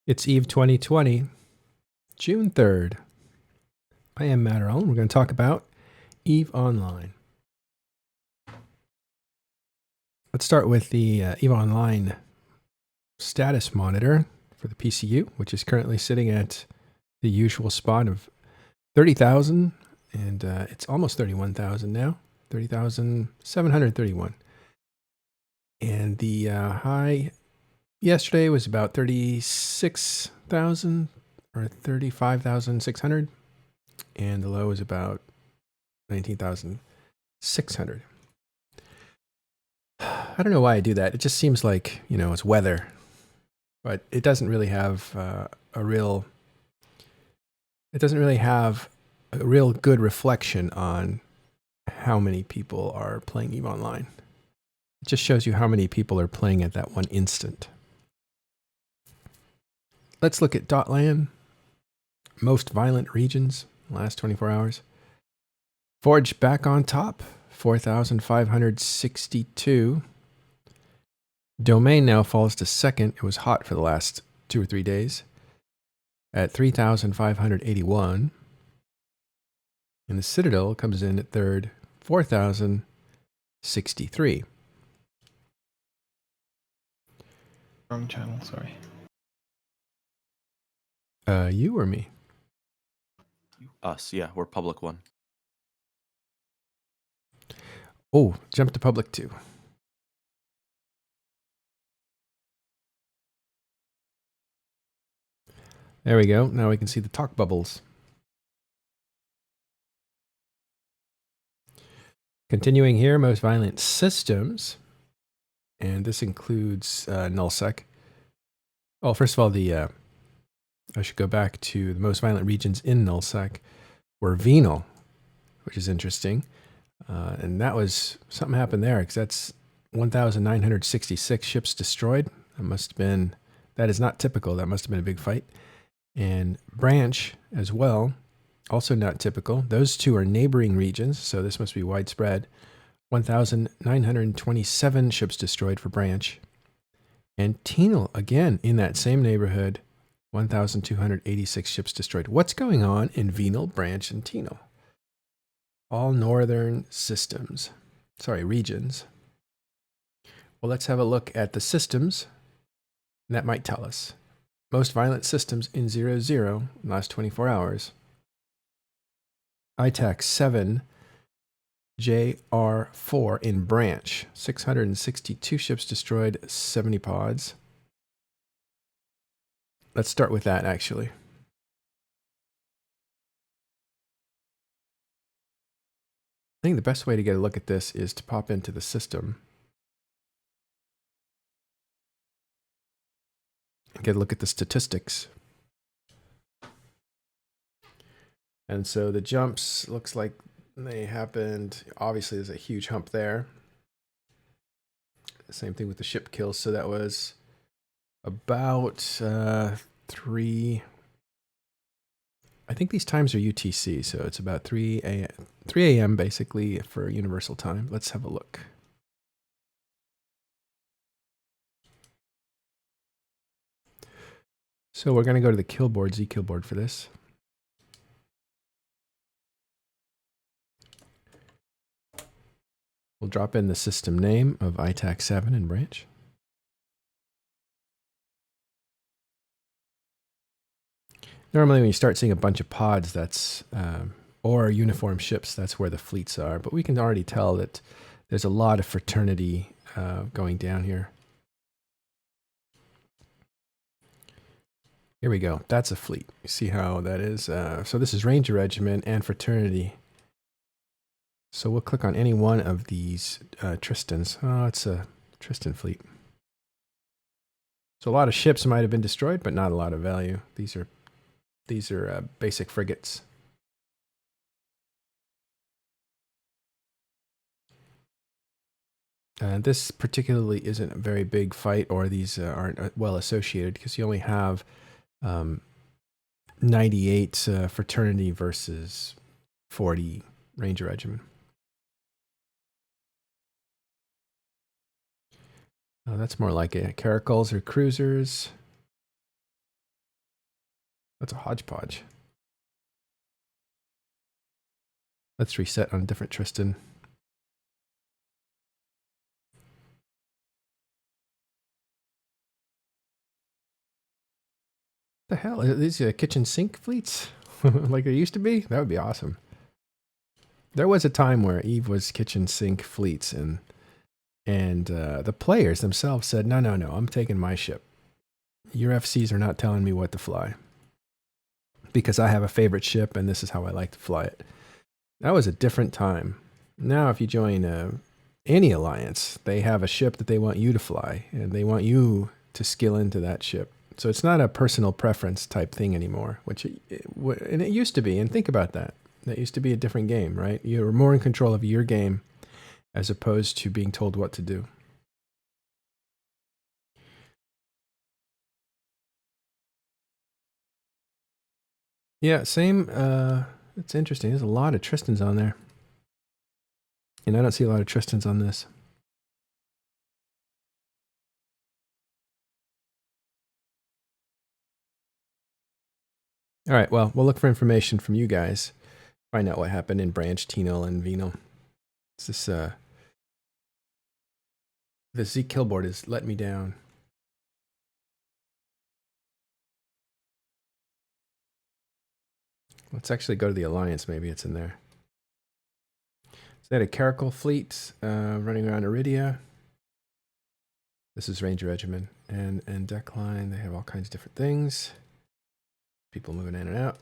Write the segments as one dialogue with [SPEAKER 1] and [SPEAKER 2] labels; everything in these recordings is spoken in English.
[SPEAKER 1] It's Eve 2020, June 3rd. I am Matt Earl, and we're going to talk about EVE Online. Let's start with the EVE Online status monitor for the PCU, which is currently sitting at the usual spot of 30,000, and it's almost 31,000 now, 30,731. And the high yesterday was about 36,000 or 35,600, and the low is about 19,600. I don't know why I do that. It just seems like, it's weather, but it doesn't really have a real good reflection on how many people are playing EVE Online. It just shows you how many people are playing at that one instant. Let's look at Dotlan, most violent regions, last 24 hours. Forge back on top, 4,562. Domain now falls to second. It was hot for the last 2 or 3 days at 3,581. And the Citadel comes in at third, 4,063.
[SPEAKER 2] Wrong channel, sorry.
[SPEAKER 1] You or me?
[SPEAKER 3] Us, yeah, we're public one.
[SPEAKER 1] Oh, jump to public 2. There we go. Now we can see the talk bubbles. Continuing here, most violent systems. And this includes nullsec. Oh, first of all, I should go back to the most violent regions in nullsec were venal, which is interesting. And that was, something happened there, because that's 1,966 ships destroyed. That is not typical. That must have been a big fight. And branch as well, also not typical. Those two are neighboring regions, so this must be widespread. 1,927 ships destroyed for branch. And Tenal, again, in that same neighborhood, 1,286 ships destroyed. What's going on in venal, branch, and Tenal? All northern regions. Well, let's have a look at the systems. And that might tell us. Most violent systems in 0-0 last 24 hours. ITAC 7, JR4 in branch. 662 ships destroyed, 70 pods. Let's start with that, actually. I think the best way to get a look at this is to pop into the system and get a look at the statistics. And so the jumps, looks like they happened, obviously there's a huge hump there. Same thing with the ship kills, so that was about 3, I think these times are UTC, so it's about 3 a.m. basically for universal time. Let's have a look. So we're going to go to the Killboard, Killboard for this. We'll drop in the system name of ITAC 7 in branch. Normally when you start seeing a bunch of pods, that's or uniform ships, that's where the fleets are. But we can already tell that there's a lot of fraternity going down here. Here we go. That's a fleet. You see how that is? So this is Ranger Regiment and fraternity. So we'll click on any one of these Tristans. Oh, it's a Tristan fleet. So a lot of ships might have been destroyed, but not a lot of value. These are basic frigates. This particularly isn't a very big fight, or these aren't well associated, because you only have 98 fraternity versus 40 Ranger Regiment. Oh, that's more like it. Caracals are cruisers. That's a hodgepodge. Let's reset on a different Tristan. The hell? Are these kitchen sink fleets? Like there used to be? That would be awesome. There was a time where Eve was kitchen sink fleets, and the players themselves said, no, I'm taking my ship. Your FCs are not telling me what to fly. Because I have a favorite ship, and this is how I like to fly it. That was a different time. Now, if you join any alliance, they have a ship that they want you to fly, and they want you to skill into that ship. So it's not a personal preference type thing anymore, and it used to be. And think about that. That used to be a different game, right? You were more in control of your game as opposed to being told what to do. Yeah, same. It's interesting. There's a lot of Tristans on there. And I don't see a lot of Tristans on this. All right, well, we'll look for information from you guys. Find out what happened in Branch, Tino, and Vino. It's this, the Z Killboard has let me down. Let's actually go to the Alliance. Maybe it's in there. So they had a Caracal fleet running around Iridia. This is Ranger Regiment. And Deckline, they have all kinds of different things. People moving in and out.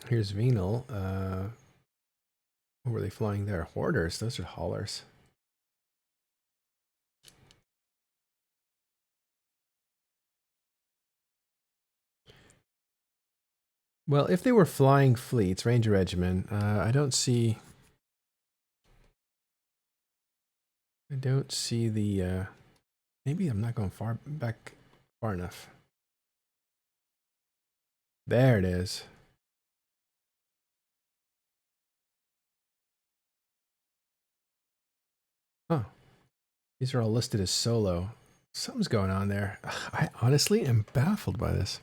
[SPEAKER 1] Here's Venal. What were they flying there? Hoarders. Those are haulers. Well, if they were flying fleets, Ranger Regiment, I don't see the, maybe I'm not going far enough. There it is. Oh, these are all listed as solo. Something's going on there. I honestly am baffled by this.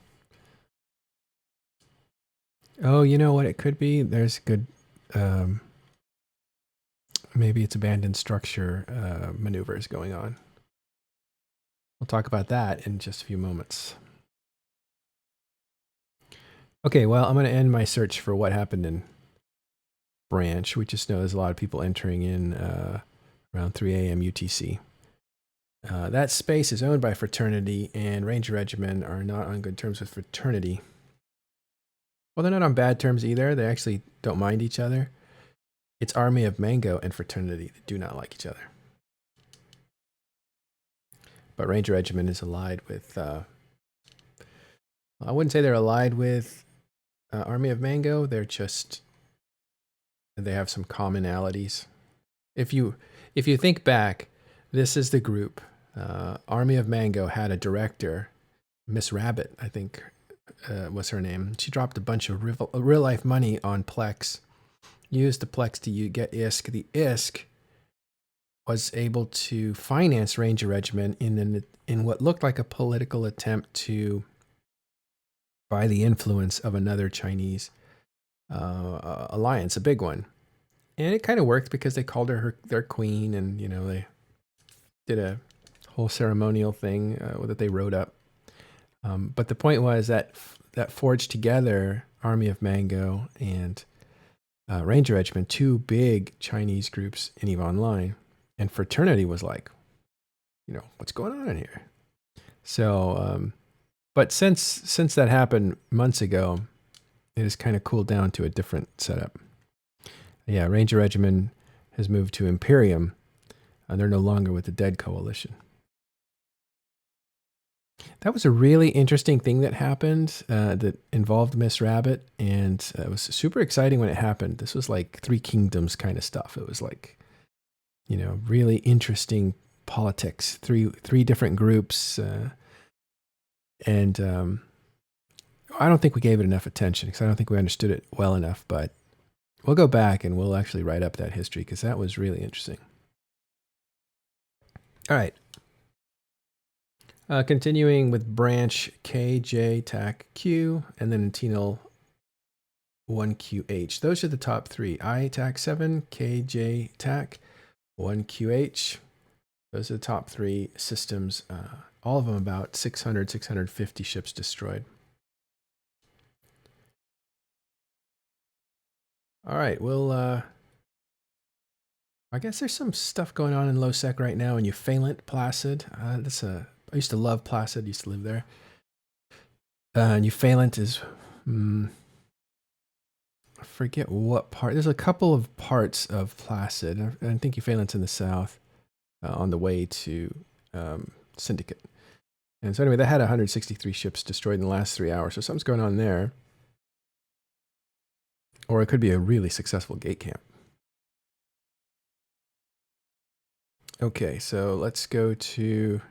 [SPEAKER 1] Oh, you know what it could be? There's good, maybe it's abandoned structure maneuvers going on. We'll talk about that in just a few moments. Okay, well, I'm going to end my search for what happened in Branch. We just know there's a lot of people entering in around 3 a.m. UTC. That space is owned by Fraternity, and Ranger Regiment are not on good terms with Fraternity. Well, they're not on bad terms either. They actually don't mind each other. It's Army of Mango and Fraternity that do not like each other. But Ranger Regiment is allied with... I wouldn't say they're allied with Army of Mango. They're just... They have some commonalities. If you think back, this is the group. Army of Mango had a director, Miss Rabbit, I think was her name. She dropped a bunch of real life money on Plex, used the Plex to get ISK. The ISK was able to finance Ranger Regiment in what looked like a political attempt to buy the influence of another Chinese alliance, a big one. And it kind of worked because they called her their queen, and you know they did a whole ceremonial thing that they wrote up. But the point was that forged together Army of Mango and Ranger Regiment, two big Chinese groups in EVE Online, and Fraternity was like, you know, what's going on in here? So, but since that happened months ago, it has kind of cooled down to a different setup. Yeah, Ranger Regiment has moved to Imperium, and they're no longer with the Dead Coalition. That was a really interesting thing that happened that involved Miss Rabbit, and it was super exciting when it happened. This was like Three Kingdoms kind of stuff. It was like, you know, really interesting politics. Three different groups, and I don't think we gave it enough attention because I don't think we understood it well enough. But We'll go back and we'll actually write up that history because that was really interesting. All right. Continuing with branch KJ TAC Q and then Intinal 1QH. Those are the top three. I TAC 7, KJ TAC, 1QH. Those are the top three systems. All of them about 600, 650 ships destroyed. All right, well, I guess there's some stuff going on in low sec right now in Eufalant, Placid. I used to love Placid, used to live there. And Eufalant is, I forget what part. There's a couple of parts of Placid. I think Euphalant's in the south on the way to Syndicate. And so anyway, that had 163 ships destroyed in the last 3 hours. So something's going on there. Or it could be a really successful gate camp. Okay, so let's go to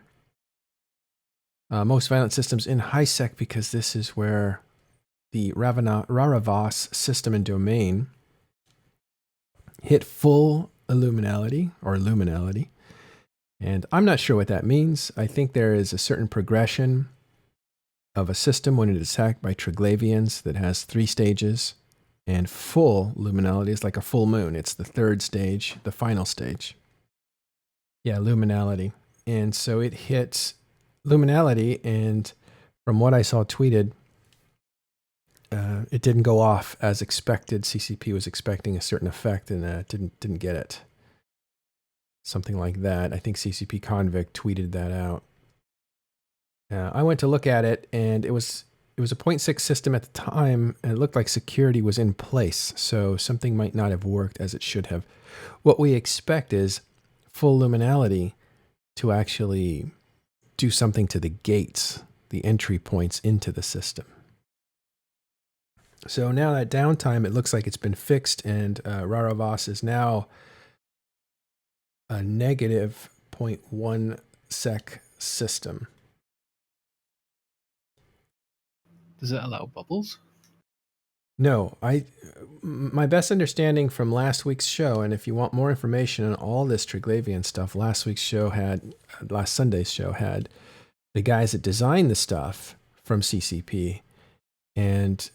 [SPEAKER 1] most violent systems in high sec because this is where the Raravas system and domain hit full Illuminality or Luminality. And I'm not sure what that means. I think there is a certain progression of a system when it is attacked by Triglavians that has 3 stages. And full Luminality is like a full moon. It's the 3rd stage, the final stage. Yeah, Luminality. And so it hits Luminality, and from what I saw tweeted, it didn't go off as expected. CCP was expecting a certain effect and didn't get it. Something like that. I think CCP Convict tweeted that out. I went to look at it, and it was a 0.6 system at the time, and it looked like security was in place, so something might not have worked as it should have. What we expect is full Luminality to actually do something to the gates, the entry points into the system. So now that downtime, it looks like it's been fixed, and Raravas is now a negative 0.1 sec system.
[SPEAKER 2] Does it allow bubbles?
[SPEAKER 1] No, my best understanding from last week's show, and if you want more information on all this Triglavian stuff, last Sunday's show had the guys that designed the stuff from CCP, and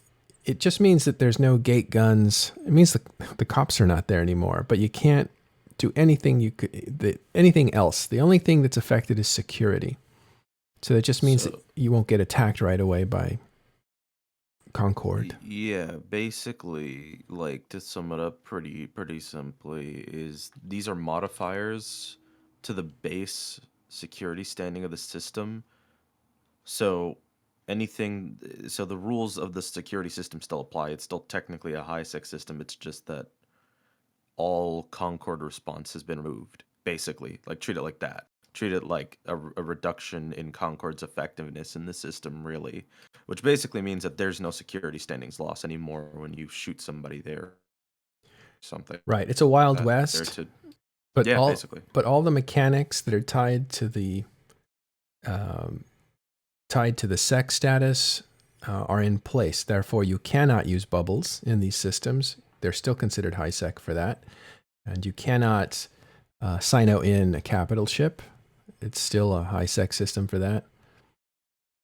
[SPEAKER 1] it just means that there's no gate guns. It means the cops are not there anymore, but you can't do anything anything else. The only thing that's affected is security. So that just means that you won't get attacked right away by Concord.
[SPEAKER 3] Yeah, basically, like to sum it up pretty simply, is these are modifiers to the base security standing of the system. So the rules of the security system still apply. It's still technically a high sec system. It's just that all Concord response has been removed. Basically, like treat it like that. Treat it like a reduction in Concord's effectiveness in the system, really. Which basically means that there's no security standings loss anymore when you shoot somebody there. Something.
[SPEAKER 1] Right. It's a Wild West.
[SPEAKER 3] Basically.
[SPEAKER 1] But all the mechanics that are tied to the sec status are in place. Therefore, you cannot use bubbles in these systems. They're still considered high sec for that. And you cannot Sino in a capital ship. It's still a high sec system for that.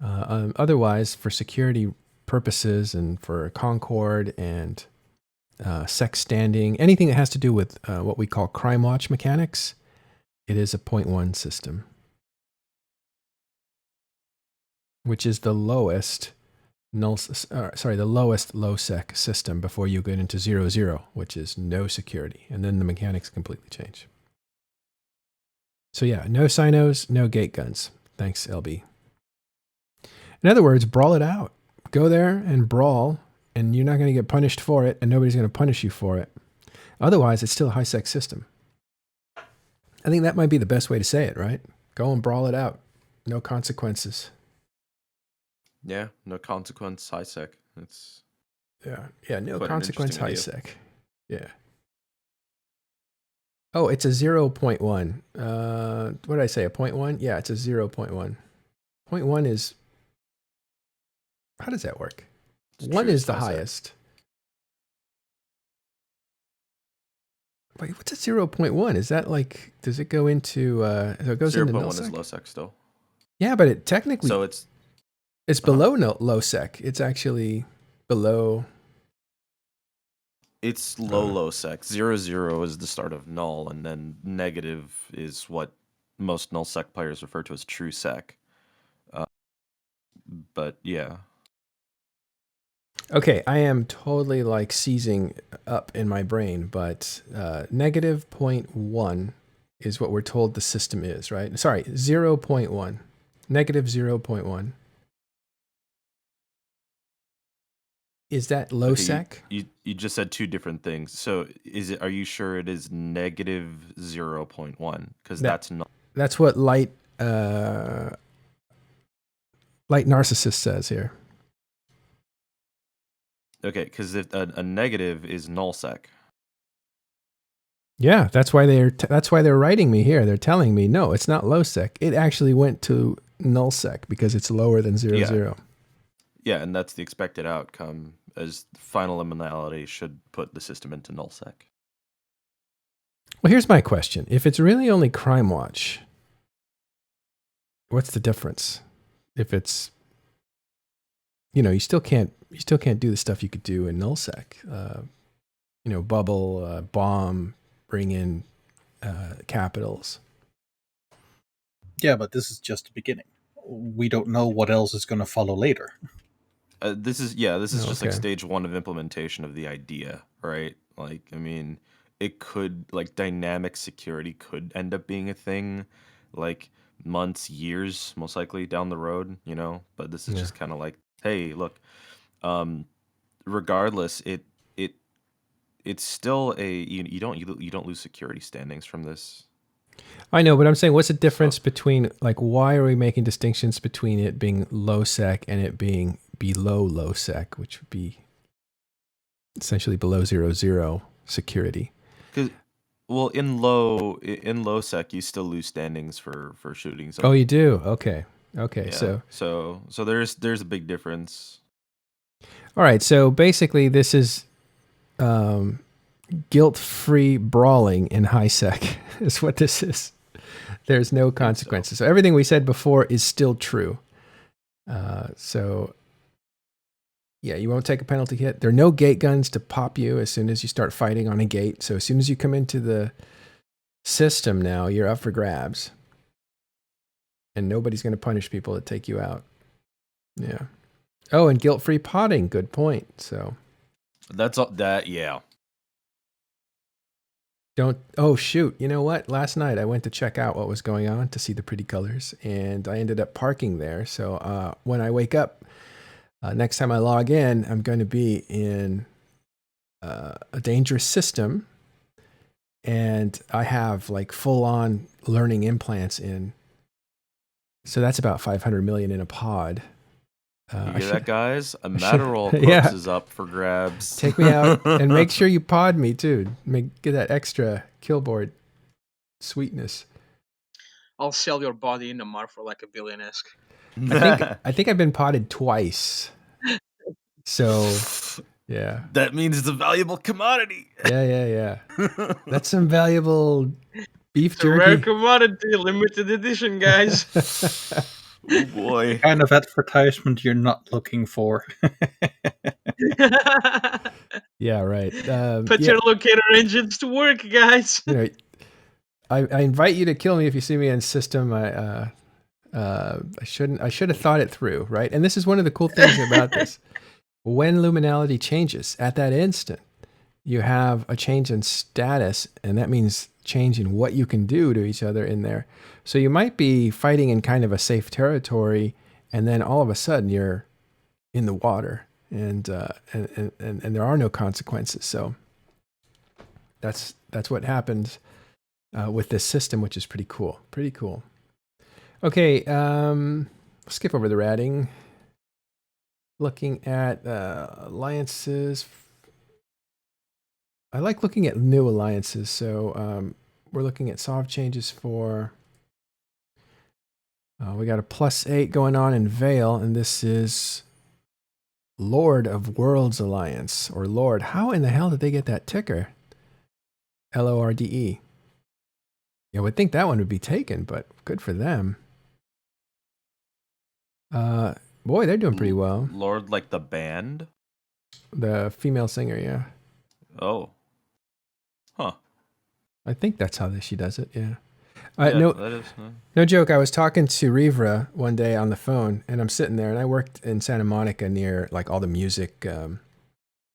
[SPEAKER 1] Otherwise, for security purposes and for Concord and sec standing, anything that has to do with what we call crime watch mechanics, it is a 0.1 system, which is the lowest lowest low sec system before you get into 0-0, which is no security, and then the mechanics completely change. So yeah, no Sinos, no gate guns. Thanks, LB. In other words, brawl it out. Go there and brawl, and you're not going to get punished for it, and nobody's going to punish you for it. Otherwise, it's still a high-sec system. I think that might be the best way to say it, right? Go and brawl it out. No consequences.
[SPEAKER 3] Yeah, no consequence, high-sec. It's
[SPEAKER 1] yeah, no
[SPEAKER 3] quite an
[SPEAKER 1] consequence,
[SPEAKER 3] interesting
[SPEAKER 1] high-sec. Yeah. Oh, it's a 0.1. What did I say, a 0.1? Yeah, it's a 0.1. 0.1 is... How does that work?
[SPEAKER 3] It's
[SPEAKER 1] 1
[SPEAKER 3] true,
[SPEAKER 1] is the
[SPEAKER 3] high-sec.
[SPEAKER 1] highest. Wait, what's a 0.1? Is that like, does it go into, so it goes into
[SPEAKER 3] 0.1
[SPEAKER 1] null
[SPEAKER 3] is
[SPEAKER 1] sec?
[SPEAKER 3] low sec still.
[SPEAKER 1] Yeah, but it technically,
[SPEAKER 3] So it's
[SPEAKER 1] below low sec. It's actually below.
[SPEAKER 3] It's low sec. 0 is the start of null, and then negative is what most null sec players refer to as true sec. But yeah,
[SPEAKER 1] Okay, I am totally like seizing up in my brain, but negative 0.1 is what we're told the system is, right? Sorry, 0.1. Negative 0.1. Is that low
[SPEAKER 3] okay.
[SPEAKER 1] sec?
[SPEAKER 3] You just said two different things. So are you sure it is negative 0.1? Because
[SPEAKER 1] That
[SPEAKER 3] that's not.
[SPEAKER 1] that's what light narcissist says here.
[SPEAKER 3] Okay, because if a negative is null sec.
[SPEAKER 1] Yeah, that's why they're writing me here. They're telling me no, it's not low sec. It actually went to null sec because it's lower than 0,
[SPEAKER 3] Yeah.
[SPEAKER 1] 0.
[SPEAKER 3] Yeah, and that's the expected outcome, as final liminality should put the system into null sec.
[SPEAKER 1] Well, here's my question. If it's really only Crime Watch, what's the difference? If it's, you still can't do the stuff you could do in nullsec. Bubble, bomb, bring in capitals.
[SPEAKER 4] Yeah, but this is just the beginning. We don't know what else is going to follow later.
[SPEAKER 3] This is just like
[SPEAKER 1] Okay.
[SPEAKER 3] stage 1 of implementation of the idea, right? Like, I mean, it could, like, dynamic security could end up being a thing, like months, years, most likely down the road, But this is
[SPEAKER 1] Yeah.
[SPEAKER 3] just kind of like, hey, look, regardless, it's still you don't lose security standings from this.
[SPEAKER 1] I know, but I'm saying, what's the difference between, like, why are we making distinctions between it being low sec and it being below low sec, which would be essentially below 0, 0 security?
[SPEAKER 3] Because, well, in low sec, you still lose standings for shooting
[SPEAKER 1] Oh,
[SPEAKER 3] something.
[SPEAKER 1] you do? Okay.
[SPEAKER 3] Yeah. So there's a big difference.
[SPEAKER 1] All right. So basically, this is guilt-free brawling in high sec is what this is. There's no consequences. So everything we said before is still true. So yeah, you won't take a penalty hit. There are no gate guns to pop you as soon as you start fighting on a gate. So as soon as you come into the system now, you're up for grabs. And nobody's going to punish people that take you out. Yeah. Oh, and guilt-free potting. Good point. So
[SPEAKER 3] That's all that, yeah.
[SPEAKER 1] Oh, shoot. You know what? Last night I went to check out what was going on to see the pretty colors, and I ended up parking there. So when I wake up, next time I log in, I'm going to be in a dangerous system, and I have like full-on learning implants in. So that's about 500 million in a pod.
[SPEAKER 3] You hear that, guys? A Matterall corpse
[SPEAKER 1] Yeah.
[SPEAKER 3] is up for grabs.
[SPEAKER 1] Take me out and make sure you pod me too. Get that extra Killboard sweetness.
[SPEAKER 5] I'll sell your body in a month for like $1 billion-esque.
[SPEAKER 1] I think I've been potted twice. So yeah.
[SPEAKER 3] That means it's a valuable commodity.
[SPEAKER 1] Yeah. That's some valuable beef
[SPEAKER 5] It's a rare
[SPEAKER 1] jerky.
[SPEAKER 5] commodity, limited edition, guys.
[SPEAKER 3] Oh boy.
[SPEAKER 4] Kind of advertisement you're not looking for.
[SPEAKER 1] Yeah, right.
[SPEAKER 5] Put your locator engines to work, guys.
[SPEAKER 1] I invite you to kill me if you see me in system. I should have thought it through, right? And this is one of the cool things about this. When liminality changes, at that instant, you have a change in status, and that means change in what you can do to each other in there. So you might be fighting in kind of a safe territory, and then all of a sudden you're in the water, and there are no consequences. So that's what happens with this system, which is pretty cool. Pretty cool. Okay, skip over the ratting. Looking at alliances. I like looking at new alliances. So we're looking at solve changes for. We got a +8 going on in Vale, and this is Lord of Worlds Alliance, or Lord. How in the hell did they get that ticker? Lorde. Yeah, I would think that one would be taken, but good for them. Boy, they're doing pretty well.
[SPEAKER 3] Lord, like the band?
[SPEAKER 1] The female singer, yeah.
[SPEAKER 3] Oh. Huh.
[SPEAKER 1] I think that's how she does it, yeah.
[SPEAKER 3] Yeah, that is.
[SPEAKER 1] No joke, I was talking to Rivra one day on the phone, and I'm sitting there, and I worked in Santa Monica near like all the music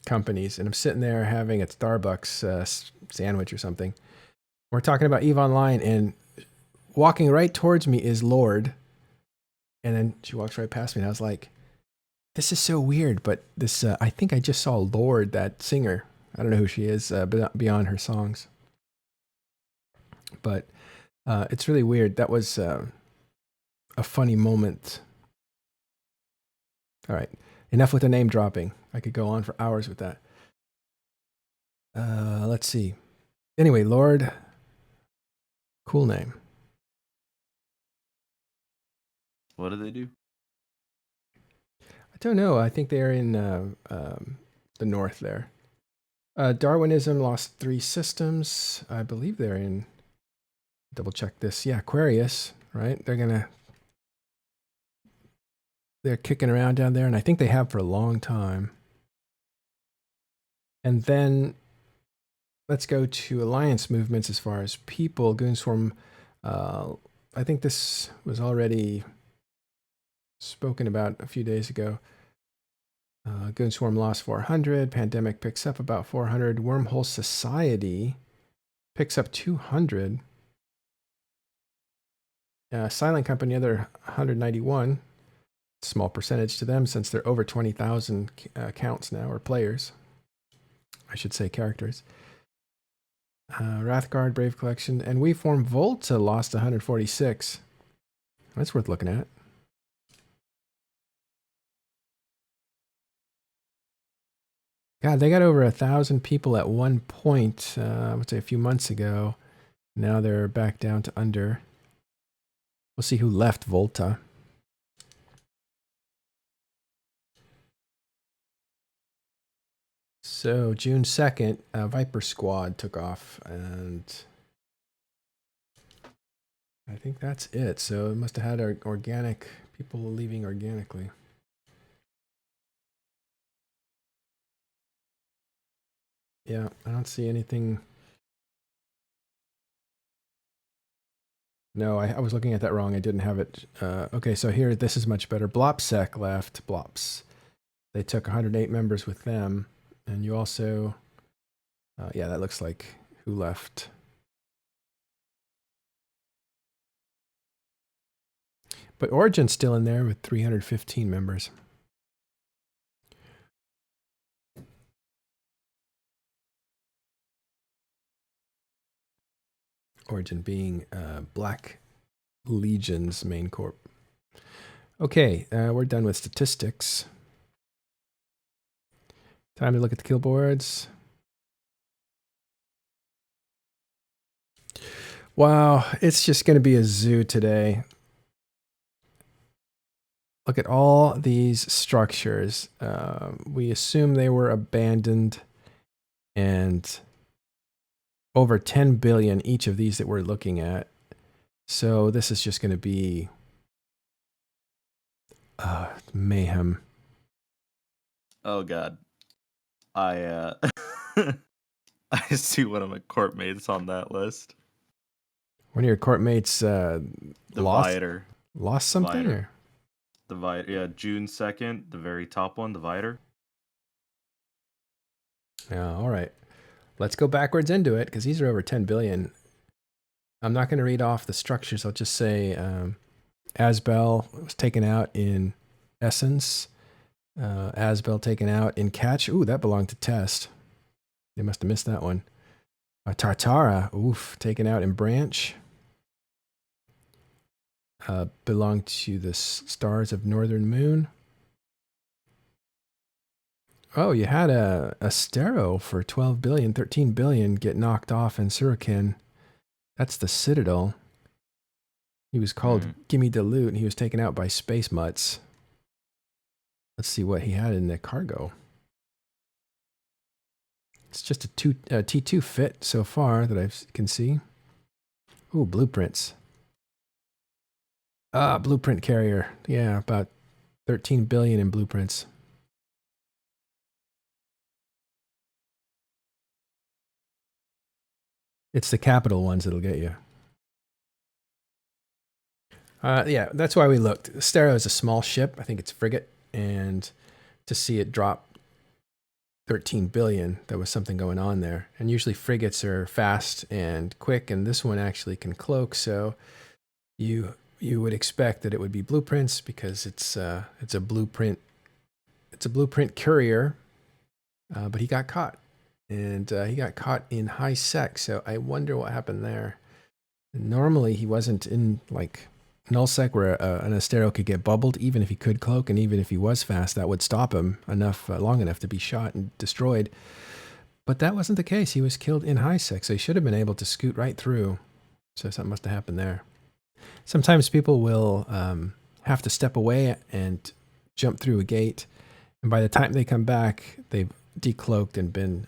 [SPEAKER 1] companies, and I'm sitting there having a Starbucks sandwich or something. We're talking about EVE Online, and walking right towards me is Lorde, and then she walks right past me, and I was like, this is so weird, but this, I think I just saw Lorde, that singer. I don't know who she is beyond her songs. But it's really weird. That was a funny moment. All right. Enough with the name dropping. I could go on for hours with that. Let's see. Anyway, Lorde. Cool name.
[SPEAKER 3] What do they do?
[SPEAKER 1] I don't know. I think they're in the north there. Darwinism lost 3 systems. I believe they're in... Double check this. Yeah, Aquarius, right? They're kicking around down there, and I think they have for a long time. And then let's go to alliance movements as far as people. Goonswarm, I think this was already spoken about a few days ago. Goonswarm lost 400. Pandemic picks up about 400. Wormhole Society picks up 200. Silent Company, other 191. Small percentage to them since they're over 20,000 counts now, or players. I should say characters. Wrathguard, Brave Collection, and We Form Volta lost 146. That's worth looking at. God, they got over 1,000 people at one point, I would say a few months ago. Now they're back down to under. We'll see who left Volta. So June 2nd, Viper Squad took off, and I think that's it. So it must have had organic people leaving organically. Yeah, I don't see anything. No, I was looking at that wrong. I didn't have it. Okay, so here, this is much better. Blopsec left. Blops. They took 108 members with them. And you also... yeah, that looks like who left. But Origin's still in there with 315 members. Origin being Black Legion's main corp. Okay, we're done with statistics. Time to look at the Killboards. Wow, it's just going to be a zoo today. Look at all these structures. We assume they were abandoned, and over 10 billion each of these that we're looking at. So this is just going to be mayhem.
[SPEAKER 3] Oh God, I I see one of my court mates on that list.
[SPEAKER 1] One of your court mates
[SPEAKER 3] Divider.
[SPEAKER 1] Lost something?
[SPEAKER 3] Divider.
[SPEAKER 1] Or?
[SPEAKER 3] Divider. Yeah, June 2nd, the very top one, Divider.
[SPEAKER 1] Yeah, all right. Let's go backwards into it, because these are over 10 billion. I'm not going to read off the structures. I'll just say Asbel was taken out in Essence. Asbel taken out in Catch. Ooh, that belonged to Test. They must have missed that one. Tartara, oof, taken out in Branch. Belonged to the Stars of Northern Moon. Oh, you had a Stero for 12 billion, 13 billion get knocked off in Surokin. That's the Citadel. He was called Gimme the Loot, and he was taken out by Space Mutts. Let's see what he had in the cargo. It's just a T2 fit so far that I can see. Ooh, blueprints. Blueprint carrier. Yeah, about 13 billion in blueprints. It's the capital ones that'll get you. Yeah, that's why we looked. Stero is a small ship. I think it's frigate. And to see it drop 13 billion, there was something going on there. And usually frigates are fast and quick, and this one actually can cloak. So you would expect that it would be blueprints because it's a blueprint. It's a blueprint courier, but he got caught. And he got caught in high sec, so I wonder what happened there. Normally, he wasn't in like null sec where an Astero could get bubbled, even if he could cloak, and even if he was fast, that would stop him long enough to be shot and destroyed. But that wasn't the case. He was killed in high sec, so he should have been able to scoot right through. So something must have happened there. Sometimes people will have to step away and jump through a gate, and by the time they come back, they've decloaked and been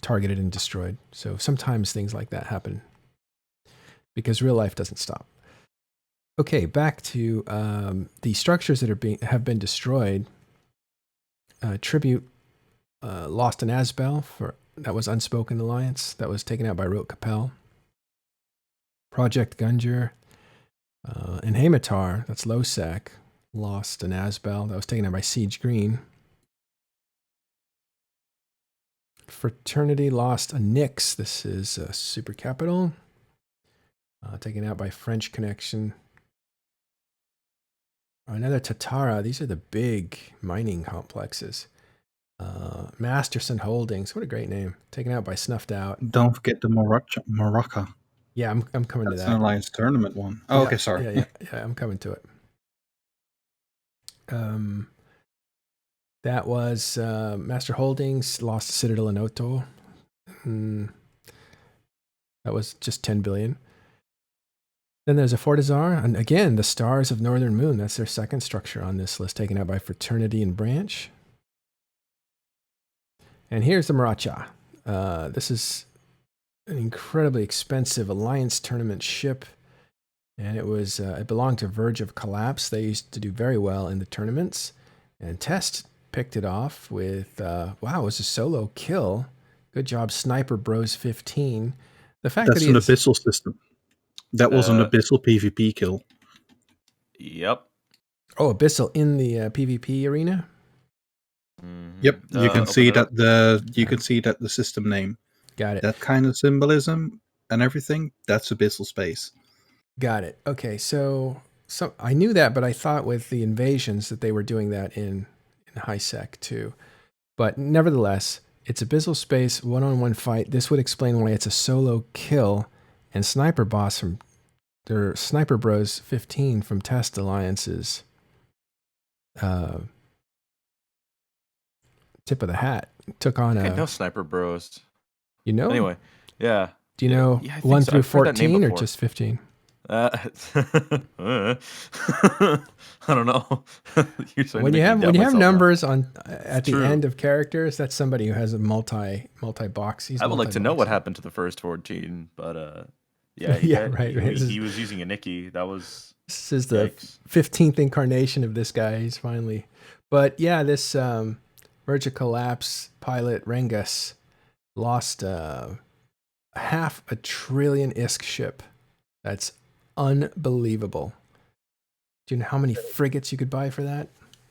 [SPEAKER 1] targeted and destroyed. So sometimes things like that happen because real life doesn't stop. Okay, back to the structures that have been destroyed. Tribute lost an Asbel that was Unspoken Alliance that was taken out by Rote Capel. Project Gunjer and Hamatar, that's low sec, lost an Asbel that was taken out by Siege Green. Fraternity lost a Nyx. This is a super capital. Taken out by French Connection. Another Tatara. These are the big mining complexes. Masterson Holdings. What a great name. Taken out by Snuffed Out.
[SPEAKER 4] Don't forget the Moracha.
[SPEAKER 1] Yeah, I'm coming to
[SPEAKER 4] That's
[SPEAKER 1] that.
[SPEAKER 4] an Alliance tournament one. Oh,
[SPEAKER 1] Yeah,
[SPEAKER 4] okay, sorry.
[SPEAKER 1] Yeah, I'm coming to it. That was Master Holdings lost Citadel and Oto. That was just 10 billion. Then there's a Fortizar, and again, the Stars of Northern Moon. That's their second structure on this list, taken out by Fraternity and Branch. And here's the Moracha. This is an incredibly expensive Alliance tournament ship, and it belonged to Verge of Collapse. They used to do very well in the tournaments, and Test picked it off with, wow, it was a solo kill. Good job, Sniper Bros 15. The fact
[SPEAKER 4] That's
[SPEAKER 1] that
[SPEAKER 4] an Abyssal system. That was an Abyssal PvP kill.
[SPEAKER 3] Yep.
[SPEAKER 1] Oh, Abyssal in the PvP arena?
[SPEAKER 3] Mm-hmm.
[SPEAKER 4] Yep, you can see that
[SPEAKER 1] can
[SPEAKER 4] see that the system name.
[SPEAKER 1] Got it.
[SPEAKER 4] That kind of symbolism and everything, that's Abyssal Space.
[SPEAKER 1] Got it. Okay, so I knew that, but I thought with the invasions that they were doing that in high sec too. But nevertheless, it's Abyssal Space, one-on-one fight. This would explain why it's a solo kill. And Sniper Boss from their Sniper Bros 15 from Test Alliance's tip of the hat took on
[SPEAKER 3] I know Sniper Bros.
[SPEAKER 1] You know?
[SPEAKER 3] Anyway, yeah.
[SPEAKER 1] Do you know
[SPEAKER 3] I
[SPEAKER 1] 1
[SPEAKER 3] so.
[SPEAKER 1] through
[SPEAKER 3] I've heard that name
[SPEAKER 1] 14 or
[SPEAKER 3] before.
[SPEAKER 1] just 15?
[SPEAKER 3] I don't know.
[SPEAKER 1] When you have numbers at the
[SPEAKER 3] true.
[SPEAKER 1] end of characters, that's somebody who has a multi box.
[SPEAKER 3] I would like to know what happened to the first 14, but yeah,
[SPEAKER 1] right.
[SPEAKER 3] He was using a Nikki. This
[SPEAKER 1] is the 15th incarnation of this guy. He's finally, but yeah, this Verge of Collapse pilot Rengus lost $500 billion ISK ship. That's unbelievable. Do you know how many frigates you could buy for that?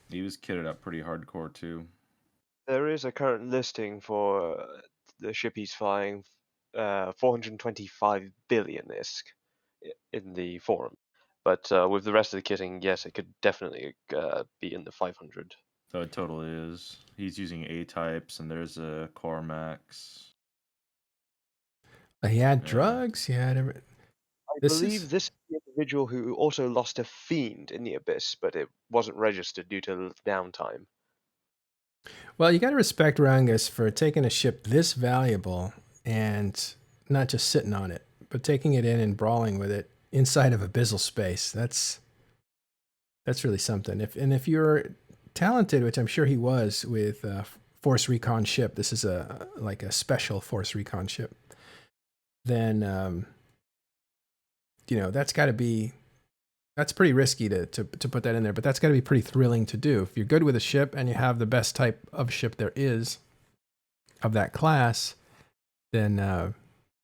[SPEAKER 3] He was kitted up pretty hardcore too.
[SPEAKER 6] There is a current listing for the ship he's flying, 425 billion ISK in the forum. But with the rest of the kitting, yes, it could definitely be in the 500.
[SPEAKER 3] So it totally is. He's using A-types, and there's a Cormax.
[SPEAKER 1] He had drugs. He had everything.
[SPEAKER 6] I believe this is the individual who also lost a Fiend in the Abyss, but it wasn't registered due to downtime.
[SPEAKER 1] Well, you got to respect Rangus for taking a ship this valuable and not just sitting on it, but taking it in and brawling with it inside of Abyssal Space. That's really something. If you're talented, which I'm sure he was with force recon ship, this is a special force recon ship, then that's pretty risky to put that in there, but that's got to be pretty thrilling to do. If you're good with a ship and you have the best type of ship there is of that class, then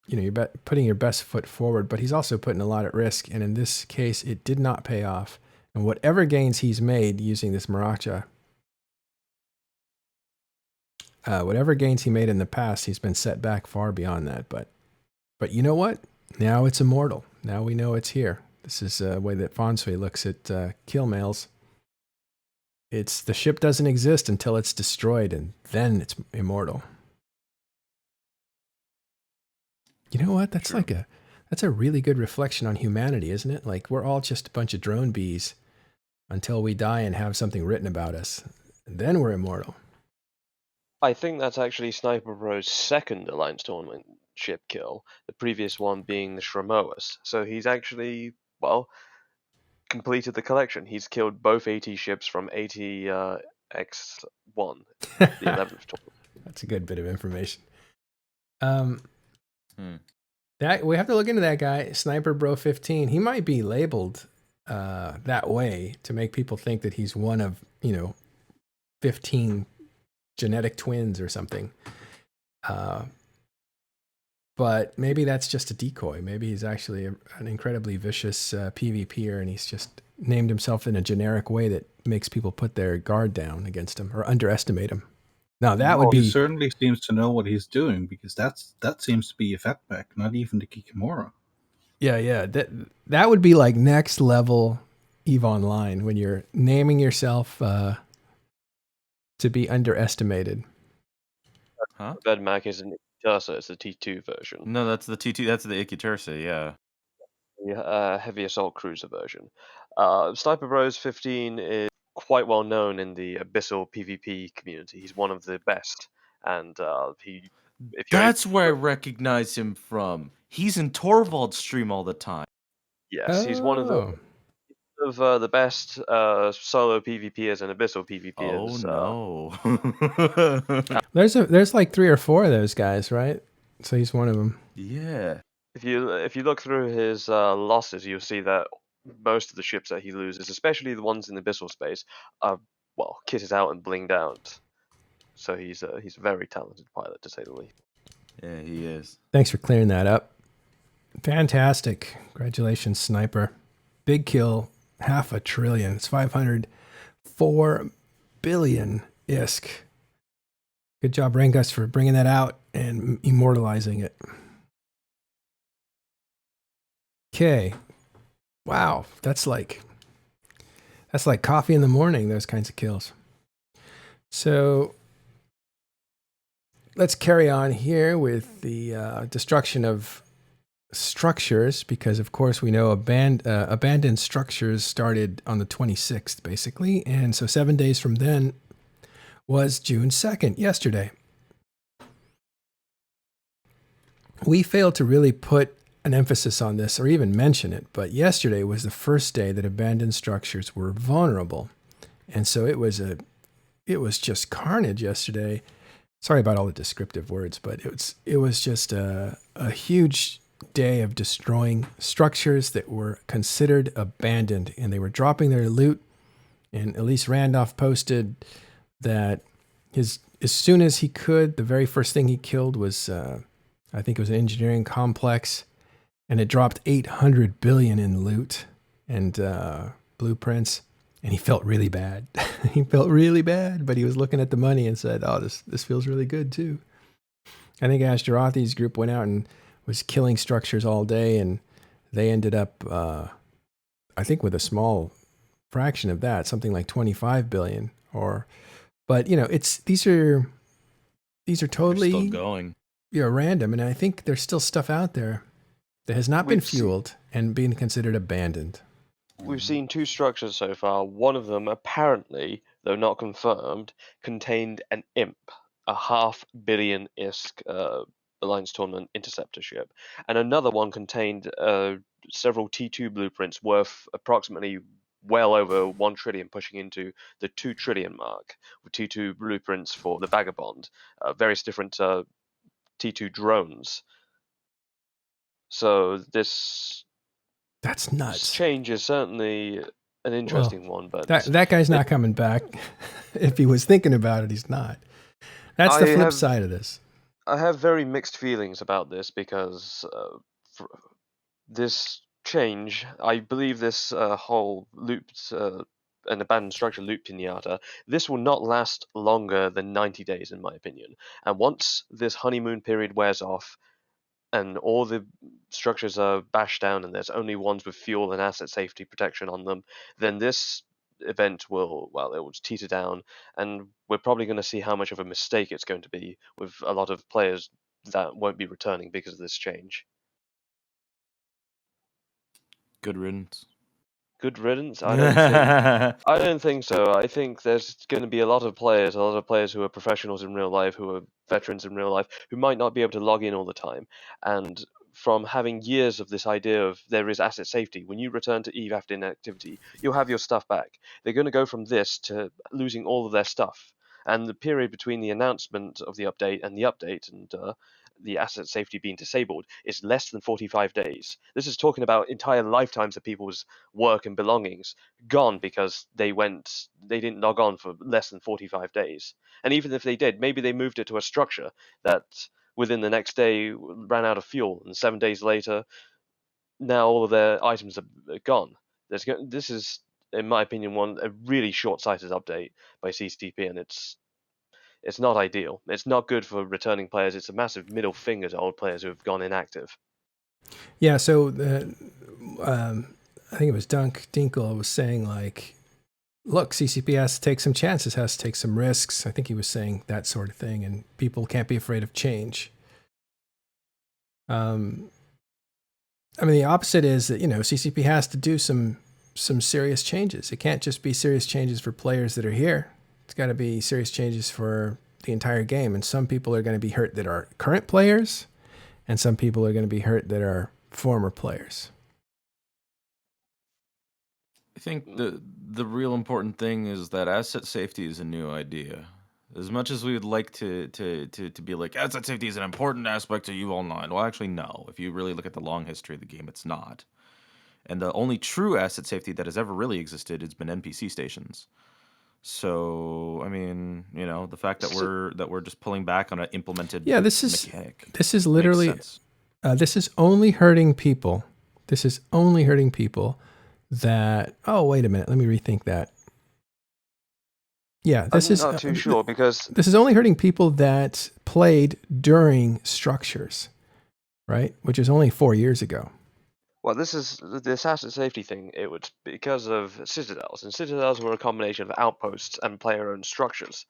[SPEAKER 1] you're putting your best foot forward. But he's also putting a lot at risk, and in this case, it did not pay off. And whatever gains he's made using this Moracha, whatever gains he made in the past, he's been set back far beyond that. But you know what? Now it's immortal. Now we know it's here. This is a way that Fonsui looks at kill mails. It's the ship doesn't exist until it's destroyed, and then it's immortal. You know what? That's
[SPEAKER 3] True.
[SPEAKER 1] that's a really good reflection on humanity, isn't it? Like, we're all just a bunch of drone bees until we die and have something written about us. And then we're immortal.
[SPEAKER 6] I think that's actually Sniper Bro's second Alliance Tournament ship kill, the previous one being the Shramoas. So he's actually, completed the collection. He's killed both AT ships from AT X1, the 11th tournament.
[SPEAKER 1] That's a good bit of information.
[SPEAKER 3] Hmm.
[SPEAKER 1] That we have to look into that guy, Sniper Bro 15. He might be labeled that way to make people think that he's one of 15 genetic twins or something. But maybe that's just a decoy. Maybe he's actually an incredibly vicious PvPer, and he's just named himself in a generic way that makes people put their guard down against him or underestimate him. Now that would
[SPEAKER 4] He
[SPEAKER 1] be
[SPEAKER 4] certainly seems to know what he's doing, because that seems to be a fatback, not even the Kikimora.
[SPEAKER 1] yeah. That would be like next level EVE Online when you're naming yourself to be underestimated.
[SPEAKER 3] Huh?
[SPEAKER 6] Vedmak isn't Tursa, it's the T2 version.
[SPEAKER 3] No, that's the T2. That's the Ikitursa, yeah.
[SPEAKER 6] The heavy assault cruiser version. Sniper Bros 15 is quite well known in the Abyssal PvP community. He's one of the best, and
[SPEAKER 3] That's where I recognize him from. He's in Torvald's stream all the time.
[SPEAKER 6] yes, he's one of the best solo PvPers and Abyssal PvPers.
[SPEAKER 3] Oh no.
[SPEAKER 1] There's like 3 or 4 of those guys, right? So he's one of them.
[SPEAKER 3] Yeah.
[SPEAKER 6] If you look through his losses, you'll see that most of the ships that he loses, especially the ones in the Abyssal space, are kitted out and blinged out. So he's a very talented pilot, to say the least.
[SPEAKER 3] Yeah, he is.
[SPEAKER 1] Thanks for clearing that up. Fantastic. Congratulations, Sniper. Big kill, 500 billion. It's 504 billion ISK. Good job, Rangus, for bringing that out and immortalizing it. Okay. Wow. That's like coffee in the morning, those kinds of kills. So let's carry on here with the destruction of structures, because of course we know abandoned structures started on the 26th, basically. And so 7 days from then was June 2nd, yesterday. We failed to really put an emphasis on this or even mention it, but yesterday was the first day that abandoned structures were vulnerable. And so it was just carnage yesterday. Sorry about all the descriptive words, but it was just a huge day of destroying structures that were considered abandoned, and they were dropping their loot. And Elise Randolph posted that as soon as he could, the very first thing he killed was, I think it was an engineering complex, and it dropped 800 billion in loot and blueprints. And he felt really bad. He felt really bad, but he was looking at the money and said, oh, this feels really good too. I think Ashtarathi's group went out and was killing structures all day, and they ended up, I think, with a small fraction of that, something like 25 billion. But these are totally
[SPEAKER 3] They're still going.
[SPEAKER 1] Random, and I think there's still stuff out there that has not been fueled and being considered abandoned.
[SPEAKER 6] We've seen 2 structures so far. One of them, apparently, though not confirmed, contained an imp, a 500 million ISK Alliance Tournament interceptor ship, and another one contained several T2 blueprints worth approximately well over 1 trillion, pushing into the 2 trillion mark, with T2 blueprints for the Vagabond, various different T2 drones. So this
[SPEAKER 1] nuts.
[SPEAKER 6] change is certainly an interesting one, but
[SPEAKER 1] that guy's not coming back. If he was thinking about it, he's not. That's the flip side of this.
[SPEAKER 6] I have very mixed feelings about this because this change, I believe this whole looped an abandoned structure loop pinata, this will not last longer than 90 days, in my opinion. And once this honeymoon period wears off, and all the structures are bashed down and there's only ones with fuel and asset safety protection on them, then this event will, well, it will teeter down, and we're probably going to see how much of a mistake it's going to be with a lot of players that won't be returning because of this change.
[SPEAKER 3] Good riddance.
[SPEAKER 6] Good riddance? I don't think so. I think there's going to be a lot of players who are professionals in real life, who are veterans in real life, who might not be able to log in all the time. And from having years of this idea of there is asset safety, when you return to EVE after inactivity, you'll have your stuff back. They're going to go from this to losing all of their stuff. And the period between the announcement of the update and the asset safety being disabled is less than 45 days. This is talking about entire lifetimes of people's work and belongings gone because they didn't log on for less than 45 days. And even if they did, maybe they moved it to a structure that within the next day ran out of fuel, and 7 days later, now all of their items are gone. This is, in my opinion, a really short-sighted update by CCTP, and it's not ideal. It's not good for returning players. It's a massive middle finger to old players who have gone inactive.
[SPEAKER 1] Yeah, so I think it was Dinkle was saying, like, look, CCP has to take some chances, has to take some risks. I think he was saying that sort of thing, and people can't be afraid of change. I mean, the opposite is that, CCP has to do some serious changes. It can't just be serious changes for players that are here. It's got to be serious changes for the entire game. And some people are going to be hurt that are current players, and some people are going to be hurt that are former players.
[SPEAKER 3] I think the real important thing is that asset safety is a new idea. As much as we would like to be like, asset safety is an important aspect of EVE Online. Well, actually, no. If you really look at the long history of the game, it's not. And the only true asset safety that has ever really existed has been NPC stations. So, I mean, the fact that we're just pulling back on an implemented mechanic.
[SPEAKER 1] This is literally this is only hurting people. This is only hurting people that, oh, wait a minute, let me rethink that. Yeah,
[SPEAKER 6] I'm not too sure because
[SPEAKER 1] this is only hurting people that played during structures, right? Which is only 4 years ago.
[SPEAKER 6] Well, this asset safety thing. It was because of citadels, and citadels were a combination of outposts and player-owned structures,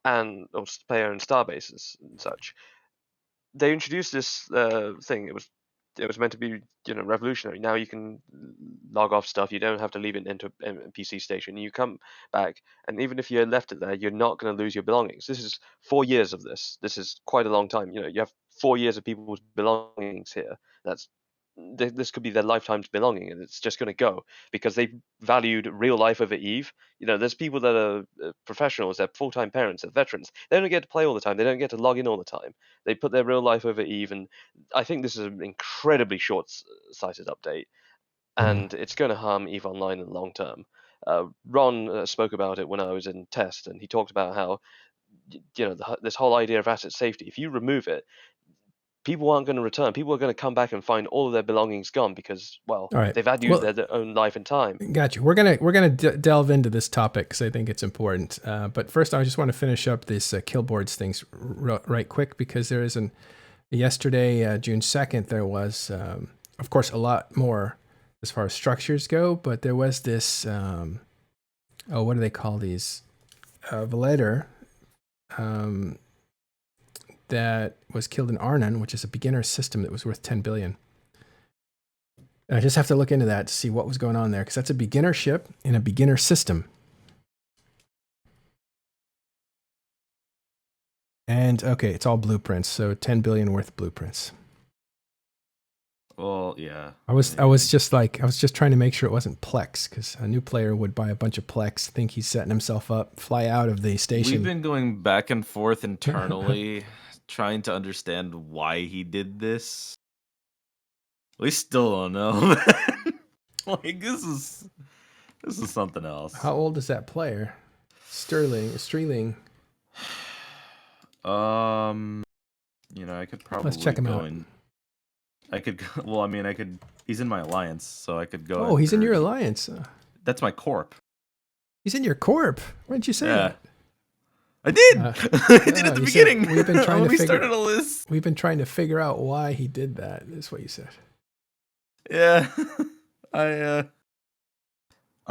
[SPEAKER 6] or player-owned starbases and such. They introduced this thing. It was meant to be revolutionary. Now you can log off stuff. You don't have to leave it into a PC station. You come back, and even if you left it there, you're not going to lose your belongings. This is 4 years of this. This is quite a long time. You have 4 years of people's belongings here. This could be their lifetime's belonging, and it's just going to go because they valued real life over EVE. There's people that are professionals, they're full-time parents, they're veterans. They don't get to play all the time. They don't get to log in all the time. They put their real life over EVE, and I think this is an incredibly short-sighted update, and it's going to harm EVE Online in the long term. Ron spoke about it when I was in test, and he talked about how this whole idea of asset safety, if you remove it, people aren't going to return. People are going to come back and find all of their belongings gone because, well, they value their own life and time.
[SPEAKER 1] Got you. We're gonna delve into this topic because I think it's important. But first, I just want to finish up this Killboards things right quick because there is yesterday, June 2nd, there was, of course, a lot more as far as structures go, but there was this, what do they call these? Velator, that was killed in Arnon, which is a beginner system that was worth 10 billion. And I just have to look into that to see what was going on there, because that's a beginner ship in a beginner system. And okay, it's all blueprints, so 10 billion worth of blueprints.
[SPEAKER 3] Well, yeah.
[SPEAKER 1] I was just trying to make sure it wasn't Plex, because a new player would buy a bunch of Plex, think he's setting himself up, fly out of the station.
[SPEAKER 3] We've been going back and forth internally, trying to understand why he did this. We still don't know. Like this is something else.
[SPEAKER 1] How old is that player? Streeling.
[SPEAKER 3] I could probably
[SPEAKER 1] Let's check him
[SPEAKER 3] go
[SPEAKER 1] out.
[SPEAKER 3] in. I could. Well, I mean, I could. He's in my alliance, so I could go.
[SPEAKER 1] Oh, he's in your alliance.
[SPEAKER 3] That's my corp.
[SPEAKER 1] He's in your corp. Why didn't you say that?
[SPEAKER 3] I did. I did at the beginning.
[SPEAKER 1] We've been trying
[SPEAKER 3] when
[SPEAKER 1] to
[SPEAKER 3] we started all this.
[SPEAKER 1] We've been trying to figure out why he did that. Is what you said.
[SPEAKER 3] Yeah, I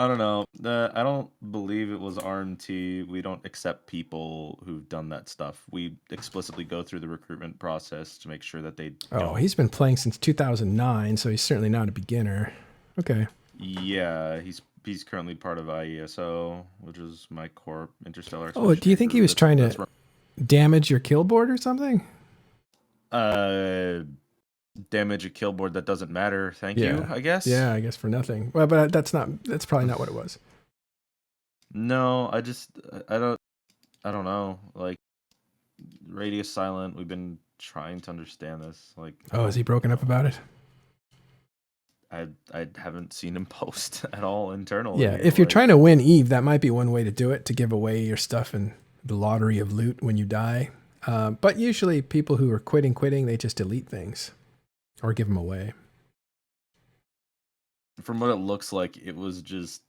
[SPEAKER 3] don't know. I don't believe it was RMT. We don't accept people who've done that stuff. We explicitly go through the recruitment process to make sure that they don't.
[SPEAKER 1] He's been playing since 2009, so he's certainly not a beginner. Okay.
[SPEAKER 3] Yeah, he's currently part of IESO, which is my corp, Interstellar.
[SPEAKER 1] Oh, do you think he was trying to damage your kill board or something?
[SPEAKER 3] Damage a kill board that doesn't matter. Thank you, I guess.
[SPEAKER 1] Yeah, I guess for nothing. Well, but that's probably not what it was.
[SPEAKER 3] No, I don't know. Like, Radius Silent, we've been trying to understand this. Like,
[SPEAKER 1] is he broken up about it?
[SPEAKER 3] I haven't seen him post at all internally.
[SPEAKER 1] Yeah, if you're trying to win Eve, that might be one way to do it, to give away your stuff in the lottery of loot when you die. But usually people who are quitting, they just delete things or give them away.
[SPEAKER 3] From what it looks like, it was just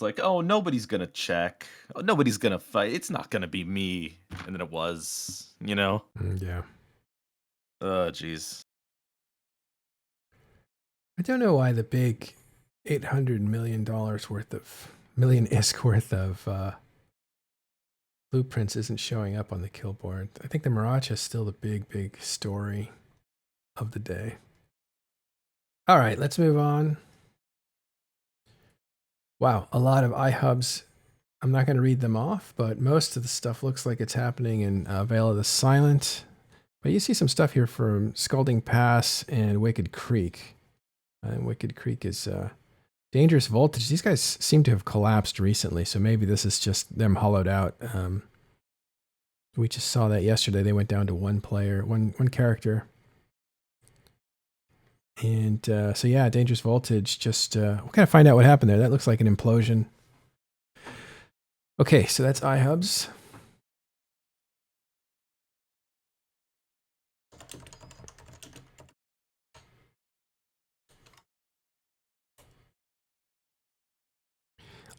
[SPEAKER 3] like, oh, nobody's gonna check. Oh, nobody's gonna fight. It's not gonna be me. And then it was,
[SPEAKER 1] Yeah.
[SPEAKER 3] Oh, jeez.
[SPEAKER 1] I don't know why the big $800 million worth of blueprints isn't showing up on the kill board. I think the Moracha is still the big story of the day. All right, let's move on. Wow, a lot of iHUBs. I'm not going to read them off, but most of the stuff looks like it's happening in Veil of the Silent. But you see some stuff here from Scalding Pass and Wicked Creek. And Wicked Creek is Dangerous Voltage. These guys seem to have collapsed recently, so maybe this is just them hollowed out. We just saw that yesterday. They went down to one character. And so yeah, Dangerous Voltage, just we'll kind of find out what happened there. That looks like an implosion. Okay, so that's iHUBs.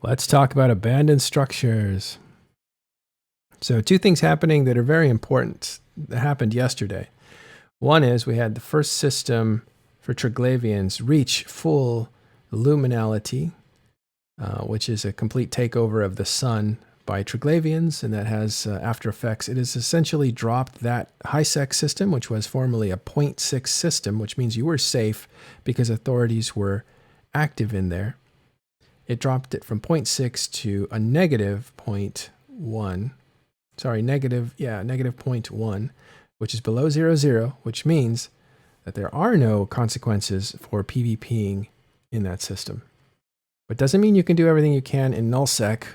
[SPEAKER 1] Let's talk about abandoned structures. So two things happening that are very important that happened yesterday. One is we had the first system for Triglavians reach full Liminality, which is a complete takeover of the sun by Triglavians, and that has after effects. It has essentially dropped that high-sec system, which was formerly a 0.6 system, which means you were safe because authorities were active in there. It dropped it from 0.6 to a negative 0.1. Sorry, negative 0.1, which is below 0.0, which means that there are no consequences for PvPing in that system. But doesn't mean you can do everything you can in nullsec.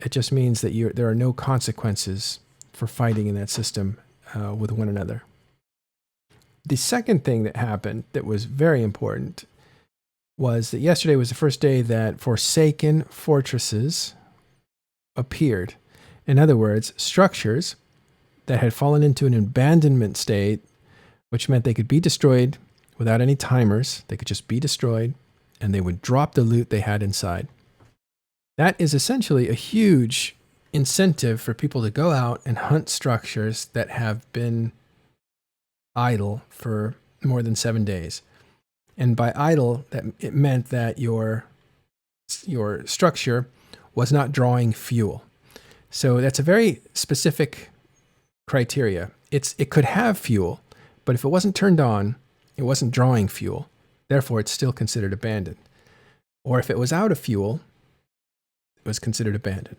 [SPEAKER 1] It just means that there are no consequences for fighting in that system with one another. The second thing that happened that was very important was that yesterday was the first day that Forsaken Fortresses appeared. In other words, structures that had fallen into an abandonment state, which meant they could be destroyed without any timers. They could just be destroyed, and they would drop the loot they had inside. That is essentially a huge incentive for people to go out and hunt structures that have been idle for more than 7 days. And by idle, it meant that your structure was not drawing fuel. So that's a very specific criteria. It could have fuel, but if it wasn't turned on, it wasn't drawing fuel. Therefore, it's still considered abandoned. Or if it was out of fuel, it was considered abandoned.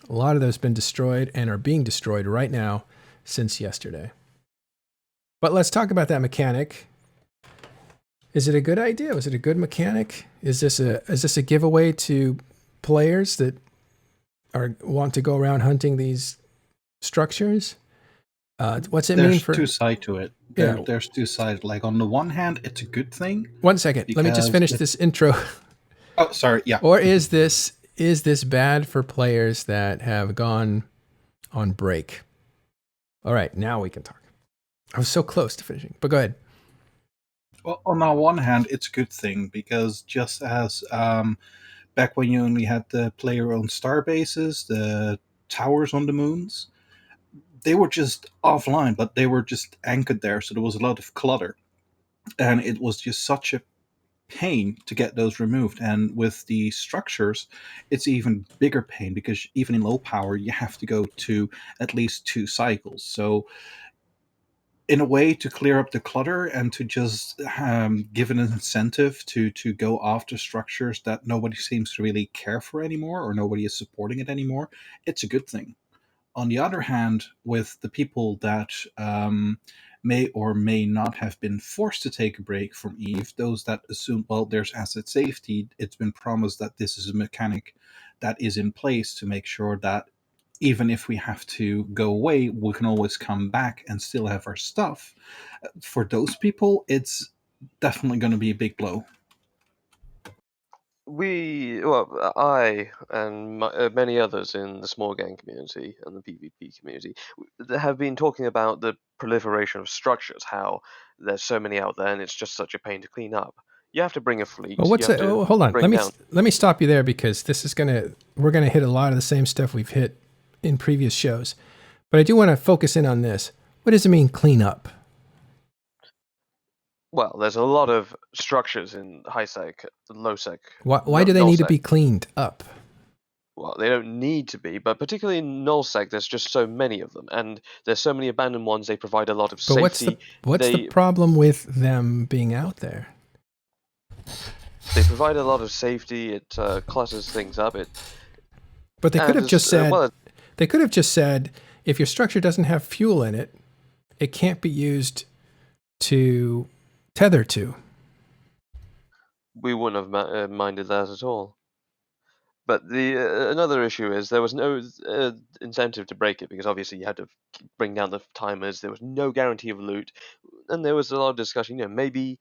[SPEAKER 1] A lot of those have been destroyed and are being destroyed right now since yesterday. But let's talk about that mechanic. Is it a good idea? Was it a good mechanic? Is this a giveaway to players that want to go around hunting these structures? What's it mean
[SPEAKER 4] There's
[SPEAKER 1] for?
[SPEAKER 4] two sides to it. There's two sides. Like on the one hand, it's a good thing.
[SPEAKER 1] 1 second. Let me just finish this intro.
[SPEAKER 4] Oh, sorry. Yeah.
[SPEAKER 1] Or is this bad for players that have gone on break? All right, now we can talk. I was so close to finishing, but go ahead.
[SPEAKER 4] Well, on the one hand, it's a good thing because just as back when you only had the player-owned star bases, the towers on the moons, they were just offline, but they were just anchored there, so there was a lot of clutter. And it was just such a pain to get those removed. And with the structures, it's even bigger pain because even in low power, you have to go to at least 2 cycles. So in a way, to clear up the clutter and to just give an incentive to go after structures that nobody seems to really care for anymore or nobody is supporting it anymore, it's a good thing. On the other hand, with the people that may or may not have been forced to take a break from EVE, those that assume, well, there's asset safety, it's been promised that this is a mechanic that is in place to make sure that even if we have to go away, we can always come back and still have our stuff. For those people, it's definitely going to be a big blow.
[SPEAKER 6] I and many others in the small game community and the PvP community have been talking about the proliferation of structures, how there's so many out there and it's just such a pain to clean up. You have to bring a fleet.
[SPEAKER 1] Well, hold on. Let me stop you there because we're gonna hit a lot of the same stuff we've hit in previous shows. But I do want to focus in on this. What does it mean, clean up?
[SPEAKER 6] Well, there's a lot of structures in high sec, low sec.
[SPEAKER 1] Why do they need to be cleaned up?
[SPEAKER 6] Well, they don't need to be, but particularly in nullsec, there's just so many of them, and there's so many abandoned ones. They provide a lot of safety.
[SPEAKER 1] What's the problem with them being out there?
[SPEAKER 6] They provide a lot of safety. It clutters things up.
[SPEAKER 1] But they could have just said. They could have just said, if your structure doesn't have fuel in it, it can't be used to tether to.
[SPEAKER 6] We wouldn't have minded that at all. But the another issue is there was no incentive to break it because obviously you had to bring down the timers. There was no guarantee of loot, and there was a lot of discussion. Maybe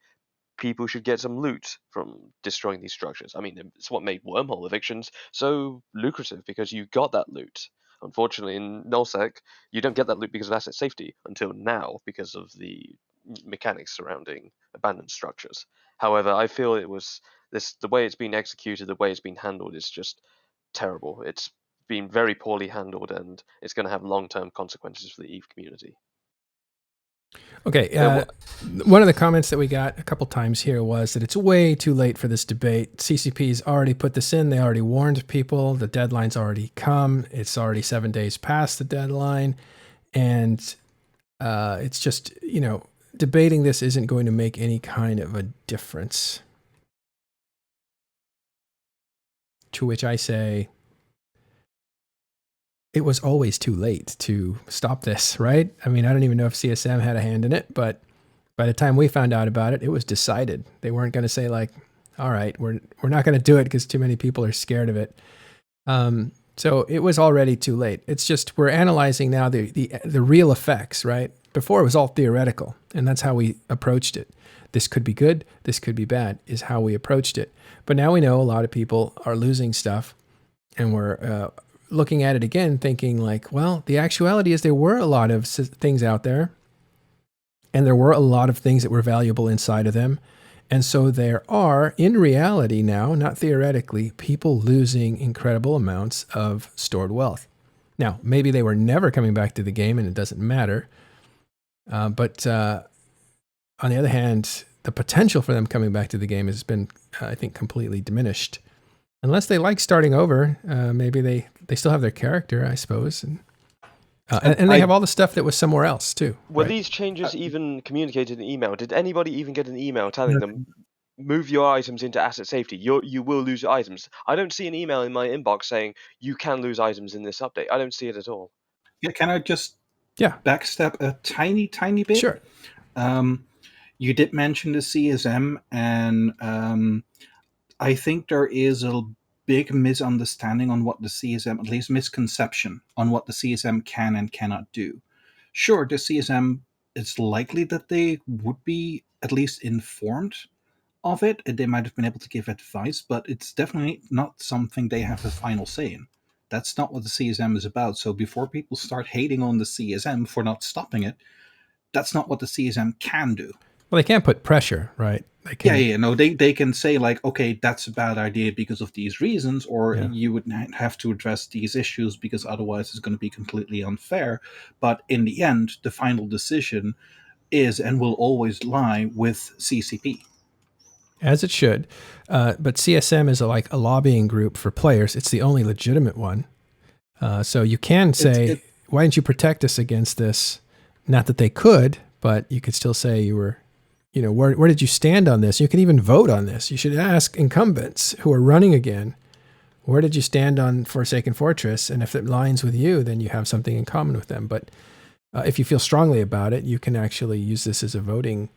[SPEAKER 6] people should get some loot from destroying these structures. I mean, it's what made wormhole evictions so lucrative because you got that loot. Unfortunately, in nullsec, you don't get that loot because of asset safety until now because of the mechanics surrounding abandoned structures. However, I feel it was the way it's been executed, the way it's been handled is just terrible. It's been very poorly handled, and it's going to have long-term consequences for the EVE community.
[SPEAKER 1] Okay, one of the comments that we got a couple times here was that it's way too late for this debate. CCP's already put this in. They already warned people. The deadline's already come. It's already 7 days past the deadline. And it's just, debating this isn't going to make any kind of a difference. To which I say, it was always too late to stop this, right? I mean, I don't even know if CSM had a hand in it, but by the time we found out about it, it was decided. They weren't going to say like, all right, we're not going to do it because too many people are scared of it. So it was already too late. It's just we're analyzing now the real effects, right? Before it was all theoretical, and that's how we approached it. This could be good, this could be bad, is how we approached it. But now we know a lot of people are losing stuff, and we're looking at it again thinking like, well, the actuality is there were a lot of things out there, and there were a lot of things that were valuable inside of them. And so there are, in reality now, not theoretically, people losing incredible amounts of stored wealth. Now, maybe they were never coming back to the game and it doesn't matter. But on the other hand, the potential for them coming back to the game has been, I think, completely diminished. Unless they like starting over, maybe they still have their character, I suppose. And they have all the stuff that was somewhere else, too.
[SPEAKER 6] Were
[SPEAKER 1] right?
[SPEAKER 6] these changes even communicated in email? Did anybody even get an email telling them, move your items into asset safety? You will lose your items. I don't see an email in my inbox saying, you can lose items in this update. I don't see it at all.
[SPEAKER 4] Yeah, can I just backstep a tiny bit?
[SPEAKER 1] Sure.
[SPEAKER 4] You did mention the CSM, and I think there is a big misunderstanding on what the CSM, at least misconception on what the CSM can and cannot do. Sure, the CSM, it's likely that they would be at least informed of it, and they might have been able to give advice, but it's definitely not something they have the final say in. That's not what the CSM is about. So before people start hating on the CSM for not stopping it, that's not what the CSM can do.
[SPEAKER 1] Well, they can't put pressure, right? They can,
[SPEAKER 4] Yeah, no, they can say like, okay, that's a bad idea because of these reasons, or
[SPEAKER 1] Yeah.
[SPEAKER 4] you would have to address these issues because otherwise it's going to be completely unfair. But in the end, the final decision is and will always lie with CCP.
[SPEAKER 1] as it should. But CSM is like a lobbying group for players. It's the only legitimate one. So you can say, why didn't you protect us against this? Not that they could, but you could still say you were, where did you stand on this? You can even vote on this. You should ask incumbents who are running again, where did you stand on Forsaken Fortress? And if it aligns with you, then you have something in common with them. But if you feel strongly about it, you can actually use this as a voting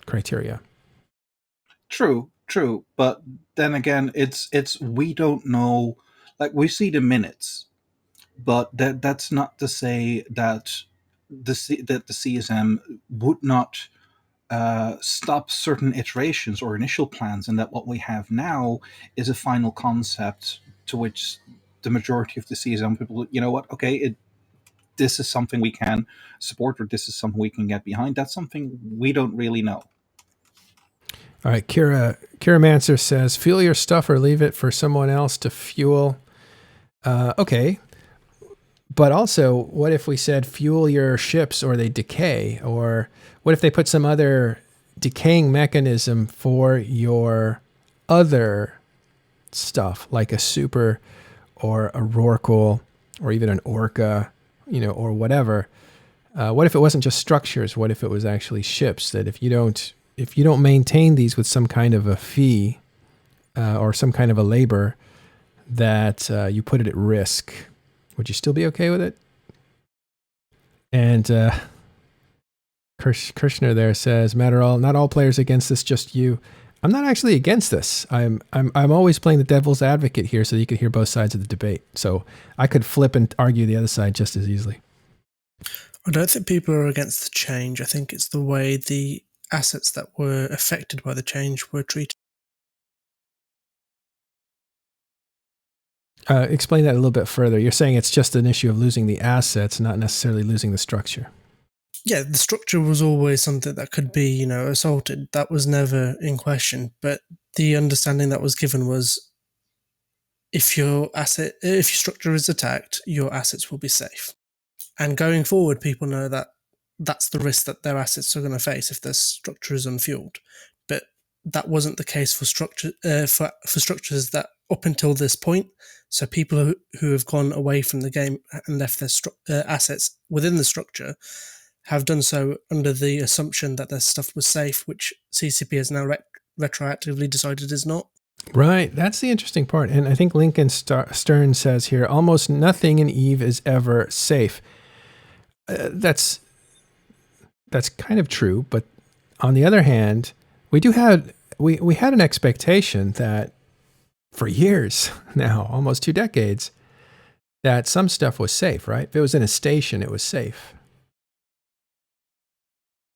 [SPEAKER 1] criteria.
[SPEAKER 4] True. But then again, it's we don't know. Like, we see the minutes, but that's not to say that the CSM would not stop certain iterations or initial plans, and that what we have now is a final concept to which the majority of the CSM people, you know what, okay, this is something we can support, or this is something we can get behind. That's something we don't really know.
[SPEAKER 1] All right, Kira Manser says, fuel your stuff or leave it for someone else to fuel. Okay. But also, what if we said fuel your ships or they decay? Or what if they put some other decaying mechanism for your other stuff, like a super or a Rorqual or even an Orca, or whatever? What if it wasn't just structures? What if it was actually ships? That if you don't maintain these with some kind of a fee or some kind of a labor, that you put it at risk, would you still be okay with it? And Krishna there says, Matterall, not all players against this, just you. I'm not actually against this. I'm always playing the devil's advocate here so you could hear both sides of the debate. So I could flip and argue the other side just as easily.
[SPEAKER 7] I don't think people are against the change. I think it's the way the assets that were affected by the change were treated.
[SPEAKER 1] Explain that a little bit further. You're saying it's just an issue of losing the assets, not necessarily losing the structure.
[SPEAKER 7] Yeah, the structure was always something that could be, assaulted. That was never in question. But the understanding that was given was, if your structure is attacked, your assets will be safe. And going forward, people know that that's the risk that their assets are going to face if their structure is unfueled. But that wasn't the case for structures that up until this point. So people who have gone away from the game and left their assets within the structure have done so under the assumption that their stuff was safe, which CCP has now retroactively decided is not.
[SPEAKER 1] Right. That's the interesting part. And I think Lincoln Stern says here, almost nothing in EVE is ever safe. That's kind of true. But on the other hand, we had an expectation that for years now, almost 2 decades, that some stuff was safe, right? If it was in a station, it was safe.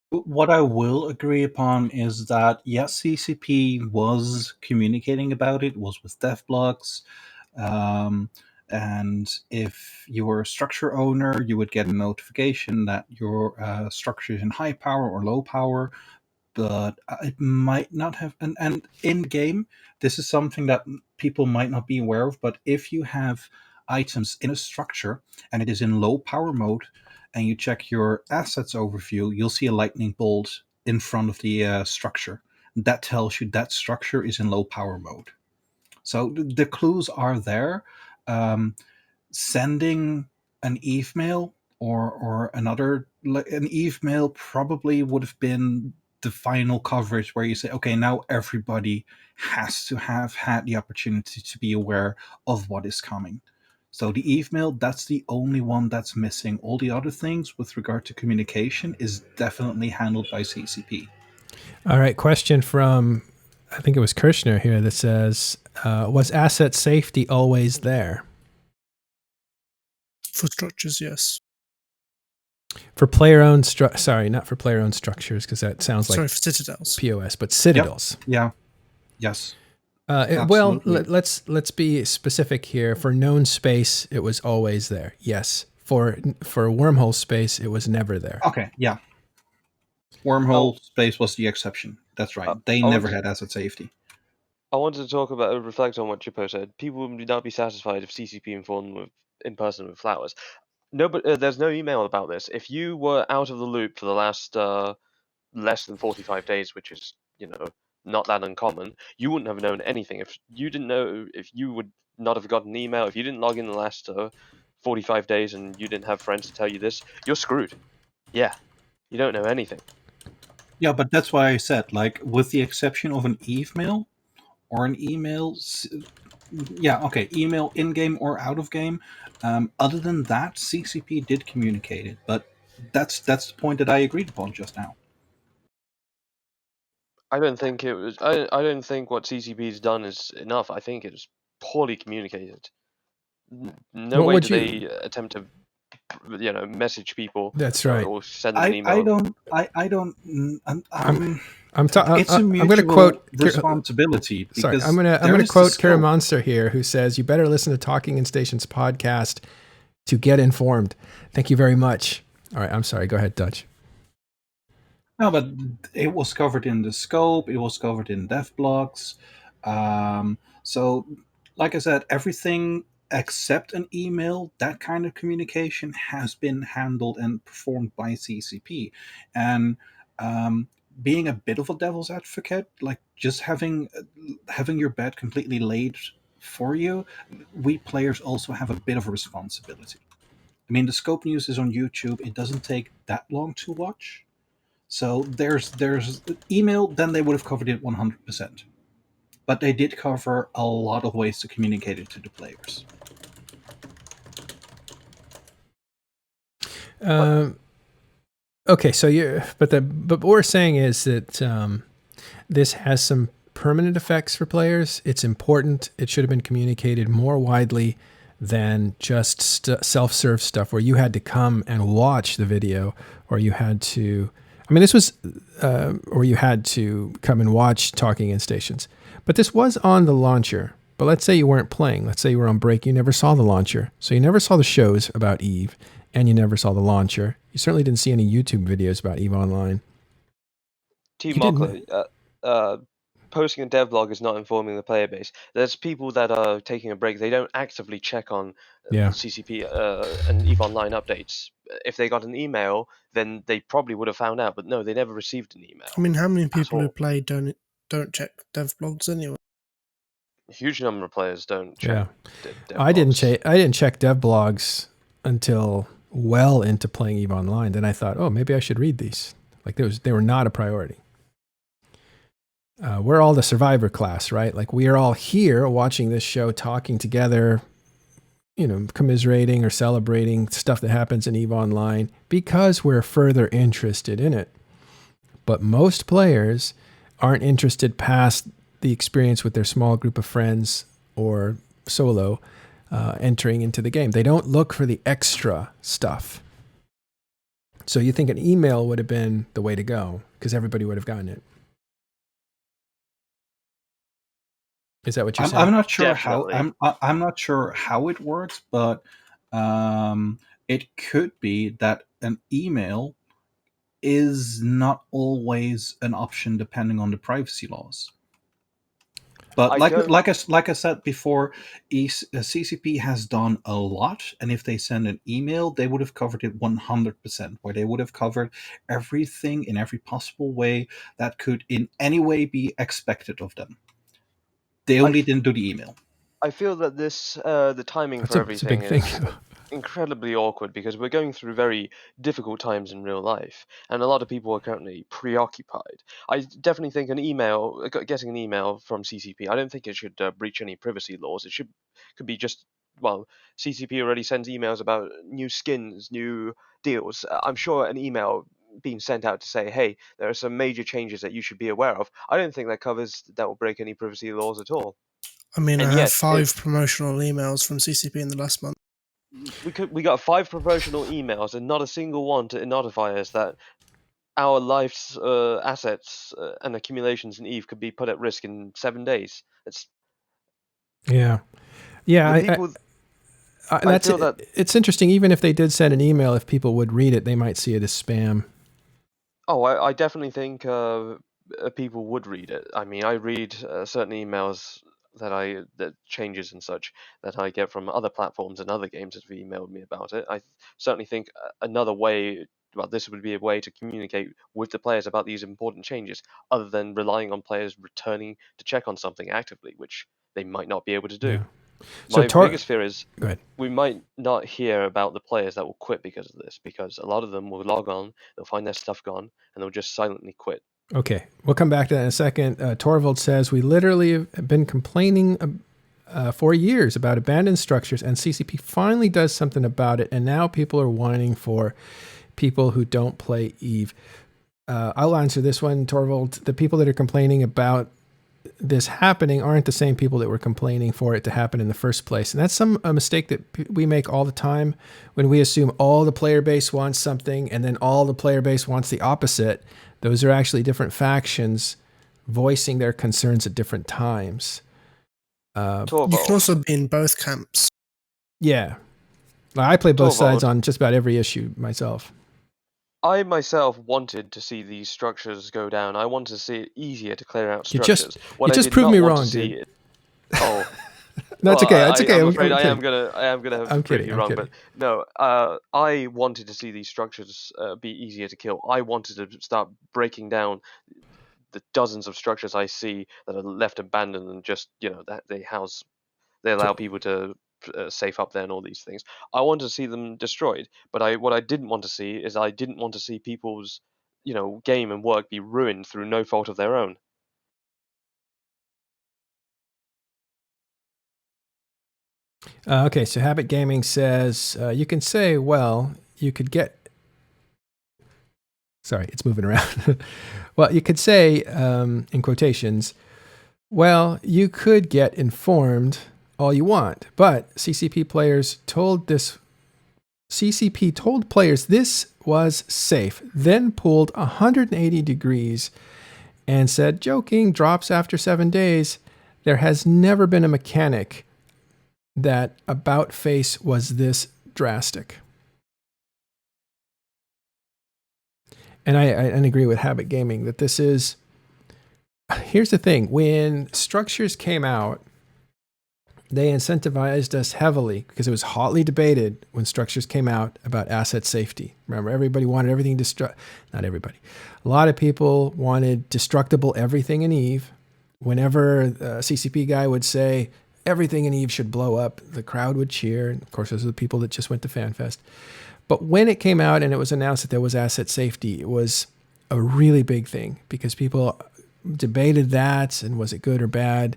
[SPEAKER 4] What I will agree upon is that, yes, CCP was communicating about it, was with dev blogs, and if you were a structure owner, you would get a notification that your structure is in high power or low power, but it might not have. And in game, this is something that people might not be aware of, but if you have items in a structure and it is in low power mode, and you check your assets overview, you'll see a lightning bolt in front of the structure. That tells you that structure is in low power mode. So the clues are there. Sending an Eve mail or an Eve mail probably would have been the final coverage where you say, okay, now everybody has to have had the opportunity to be aware of what is coming. So the email, that's the only one that's missing. All the other things with regard to communication is definitely handled by CCP.
[SPEAKER 1] All right, question from, I think it was Kirshner here that says, was asset safety always there?
[SPEAKER 7] For structures, yes.
[SPEAKER 1] For player-owned, sorry, not for player-owned structures, because that sounds
[SPEAKER 7] Sorry,
[SPEAKER 1] like
[SPEAKER 7] for citadels.
[SPEAKER 1] POS, but citadels.
[SPEAKER 4] Yeah. Yes.
[SPEAKER 1] Well,
[SPEAKER 4] Absolutely.
[SPEAKER 1] let's be specific here. For known space, it was always there. Yes. For wormhole space, it was never there.
[SPEAKER 4] Okay. Yeah. Wormhole space was the exception. That's right. They never had asset safety.
[SPEAKER 6] I wanted to talk about, reflect on what Chippo said. People would not be satisfied if CCP informed them in person with flowers. No, but there's no email about this. If you were out of the loop for the last less than 45 days, which is, not that uncommon, you wouldn't have known anything. If you didn't know, if you would not have gotten an email, if you didn't log in the last 45 days and you didn't have friends to tell you this, you're screwed. Yeah, you don't know anything.
[SPEAKER 4] Yeah, but that's why I said, like, with the exception of an email or an email, email in-game or out of game. Other than that, CCP did communicate it, but that's the point that I agreed upon just now.
[SPEAKER 6] I don't think it was. I don't think what CCP's done is enough. I think it was poorly communicated. No
[SPEAKER 1] What
[SPEAKER 6] way
[SPEAKER 1] would
[SPEAKER 6] did they attempt to, message people.
[SPEAKER 1] That's right.
[SPEAKER 6] Or send them an
[SPEAKER 4] I
[SPEAKER 6] email.
[SPEAKER 4] don't.
[SPEAKER 1] I'm
[SPEAKER 4] It's a
[SPEAKER 1] going to
[SPEAKER 4] mutual
[SPEAKER 1] quote
[SPEAKER 4] responsibility.
[SPEAKER 1] Sorry,
[SPEAKER 4] Because
[SPEAKER 1] I'm going
[SPEAKER 4] there
[SPEAKER 1] to
[SPEAKER 4] is the
[SPEAKER 1] quote Kara
[SPEAKER 4] scope.
[SPEAKER 1] Monster here, who says, "You better listen to Talking in Stations podcast to get informed." Thank you very much. All right, I'm sorry. Go ahead, Dutch.
[SPEAKER 4] No, but it was covered in the scope. It was covered in dev blogs. So, like I said, everything except an email, that kind of communication has been handled and performed by CCP. And being a bit of a devil's advocate, like just having your bed completely laid for you, we players also have a bit of a responsibility. I mean, the scope news is on YouTube. It doesn't take that long to watch. So there's email, then they would have covered it 100%. But they did cover a lot of ways to communicate it to the players.
[SPEAKER 1] Okay, so but what we're saying is that this has some permanent effects for players. It's important. It should have been communicated more widely than just self-serve stuff where you had to come and watch the video, or you had to. I mean, this was, or you had to come and watch Talking in Stations. But this was on the launcher. But let's say you weren't playing. Let's say you were on break. You never saw the launcher. So you never saw the shows about EVE, and you never saw the launcher. You certainly didn't see any YouTube videos about EVE Online.
[SPEAKER 6] Team Mockler, posting a devlog is not informing the player base. There's people that are taking a break. They don't actively check on CCP and EVE Online updates. If they got an email, then they probably would have found out. But no, they never received an email.
[SPEAKER 7] I mean, how many people who play don't check dev blogs anyway?
[SPEAKER 6] A huge number of players don't check.
[SPEAKER 1] Yeah,
[SPEAKER 6] dev
[SPEAKER 1] I didn't
[SPEAKER 6] blogs.
[SPEAKER 1] I didn't check dev blogs until well into playing EVE Online. Then I thought, oh, maybe I should read these. Like they were not a priority. We're all the survivor class, right? Like we are all here watching this show, talking together, commiserating or celebrating stuff that happens in EVE Online because we're further interested in it. But most players aren't interested past the experience with their small group of friends or solo entering into the game. They don't look for the extra stuff. So you think an email would have been the way to go because everybody would have gotten it. Is that what you're saying?
[SPEAKER 4] I'm not sure
[SPEAKER 6] Definitely.
[SPEAKER 4] I'm not sure how it works, but it could be that an email is not always an option depending on the privacy laws. But like I said before, CCP has done a lot, and if they send an email, they would have covered it 100%, where they would have covered everything in every possible way that could in any way be expected of them. They only didn't do the email.
[SPEAKER 6] I feel that this the timing for everything is incredibly awkward because we're going through very difficult times in real life, and a lot of people are currently preoccupied. I definitely think getting an email from CCP, I don't think it should breach any privacy laws. It could be just CCP already sends emails about new skins, new deals. I'm sure an email being sent out to say, hey, there are some major changes that you should be aware of. I don't think that will break any privacy laws at all.
[SPEAKER 7] I mean,
[SPEAKER 6] And
[SPEAKER 7] I have
[SPEAKER 6] yet,
[SPEAKER 7] 5 promotional emails from CCP in the last month.
[SPEAKER 6] we got 5 promotional emails and not a single one to notify us that our life's assets and accumulations in EVE could be put at risk in 7 days. It's
[SPEAKER 1] Yeah. That's
[SPEAKER 6] feel that
[SPEAKER 1] it's interesting. Even if they did send an email, if people would read it, they might see it as spam.
[SPEAKER 6] I definitely think people would read it. I mean, I read certain emails that changes and such that I get from other platforms and other games that have emailed me about it. I certainly think another way, this would be a way to communicate with the players about these important changes, other than relying on players returning to check on something actively, which they might not be able to do.
[SPEAKER 1] Yeah. So
[SPEAKER 6] My biggest fear is
[SPEAKER 1] Go ahead.
[SPEAKER 6] we might not hear about the players that will quit because of this, because a lot of them will log on, they'll find their stuff gone, and they'll just silently quit.
[SPEAKER 1] Okay, we'll come back to that in a second. Torvald says, we literally have been complaining for years about abandoned structures, and CCP finally does something about it, and now people are whining for people who don't play EVE. I'll answer this one, Torvald. The people that are complaining about this happening aren't the same people that were complaining for it to happen in the first place. And that's a mistake that we make all the time when we assume all the player base wants something and then all the player base wants the opposite. Those are actually different factions voicing their concerns at different times.
[SPEAKER 7] You can also be in both camps.
[SPEAKER 1] Yeah. I play both sides on just about every issue myself.
[SPEAKER 6] I myself wanted to see these structures go down. I wanted to see it easier to clear out structures.
[SPEAKER 1] You just proved me wrong, dude.
[SPEAKER 6] No,
[SPEAKER 1] it's okay. It's okay.
[SPEAKER 6] I'm afraid I am gonna have to prove you wrong. But no, I wanted to see these structures be easier to kill. I wanted to start breaking down the dozens of structures I see that are left abandoned and just that they allow people to safe up there and all these things. I wanted to see them destroyed, but what I didn't want to see is I didn't want to see people's game and work be ruined through no fault of their own.
[SPEAKER 1] Okay, so Habit Gaming says you can say, well, you could get. Sorry, it's moving around. Well, you could say, in quotations, well, you could get informed all you want, but CCP told players this was safe, then pulled 180 degrees and said, joking, drops after 7 days. There has never been a mechanic that about face was this drastic. And I agree with Habit Gaming that this is. Here's the thing: when structures came out, they incentivized us heavily because it was hotly debated when structures came out about asset safety. Remember, everybody wanted everything not everybody. A lot of people wanted destructible everything in EVE. Whenever a CCP guy would say everything in EVE should blow up, the crowd would cheer. And of course, those are the people that just went to FanFest. But when it came out and it was announced that there was asset safety, it was a really big thing because people debated that and was it good or bad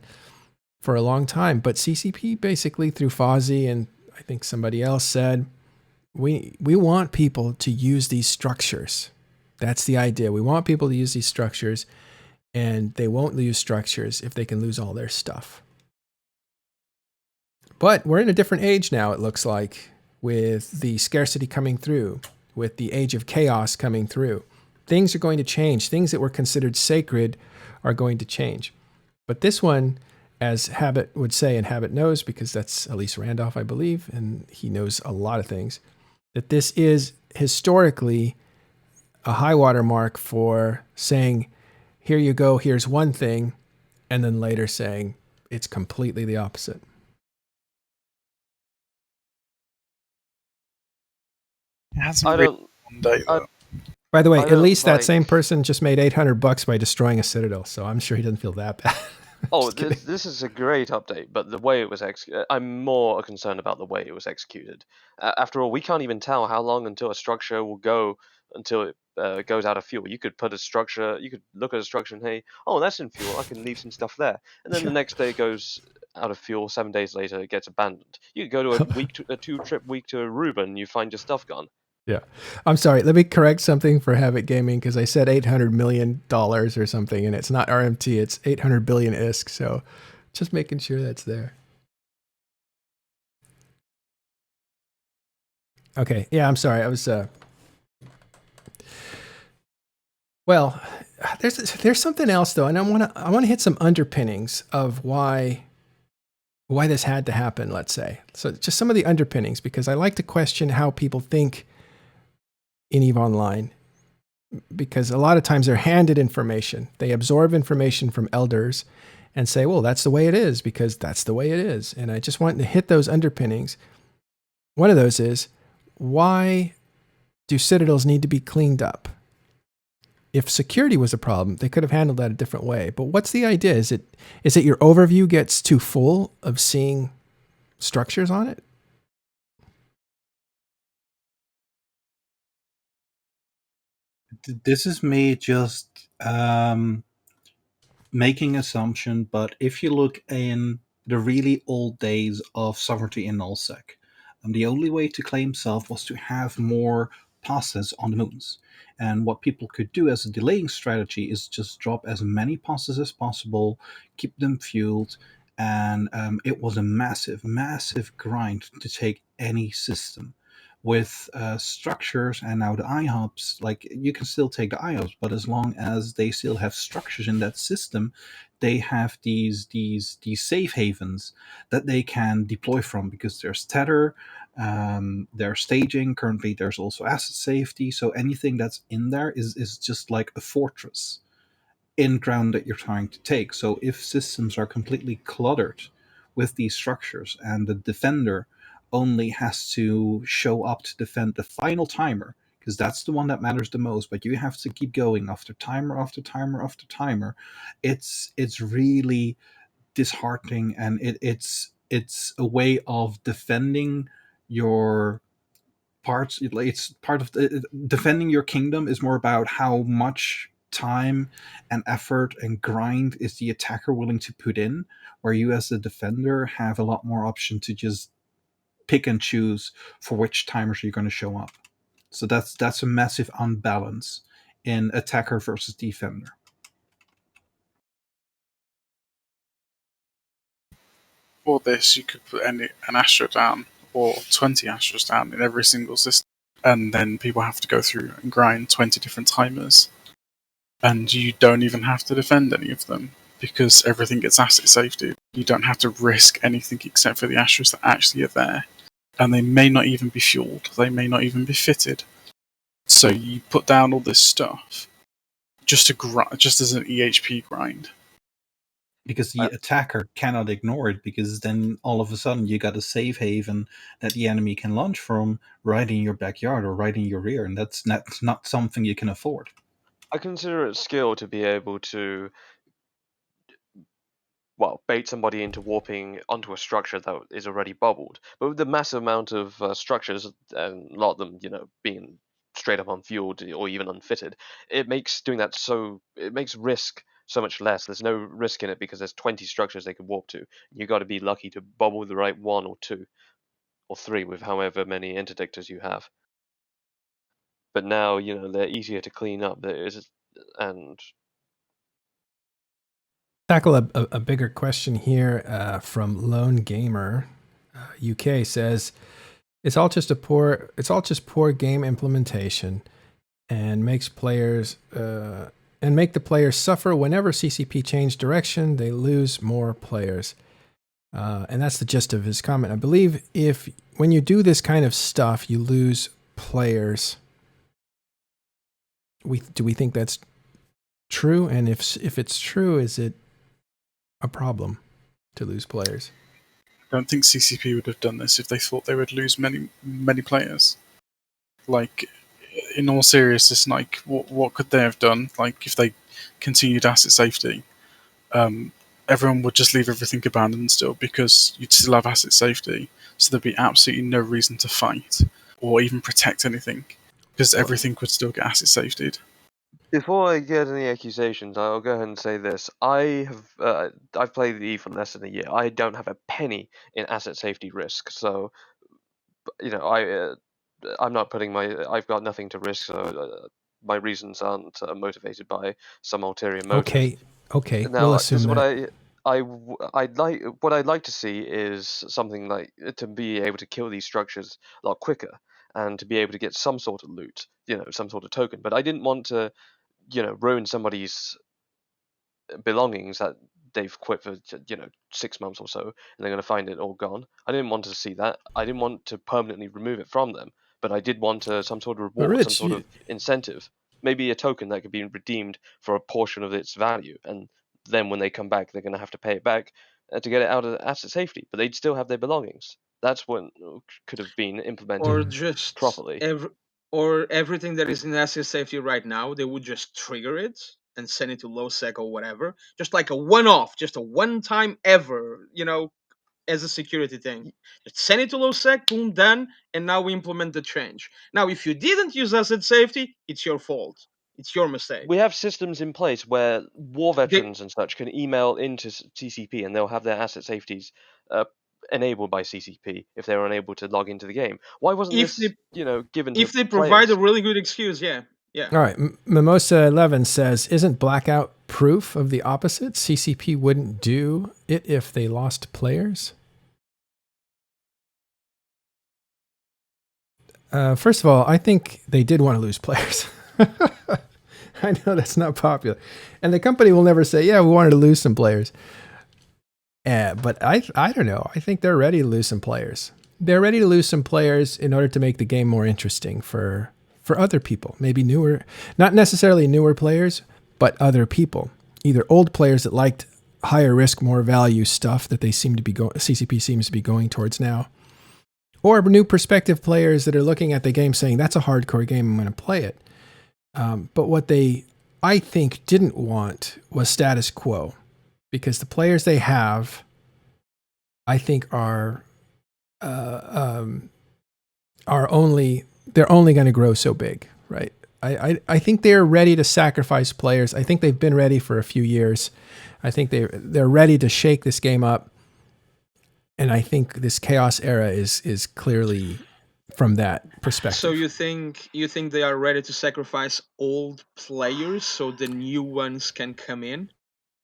[SPEAKER 1] for a long time. But CCP basically through Fozzie and I think somebody else said, we want people to use these structures. That's the idea. We want people to use these structures, and they won't use structures if they can lose all their stuff. But we're in a different age now, it looks like, with the scarcity coming through, with the age of chaos coming through. Things are going to change. Things that were considered sacred are going to change. But this one, as Habit would say, and Habit knows because that's Elise Randolph, I believe, and he knows a lot of things, that this is historically a high water mark for saying, here you go, here's one thing, and then later saying it's completely the opposite. By the way, at least that same person just made $800 by destroying a citadel, so I'm sure he doesn't feel that bad.
[SPEAKER 6] This is a great update, but the way it was executed, I'm more concerned about the way it was executed. After all, we can't even tell how long until a structure will go until it goes out of fuel. You could put a structure, you could look at a structure and hey, oh, that's in fuel, I can leave some stuff there. And then the next day it goes out of fuel. 7 days later, it gets abandoned. You could go to a 2-trip week to Aruba, and you find your stuff gone.
[SPEAKER 1] Yeah. I'm sorry. Let me correct something for Havoc Gaming because I said $800 million or something, and it's not RMT. It's 800 billion ISK. So just making sure that's there. Okay. Yeah, I'm sorry. I was... Well, there's something else, though, and I want to hit some underpinnings of why this had to happen, let's say. So just some of the underpinnings, because I like to question how people think in EVE Online, because a lot of times they're handed information. They absorb information from elders and say, well, that's the way it is because that's the way it is. And I just want to hit those underpinnings. One of those is, why do citadels need to be cleaned up? If security was a problem, they could have handled that a different way. But what's the idea? Is it your overview gets too full of seeing structures on it?
[SPEAKER 4] This is me just making assumption, but if you look in the really old days of sovereignty in nullsec, the only way to claim self was to have more passes on the moons. And what people could do as a delaying strategy is just drop as many passes as possible, keep them fueled, and it was a massive, massive grind to take any system. With structures and now the iHUBs, like you can still take the iHUBs, but as long as they still have structures in that system, they have these safe havens that they can deploy from, because there's tether, there's staging. Currently, there's also asset safety. So anything that's in there is just like a fortress in ground that you're trying to take. So if systems are completely cluttered with these structures and the defender only has to show up to defend the final timer, because that's the one that matters the most, but you have to keep going after timer after timer after timer, it's really disheartening, and it's a way of defending your parts. It's part of defending your kingdom is more about how much time and effort and grind is the attacker willing to put in, where you as the defender have a lot more option to just pick and choose for which timers you're going to show up. So that's a massive unbalance in attacker versus defender.
[SPEAKER 8] For this, you could put an Astra down or 20 Astras down in every single system, and then people have to go through and grind 20 different timers, and you don't even have to defend any of them because everything gets asset safety. You don't have to risk anything except for the Astras that actually are there, and they may not even be fueled, they may not even be fitted. So you put down all this stuff just as an EHP grind.
[SPEAKER 4] Because the attacker cannot ignore it, because then all of a sudden you got a safe haven that the enemy can launch from right in your backyard or right in your rear, and that's not something you can afford.
[SPEAKER 6] I consider it skill to be able to, bait somebody into warping onto a structure that is already bubbled. But with the massive amount of structures, and a lot of them, being straight up unfueled or even unfitted, it makes risk so much less. There's no risk in it because there's 20 structures they could warp to. You got to be lucky to bubble the right one or two or three with however many interdictors you have. But now, they're easier to clean up. And
[SPEAKER 1] Tackle a bigger question here from Lone Gamer UK says, it's all just poor game implementation and make the players suffer. Whenever CCP change direction, they lose more players. And that's the gist of his comment. I believe when you do this kind of stuff, you lose players. Do we think that's true? And if it's true, is it a problem to lose players?
[SPEAKER 8] I don't think CCP would have done this if they thought they would lose many players. Like, in all seriousness, like what could they have done? Like, if they continued asset safety, everyone would just leave everything abandoned still, because you'd still have asset safety, so there'd be absolutely no reason to fight or even protect anything, because everything would still get asset safetied.
[SPEAKER 6] Before I get any accusations, I'll go ahead and say this: I've played the E for less than a year. I don't have a penny in asset safety risk, so I'm not putting I've got nothing to risk, so my reasons aren't motivated by some ulterior motive.
[SPEAKER 1] Okay, we'll
[SPEAKER 6] Now, this
[SPEAKER 1] assume
[SPEAKER 6] is what
[SPEAKER 1] that.
[SPEAKER 6] I'd like. What I'd like to see is something like to be able to kill these structures a lot quicker and to be able to get some sort of loot, some sort of token. But I didn't want to, ruin somebody's belongings that they've quit for 6 months or so, and they're going to find it all gone. I didn't want to see that. I didn't want to permanently remove it from them, but I did want some sort of
[SPEAKER 1] But
[SPEAKER 6] reward, some
[SPEAKER 1] Rich,
[SPEAKER 6] sort of incentive, maybe a token that could be redeemed for a portion of its value, and then when they come back, they're going to have to pay it back to get it out of asset safety, but they'd still have their belongings. That's what could have been
[SPEAKER 5] Or
[SPEAKER 6] implemented
[SPEAKER 5] just
[SPEAKER 6] properly.
[SPEAKER 5] everything that is in asset safety right now, they would just trigger it and send it to low sec or whatever, just like a one-off, just a one-time ever, as a security thing. Just send it to low sec, boom, done, and now we implement the change. Now, if you didn't use asset safety, it's your fault. It's your mistake.
[SPEAKER 6] We have systems in place where war
[SPEAKER 5] They,
[SPEAKER 6] veterans and such can email into CCP and they'll have their asset safeties enabled by CCP if they're unable to log into the game. Why wasn't
[SPEAKER 5] if
[SPEAKER 6] this,
[SPEAKER 5] they
[SPEAKER 6] given
[SPEAKER 5] if
[SPEAKER 6] to
[SPEAKER 5] they provide a
[SPEAKER 6] players?
[SPEAKER 5] really good excuse, yeah.
[SPEAKER 1] All right, Mimosa 11 says, isn't blackout proof of the opposite? CCP wouldn't do it if they lost players? First of all, I think they did want to lose players. I know that's not popular. And the company will never say, yeah, we wanted to lose some players. But I don't know. I think they're ready to lose some players. They're ready to lose some players in order to make the game more interesting for other people. Maybe newer, not necessarily newer players, but other people. Either old players that liked higher risk, more value stuff that they seem to be CCP seems to be going towards now. Or new prospective players that are looking at the game saying, that's a hardcore game, I'm going to play it. But what they, I think, didn't want was status quo. Because the players they have, I think, are only going to grow so big, right? I think they're ready to sacrifice players. I think they've been ready for a few years. I think they're ready to shake this game up, and I think this chaos era is clearly from that perspective.
[SPEAKER 5] So you think they are ready to sacrifice old players so the new ones can come in?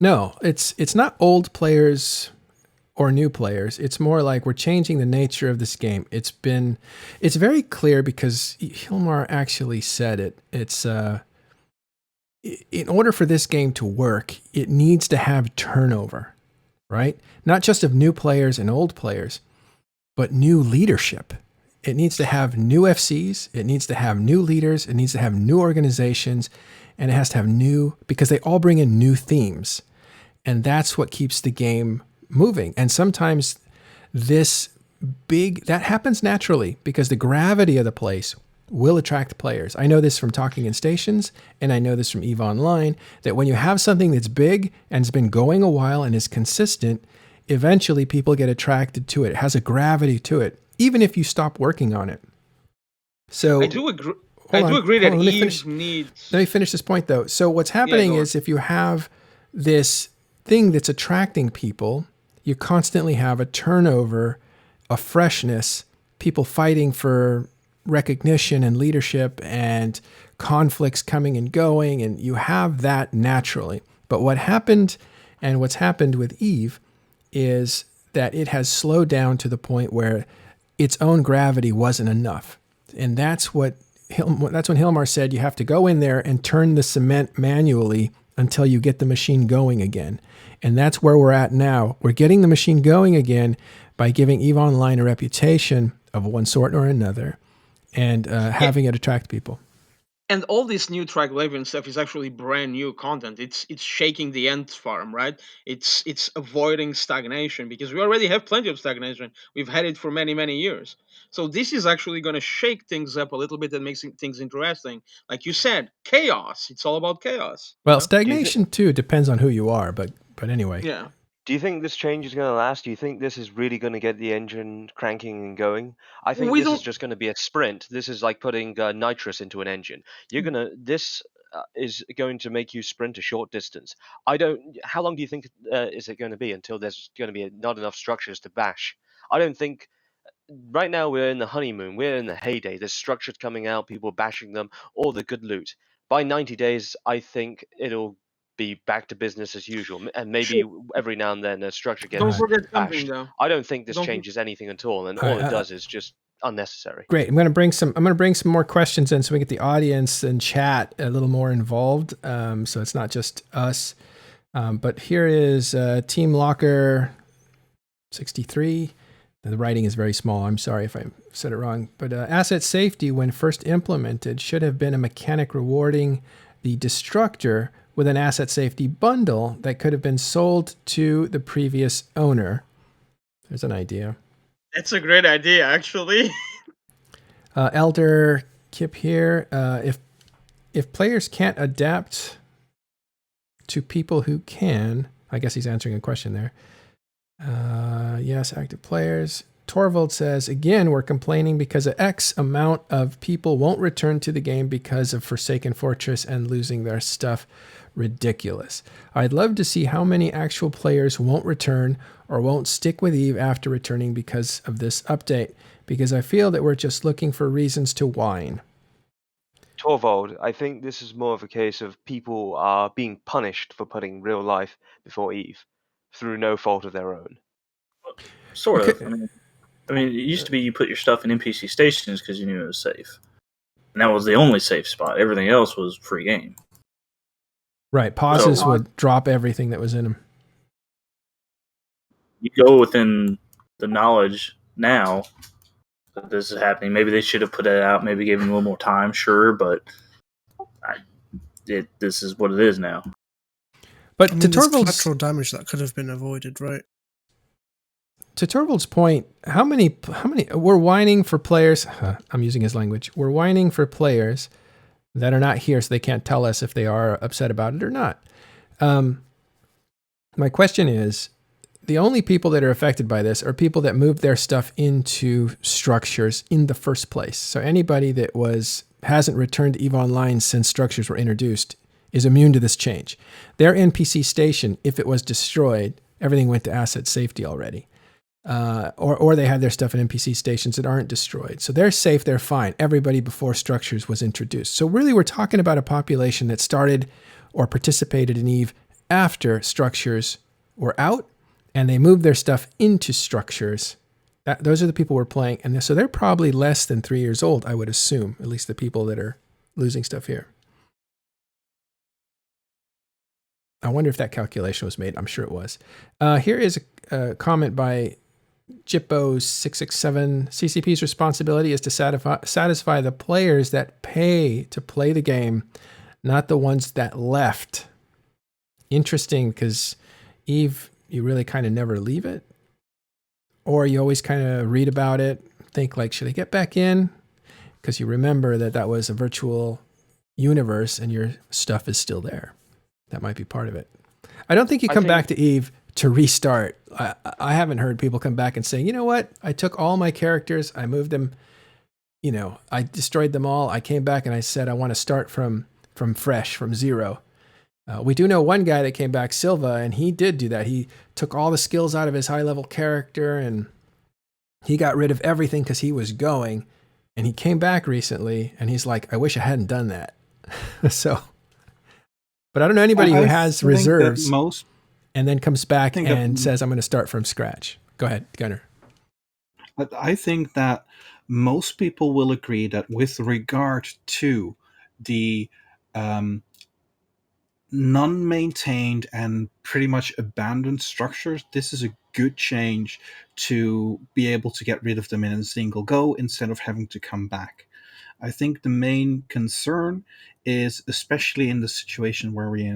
[SPEAKER 1] No, it's not old players or new players. It's more like we're changing the nature of this game. It's very clear because Hilmar actually said it. It's in order for this game to work, it needs to have turnover, right? Not just of new players and old players, but new leadership. It needs to have new FCs. It needs to have new leaders. It needs to have new organizations, and it has to have new, because they all bring in new themes. And that's what keeps the game moving. And sometimes that happens naturally because the gravity of the place will attract players. I know this from talking in stations, and I know this from EVE Online, that when you have something that's big and has been going a while and is consistent, eventually people get attracted to it. It has a gravity to it, even if you stop working on it. So
[SPEAKER 5] I do agree. That EVE needs.
[SPEAKER 1] Let me finish this point, though. So what's happening is if you have this thing that's attracting people, you constantly have a turnover, a freshness, people fighting for recognition and leadership and conflicts coming and going, and you have that naturally. But what happened and what's happened with EVE is that it has slowed down to the point where its own gravity wasn't enough. And that's when Hilmar said you have to go in there and turn the cement manually until you get the machine going again. And that's where we're at now. We're getting the machine going again by giving EVE Online a reputation of one sort or another and having it attract people.
[SPEAKER 5] And all this new Triglavian stuff is actually brand new content. It's shaking the ant farm, right? It's avoiding stagnation because we already have plenty of stagnation. We've had it for many, many years. So this is actually going to shake things up a little bit and make things interesting. Like you said, chaos. It's all about chaos.
[SPEAKER 1] Well, stagnation too depends on who you are, but anyway.
[SPEAKER 5] Yeah.
[SPEAKER 6] Do you think this change is going to last? Do you think this is really going to get the engine cranking and going? I think this is just going to be a sprint. This is like putting nitrous into an engine. This is going to make you sprint a short distance. I don't. How long do you think is it going to be until there's going to be not enough structures to bash? I don't think. Right now we're in the honeymoon. We're in the heyday. There's structures coming out, people bashing them, all the good loot. By 90 days, I think it'll be back to business as usual, and maybe every now and then a structure gets
[SPEAKER 5] Don't forget something
[SPEAKER 6] bashed.
[SPEAKER 5] though.
[SPEAKER 6] I don't think this
[SPEAKER 5] Don't for-
[SPEAKER 6] changes anything at all, and
[SPEAKER 1] All
[SPEAKER 6] all
[SPEAKER 1] right,
[SPEAKER 6] it does is just unnecessary.
[SPEAKER 1] Great. I'm going to bring some more questions in so we get the audience and chat a little more involved. So it's not just us. But here is Team Locker 63. The writing is very small. I'm sorry if I said it wrong. But asset safety, when first implemented, should have been a mechanic rewarding the destructor with an asset safety bundle that could have been sold to the previous owner. There's an idea.
[SPEAKER 5] That's a great idea, actually.
[SPEAKER 1] Elder Kip here. If players can't adapt to people who can, I guess he's answering a question there. Yes, active players. Torvald says, again, we're complaining because of X amount of people won't return to the game because of Forsaken Fortress and losing their stuff. Ridiculous. I'd love to see how many actual players won't return or won't stick with EVE after returning because of this update, because I feel that we're just looking for reasons to whine.
[SPEAKER 6] Torvald, I think this is more of a case of people are being punished for putting real life before EVE through no fault of their own.
[SPEAKER 9] Sort
[SPEAKER 1] Okay.
[SPEAKER 9] of. I mean, it used to be you put your stuff in NPC stations because you knew it was safe. And that was the only safe spot. Everything else was free game.
[SPEAKER 1] Right. Pauses would drop everything that was in them.
[SPEAKER 9] You go within the knowledge now that this is happening. Maybe they should have put it out, maybe gave them a little more time, sure, but this is what it is now.
[SPEAKER 1] But
[SPEAKER 7] I mean,
[SPEAKER 1] to
[SPEAKER 7] there's
[SPEAKER 1] Torvald's
[SPEAKER 7] collateral damage that could have been avoided, right?
[SPEAKER 1] To Torvald's point, how many we're whining for players? I'm using his language. We're whining for players that are not here, so they can't tell us if they are upset about it or not. My question is, the only people that are affected by this are people that moved their stuff into structures in the first place. So anybody that hasn't returned to EVE Online since structures were introduced is immune to this change. Their NPC station, if it was destroyed, everything went to asset safety already. Or they had their stuff in NPC stations that aren't destroyed. So they're safe, they're fine. Everybody before structures was introduced. So really we're talking about a population that started or participated in EVE after structures were out and they moved their stuff into structures. Those are the people we're playing. And so they're probably less than 3 years old, I would assume, at least the people that are losing stuff here. I wonder if that calculation was made. I'm sure it was. Here is a comment by Jippo667. CCP's responsibility is to satisfy the players that pay to play the game, not the ones that left. Interesting, because EVE, you really kind of never leave it. Or you always kind of read about it, think like, should I get back in? Because you remember that was a virtual universe and your stuff is still there. That might be part of it. I don't think you come back to EVE to restart. I haven't heard people come back and say, you know what? I took all my characters, I moved them, I destroyed them all. I came back and I said, I want to start from fresh, from zero. We do know one guy that came back, Silva, and he did do that. He took all the skills out of his high-level character and he got rid of everything because he was going. And he came back recently and he's like, I wish I hadn't done that. So... But I don't know anybody who has reserves and then comes back and says, I'm going to start from scratch. Go ahead, Gunnar.
[SPEAKER 4] I think that most people will agree that with regard to the non-maintained and pretty much abandoned structures, this is a good change to be able to get rid of them in a single go instead of having to come back. I think the main concern is, especially in the situation where we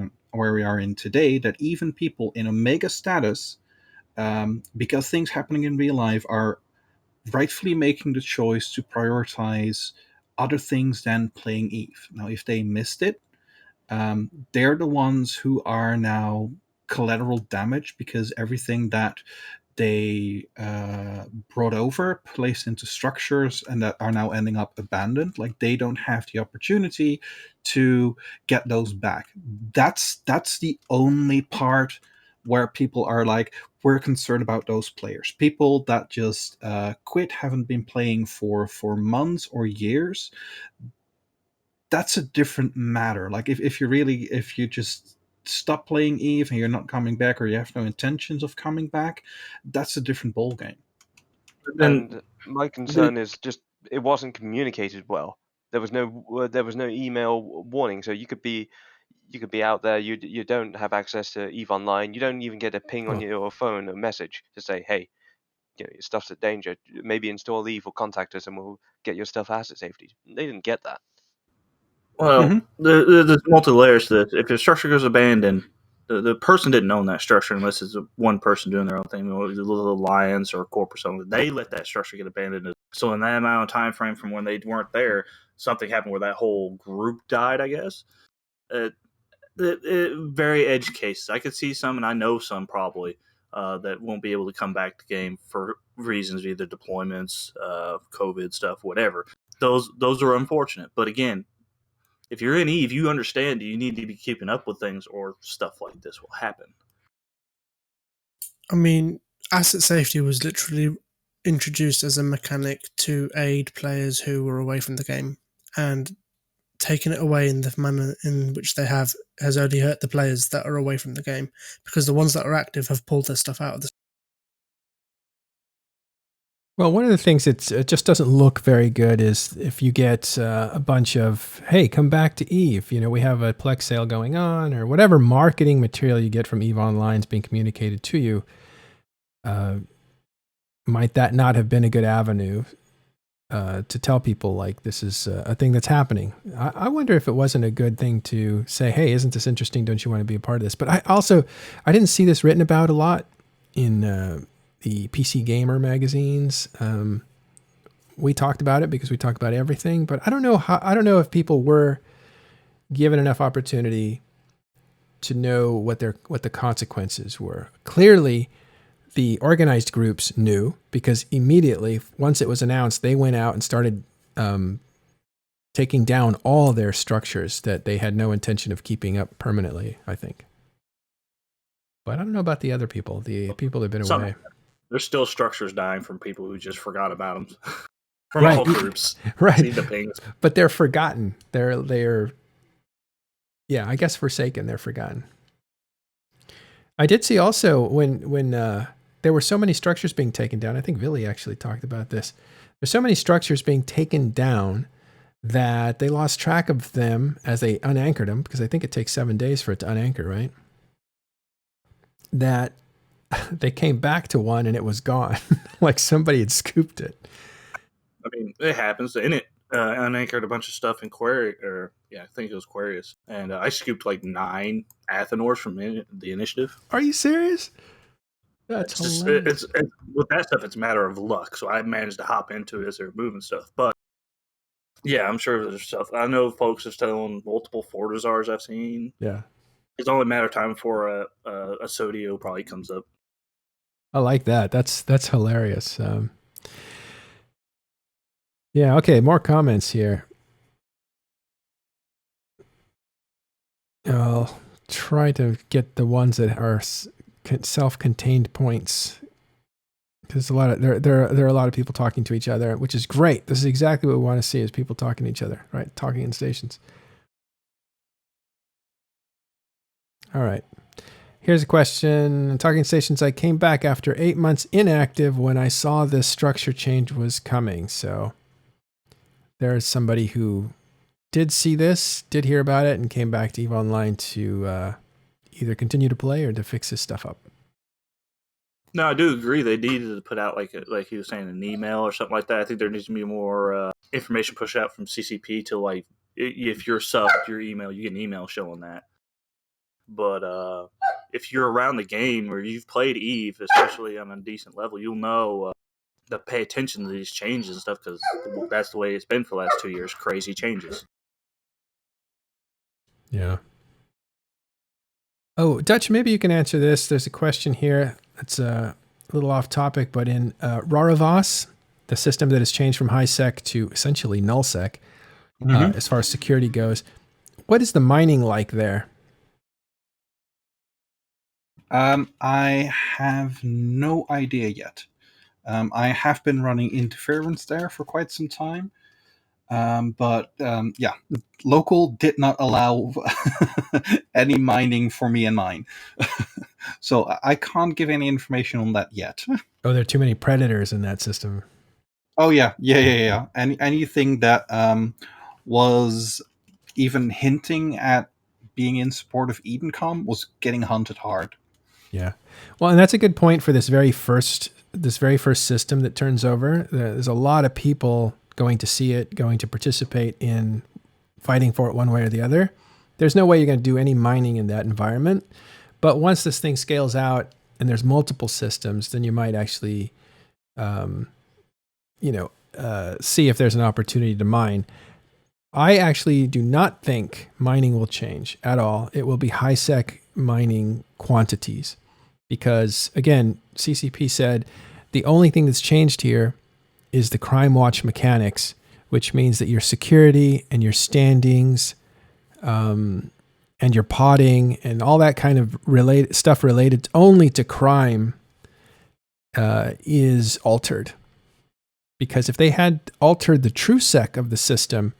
[SPEAKER 4] are in today, that even people in Omega status, because things happening in real life, are rightfully making the choice to prioritize other things than playing EVE. Now, if they missed it, they're the ones who are now collateral damage, because everything that they brought over, placed into structures, and that are now ending up abandoned. Like they don't have the opportunity to get those back. That's the only part where people are like, we're concerned about those players. People that just quit, haven't been playing for months or years. That's a different matter. Like if you just stop playing Eve and you're not coming back, or you have no intentions of coming back, that's a different ballgame.
[SPEAKER 6] And my concern is just it wasn't communicated well. There was no email warning, so you could be out there. You don't have access to Eve Online. You don't even get a ping on your phone, a message to say, hey, your stuff's at danger. Maybe install Eve or contact us, and we'll get your stuff asset safety. They didn't get that.
[SPEAKER 9] Well, there's multi layers to this. If the structure goes abandoned, the person didn't own that structure unless it's one person doing their own thing, a little alliance or a corp or something. They let that structure get abandoned. So in that amount of time frame from when they weren't there, something happened where that whole group died, I guess. Very edge cases. I could see some, and I know some probably, that won't be able to come back to game for reasons, either deployments, COVID stuff, whatever. Those are unfortunate. But again, if you're in Eve, you understand you need to be keeping up with things, or stuff like this will happen.
[SPEAKER 7] I mean, asset safety was literally introduced as a mechanic to aid players who were away from the game, and taking it away in the manner in which they have has only hurt the players that are away from the game, because the ones that are active have pulled their stuff out of the.
[SPEAKER 1] Well, one of the things it just doesn't look very good is if you get a bunch of, hey, come back to Eve. We have a Plex sale going on, or whatever marketing material you get from Eve Online is being communicated to you. Might that not have been a good avenue to tell people, like, this is a thing that's happening? I wonder if it wasn't a good thing to say, hey, isn't this interesting? Don't you want to be a part of this? But I didn't see this written about a lot in the PC Gamer magazines. We talked about it because we talk about everything, but I don't know if people were given enough opportunity to know what the consequences were. Clearly, the organized groups knew, because immediately, once it was announced, they went out and started taking down all their structures that they had no intention of keeping up permanently, I think. But I don't know about the other people, the people that have been away.
[SPEAKER 9] There's still structures dying from people who just forgot about them. From all groups.
[SPEAKER 1] Right.
[SPEAKER 9] See the pings.
[SPEAKER 1] But they're forgotten. They're yeah, I guess forsaken. They're forgotten. I did see also when there were so many structures being taken down. I think Villy actually talked about this. There's so many structures being taken down that they lost track of them as they unanchored them, because I think it takes 7 days for it to unanchor, right? That they came back to one and it was gone. Like somebody had scooped it.
[SPEAKER 9] I mean, it happens. And it unanchored a bunch of stuff in I think it was Quarius. And I scooped like 9 Athenors from the initiative.
[SPEAKER 1] Are you serious? That's
[SPEAKER 9] hilarious. It's with that stuff, it's a matter of luck. So I managed to hop into it as they're moving stuff. But yeah, I'm sure there's stuff. I know folks are selling multiple Fortizars I've seen.
[SPEAKER 1] Yeah.
[SPEAKER 9] It's only a matter of time before a Sodio probably comes up.
[SPEAKER 1] I like that. That's hilarious. Yeah. Okay. More comments here. I'll try to get the ones that are self-contained points, because there are a lot of people talking to each other, which is great. This is exactly what we want to see, is people talking to each other, right? Talking in stations. All right. Here's a question. Talking stations, I came back after 8 months inactive when I saw this structure change was coming. So there's somebody who did see this, did hear about it, and came back to EVE Online to either continue to play or to fix his stuff up.
[SPEAKER 9] No, I do agree. They needed to put out, like he was saying, an email or something like that. I think there needs to be more information pushed out from CCP to, like, if you're subbed your email, you get an email showing that. But if you're around the game or you've played EVE, especially on a decent level, you'll know to pay attention to these changes and stuff, because that's the way it's been for the last 2 years. Crazy changes.
[SPEAKER 1] Yeah. Oh, Dutch, maybe you can answer this. There's a question here. It's little off topic, but in Raravas, the system that has changed from high-sec to essentially null-sec, as far as security goes, what is the mining like there?
[SPEAKER 4] I have no idea yet. I have been running interference there for quite some time. But local did not allow any mining for me and mine. So I can't give any information on that yet.
[SPEAKER 1] Oh, there are too many predators in that system.
[SPEAKER 4] Oh, yeah. Anything that was even hinting at being in support of Edencom was getting hunted hard.
[SPEAKER 1] Yeah. Well, and that's a good point for this very first system that turns over. There's a lot of people going to see it, going to participate in fighting for it one way or the other. There's no way you're going to do any mining in that environment. But once this thing scales out and there's multiple systems, then you might actually, see if there's an opportunity to mine. I actually do not think mining will change at all. It will be high-sec mining quantities because, again, CCP said the only thing that's changed here is the crime watch mechanics, which means that your security and your standings and your potting and all that kind of stuff related only to crime is altered. Because if they had altered the true sec of the system,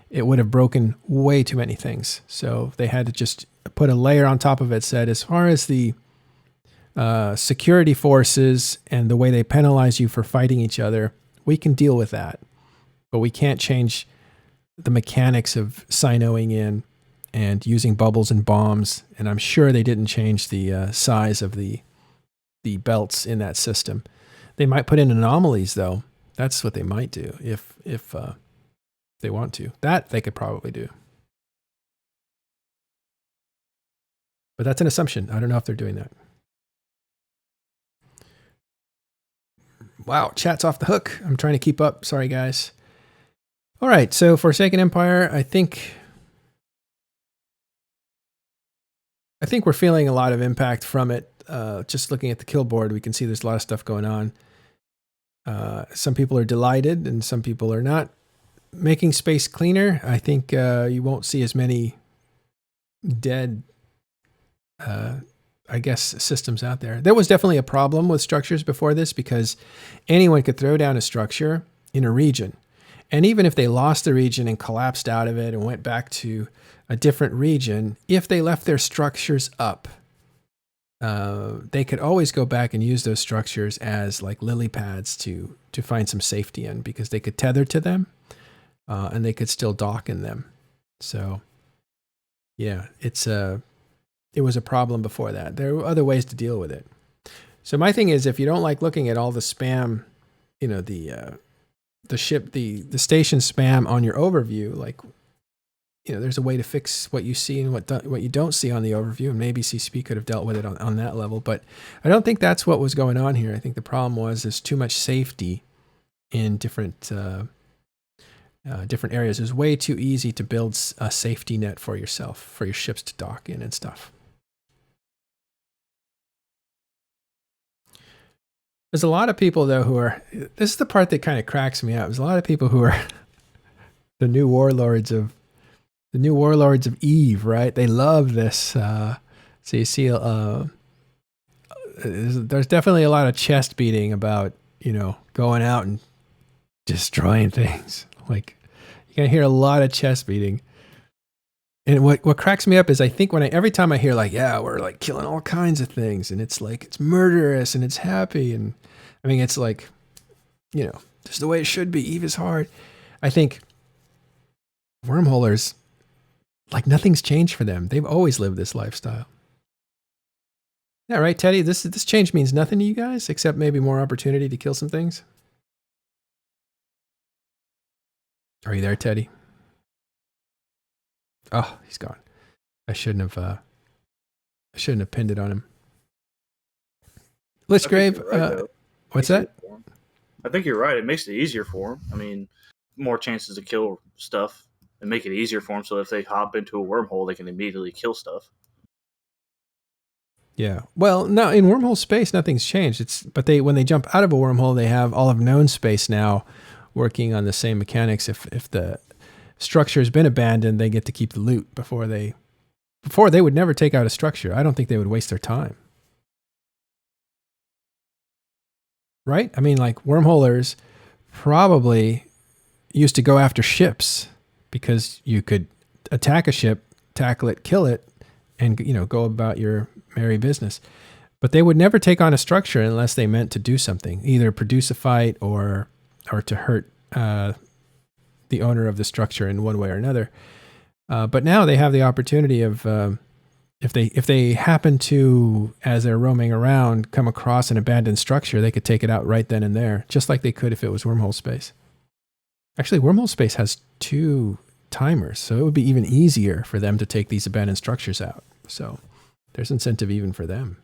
[SPEAKER 1] it would have broken way too many things. So they had to just put a layer on top of it, said as far as the security forces and the way they penalize you for fighting each other, we can deal with that. But we can't change the mechanics of sinoing in and using bubbles and bombs. And I'm sure they didn't change the size of the belts in that system. They might put in anomalies, though. That's what they might do if they want to. That they could probably do. But that's an assumption. I don't know if they're doing that. Wow, chat's off the hook. I'm trying to keep up. Sorry, guys. All right, so Forsaken Empire, I think we're feeling a lot of impact from it. Just looking at the kill board, we can see there's a lot of stuff going on. Some people are delighted and some people are not. Making space cleaner, I think you won't see as many dead, systems out there. There was definitely a problem with structures before this because anyone could throw down a structure in a region. And even if they lost the region and collapsed out of it and went back to a different region, if they left their structures up, they could always go back and use those structures as like lily pads to find some safety in because they could tether to them and they could still dock in them. So yeah, it was a problem before that. There were other ways to deal with it. So my thing is, if you don't like looking at all the spam, the station spam on your overview, like, there's a way to fix what you see and what you don't see on the overview. And maybe CCP could have dealt with it on that level, but I don't think that's what was going on here. I think the problem was there's too much safety in different areas. It's way too easy to build a safety net for yourself, for your ships to dock in and stuff. There's a lot of people, though, this is the part that kind of cracks me up. There's a lot of people who are the new warlords of Eve, right? They love this. So you see, there's definitely a lot of chest beating about, going out and destroying things. Like, you're going to hear a lot of chest beating. And what cracks me up is I think every time I hear like, yeah, we're like killing all kinds of things and it's like, it's murderous and it's happy. And I mean, it's like, this is the way it should be. Eve is hard. I think wormholers, like nothing's changed for them. They've always lived this lifestyle. Yeah, right, Teddy? This change means nothing to you guys except maybe more opportunity to kill some things. Are you there, Teddy? Oh, he's gone. I shouldn't have pinned it on him. Blitzgrave,
[SPEAKER 9] right,
[SPEAKER 1] what's that?
[SPEAKER 9] I think you're right. It makes it easier for him. I mean, more chances to kill stuff and make it easier for them. So if they hop into a wormhole, they can immediately kill stuff.
[SPEAKER 1] Yeah. Well, no, in wormhole space, nothing's changed. But when they jump out of a wormhole, they have all of known space now working on the same mechanics. If the structure has been abandoned, they get to keep the loot before they would never take out a structure. I don't think they would waste their time. Right? I mean, like wormholers probably used to go after ships because you could attack a ship, tackle it, kill it, and go about your merry business. But they would never take on a structure unless they meant to do something, either produce a fight or to hurt the owner of the structure in one way or another. But now they have the opportunity of if they happen to, as they're roaming around, come across an abandoned structure, they could take it out right then and there, just like they could if it was wormhole space. Actually, wormhole space has 2 timers, so it would be even easier for them to take these abandoned structures out. So there's incentive even for them.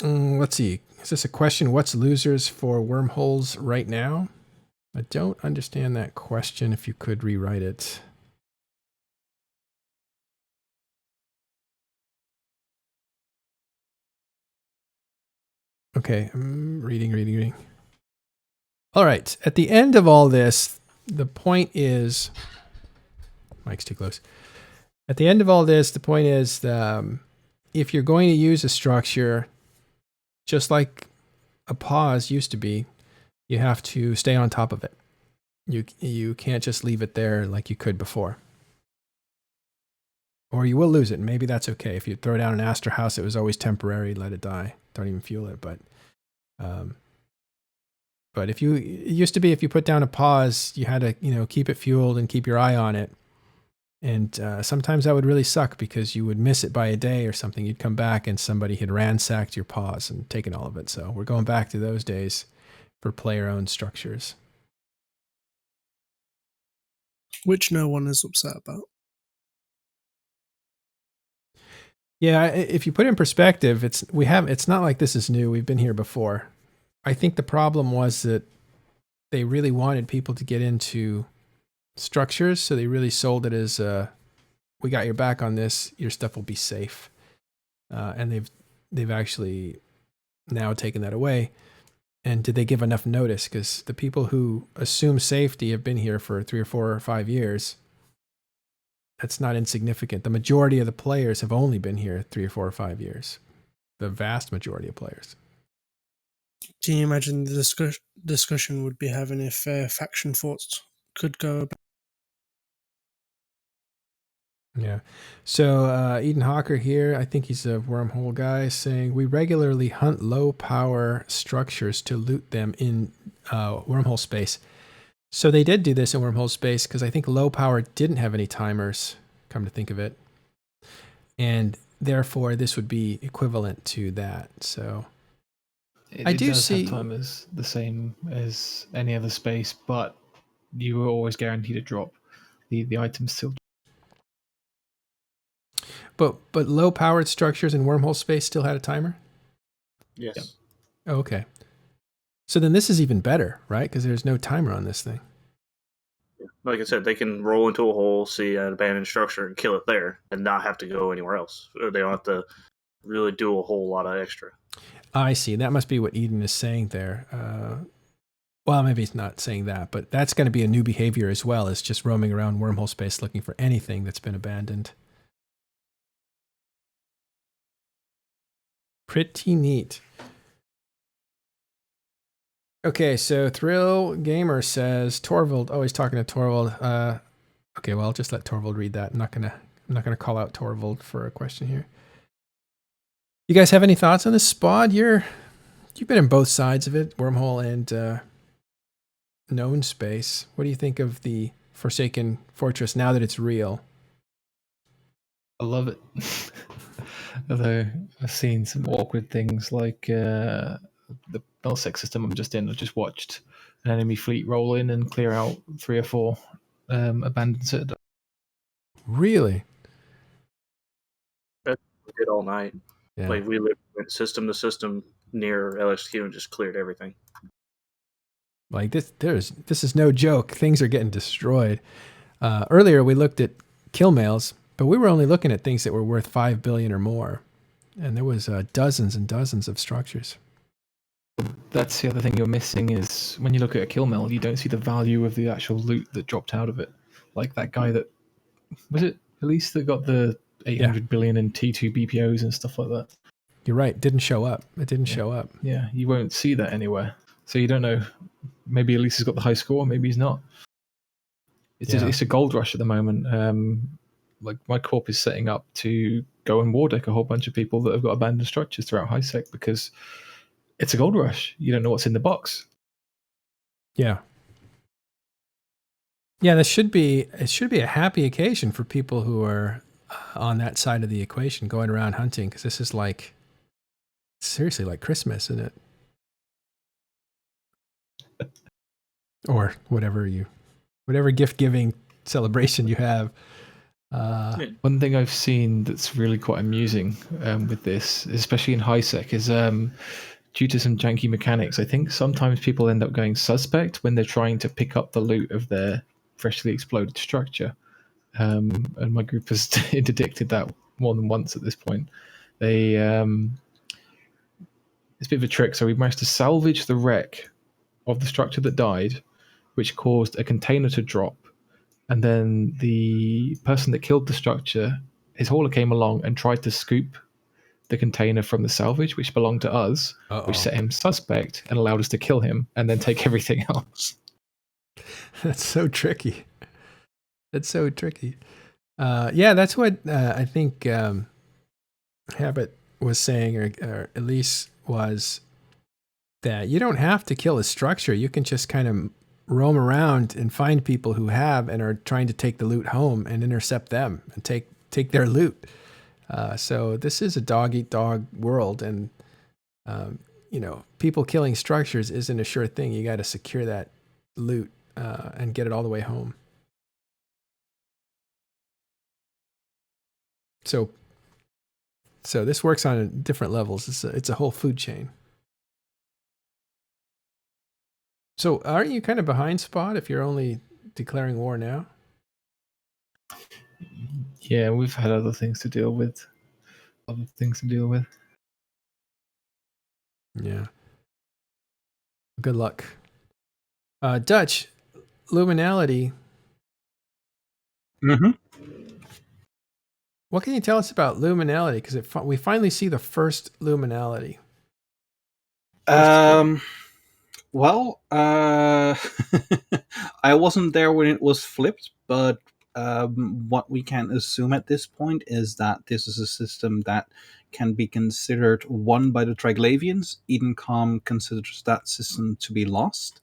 [SPEAKER 1] Let's see. Is this a question? What's losers for wormholes right now? I don't understand that question. If you could rewrite it. Okay, I'm reading. All right. At the end of all this, the point is... Mic's too close. At the end of all this, the point is if you're going to use a structure, just like a pause used to be, you have to stay on top of it. You can't just leave it there like you could before. Or you will lose it, and maybe that's okay. If you throw down an Astor house, it was always temporary, let it die. Don't even fuel it. But it used to be if you put down a pause, you had to keep it fueled and keep your eye on it. And sometimes that would really suck because you would miss it by a day or something. You'd come back and somebody had ransacked your pause and taken all of it. So we're going back to those days for player-owned structures.
[SPEAKER 7] Which no one is upset about.
[SPEAKER 1] Yeah, if you put it in perspective, it's not like this is new. We've been here before. I think the problem was that they really wanted people to get into structures, so they really sold it as we got your back on this, your stuff will be safe. And they've actually now taken that away. And did they give enough notice? Because the people who assume safety have been here for 3 or 4 or 5 years. That's not insignificant. The majority of the players have only been here 3 or 4 or 5 years. The vast majority of players.
[SPEAKER 7] Can you imagine the discussion would be having if faction forts could go about?
[SPEAKER 1] Yeah. So Eden Hawker here, I think he's a wormhole guy, saying we regularly hunt low power structures to loot them in wormhole space. So they did do this in wormhole space because I think low power didn't have any timers, come to think of it. And therefore this would be equivalent to that. So
[SPEAKER 2] It does have timers the same as any other space, but you were always guaranteed a drop. The items still.
[SPEAKER 1] But low powered structures in wormhole space still had a timer?
[SPEAKER 9] Yes.
[SPEAKER 2] Yep.
[SPEAKER 1] Oh, okay. So then this is even better, right? Because there's no timer on this thing.
[SPEAKER 9] Like I said, they can roll into a hole, see an abandoned structure, and kill it there, and not have to go anywhere else. Or they don't have to really do a whole lot of extra.
[SPEAKER 1] I see. That must be what Eden is saying there. Well, maybe he's not saying that, but that's going to be a new behavior as well, as just roaming around wormhole space looking for anything that's been abandoned. Pretty neat. Okay, so Thrill Gamer says Torvald. Oh, he's talking to Torvald. Okay, well, I'll just let Torvald read that. I'm not gonna call out Torvald for a question here. You guys have any thoughts on this, Spod? You've been in both sides of it, wormhole and known space. What do you think of the Forsaken Fortress now that it's real?
[SPEAKER 2] I love it. Although I've seen some awkward things like the nullsec system I'm just in. I just watched an enemy fleet roll in and clear out 3 or 4 abandoned citadels.
[SPEAKER 1] Really?
[SPEAKER 9] That we did all night.
[SPEAKER 1] Yeah.
[SPEAKER 9] Like we went system to system near LXQ and just cleared everything.
[SPEAKER 1] Like this is no joke. Things are getting destroyed. Earlier, we looked at kill mails, but we were only looking at things that were worth 5 billion or more. And there was dozens and dozens of structures.
[SPEAKER 2] That's the other thing you're missing is when you look at a kill mill, you don't see the value of the actual loot that dropped out of it. Like that guy that, was it Elise that got the 800 billion in T2 BPOs and stuff like that?
[SPEAKER 1] You're right. Didn't show up. It didn't show up.
[SPEAKER 2] Yeah, you won't see that anywhere. So you don't know. Maybe Elise has got the high score, maybe he's not. It's a gold rush at the moment. Like my corp is setting up to go and war deck a whole bunch of people that have got abandoned structures throughout high sec because it's a gold rush. You don't know what's in the box.
[SPEAKER 1] Yeah. Yeah, it should be a happy occasion for people who are on that side of the equation going around hunting, because this is like seriously like Christmas, isn't it? Or whatever gift giving celebration you have.
[SPEAKER 2] One thing I've seen that's really quite amusing with this, especially in high sec, is due to some janky mechanics. I think sometimes people end up going suspect when they're trying to pick up the loot of their freshly exploded structure. And my group has interdicted that more than once at this point. It's a bit of a trick. So we managed to salvage the wreck of the structure that died, which caused a container to drop. And then the person that killed the structure, his hauler came along and tried to scoop the container from the salvage, which belonged to us, which set him suspect and allowed us to kill him and then take everything else.
[SPEAKER 1] That's so tricky. Yeah, that's what I think Habit was saying, or Elise was, that you don't have to kill a structure. You can just kind of roam around and find people who have and are trying to take the loot home and intercept them and take their loot. So this is a dog-eat-dog world, and people killing structures isn't a sure thing. You got to secure that loot and get it all the way home. So this works on different levels. It's a whole food chain. So aren't you kind of behind Spot if you're only declaring war now?
[SPEAKER 2] Yeah, we've had other things to deal with.
[SPEAKER 1] Yeah. Good luck. Dutch, Liminality.
[SPEAKER 4] Mm-hmm.
[SPEAKER 1] What can you tell us about Liminality? Because we finally see the first Liminality.
[SPEAKER 4] Well, I wasn't there when it was flipped, but what we can assume at this point is that this is a system that can be considered won by the Triglavians. Edencom considers that system to be lost.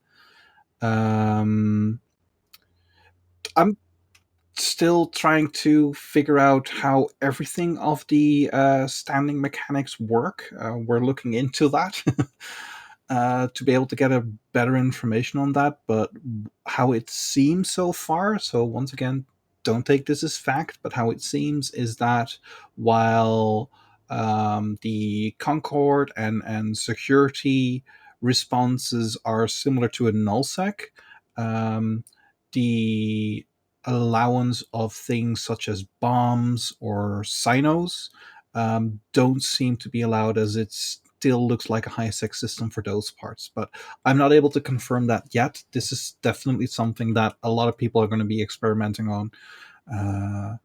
[SPEAKER 4] I'm still trying to figure out how everything of the standing mechanics work. We're looking into that. To be able to get a better information on that, but how it seems so far, so once again, don't take this as fact, but how it seems is that while the Concord and security responses are similar to a nullsec, the allowance of things such as bombs or sinos don't seem to be allowed, as it still looks like a high-sec system for those parts. But I'm not able to confirm that yet. This is definitely something that a lot of people are going to be experimenting on. And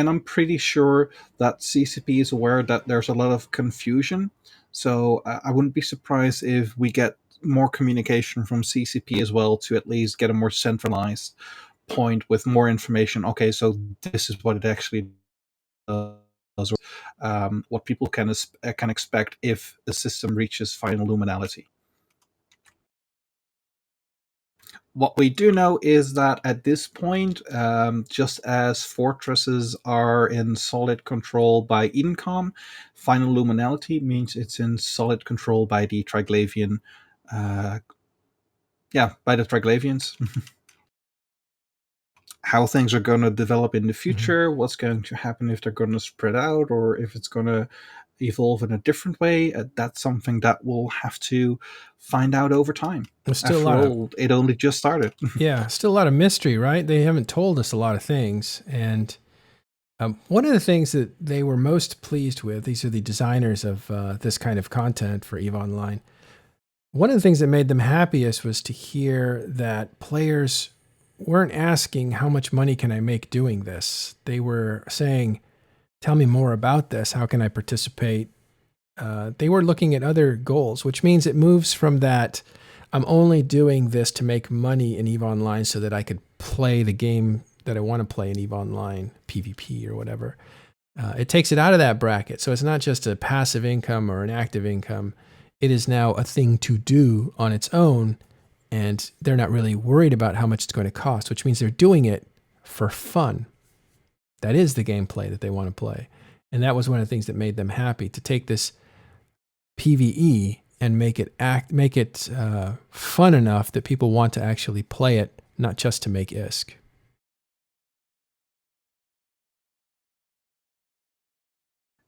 [SPEAKER 4] I'm pretty sure that CCP is aware that there's a lot of confusion. So I wouldn't be surprised if we get more communication from CCP as well, to at least get a more centralized point with more information. Okay, so this is what it actually does, what people can expect if the system reaches final Liminality. What we do know is that at this point, just as fortresses are in solid control by Edencom, final Liminality means it's in solid control by the Triglavian. By the Triglavians. How things are going to develop in the future, what's going to happen if they're going to spread out, or if it's going to evolve in a different way, that's something that we'll have to find out over time.
[SPEAKER 1] There's still
[SPEAKER 4] After
[SPEAKER 1] a lot of,
[SPEAKER 4] all, it only just started.
[SPEAKER 1] yeah, still a lot of mystery, right? They haven't told us a lot of things. And one of the things that they were most pleased with, these are the designers of this kind of content for EVE Online. One of the things that made them happiest was to hear that players weren't asking, how much money can I make doing this? They were saying, tell me more about this. How can I participate? They were looking at other goals, which means it moves from that, I'm only doing this to make money in EVE Online so that I could play the game that I want to play in EVE Online, PvP or whatever. It takes it out of that bracket. So it's not just a passive income or an active income. It is now a thing to do on its own, and they're not really worried about how much it's going to cost, which means they're doing it for fun. That is the gameplay that they want to play. And that was one of the things that made them happy, to take this PvE and make it fun enough that people want to actually play it, not just to make ISK.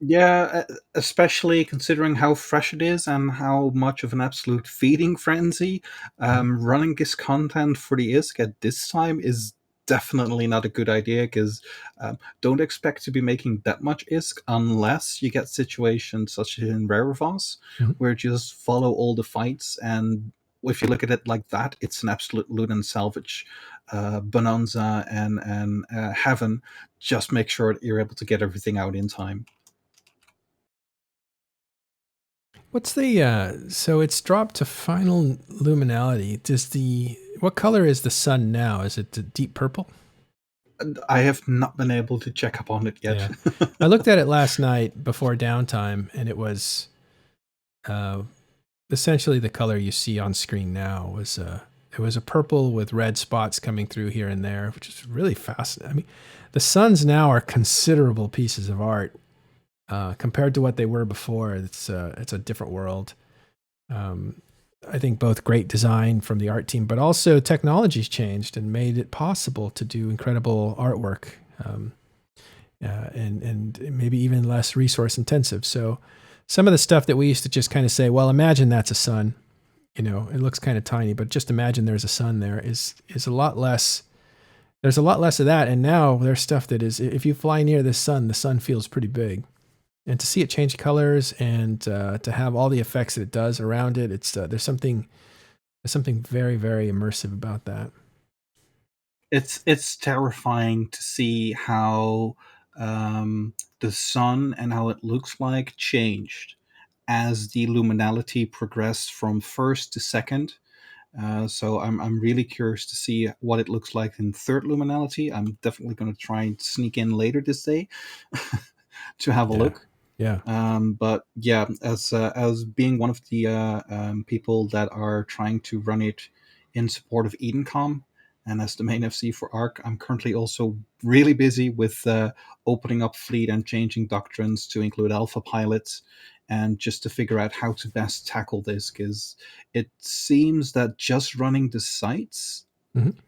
[SPEAKER 4] Yeah, especially considering how fresh it is and how much of an absolute feeding frenzy. Running this content for the ISK at this time is definitely not a good idea, because don't expect to be making that much ISK unless you get situations such as in Rarevos, where you just follow all the fights, and if you look at it like that, it's an absolute loot and salvage bonanza and heaven. Just make sure that you're able to get everything out in time.
[SPEAKER 1] What's the so it's dropped to final luminality. What color is the sun now? Is it the deep purple?
[SPEAKER 4] I have not been able to check up on it yet.
[SPEAKER 1] Yeah. I looked at it last night before downtime, and it was essentially the color you see on screen now. It was a purple with red spots coming through here and there, which is really fascinating. I mean, the suns now are considerable pieces of art. Compared to what they were before, it's a different world. I think both great design from the art team, but also technology's changed and made it possible to do incredible artwork, and maybe even less resource intensive. So some of the stuff that we used to just kind of say, well, imagine that's a sun, it looks kind of tiny, but just imagine there's a sun there, is a lot less. There's a lot less of that. And now there's stuff that is, if you fly near the sun feels pretty big. And to see it change colors and to have all the effects that it does around it, there's something very, very immersive about that.
[SPEAKER 4] It's terrifying to see how the sun and how it looks like changed as the luminality progressed from first to second. So I'm really curious to see what it looks like in third luminality. I'm definitely going to try and sneak in later this day to have a look.
[SPEAKER 1] Yeah.
[SPEAKER 4] But yeah, as being one of the people that are trying to run it in support of EdenCom, and as the main FC for ARC, I'm currently also really busy with opening up fleet and changing doctrines to include alpha pilots, and just to figure out how to best tackle this, because it seems that just running the sites,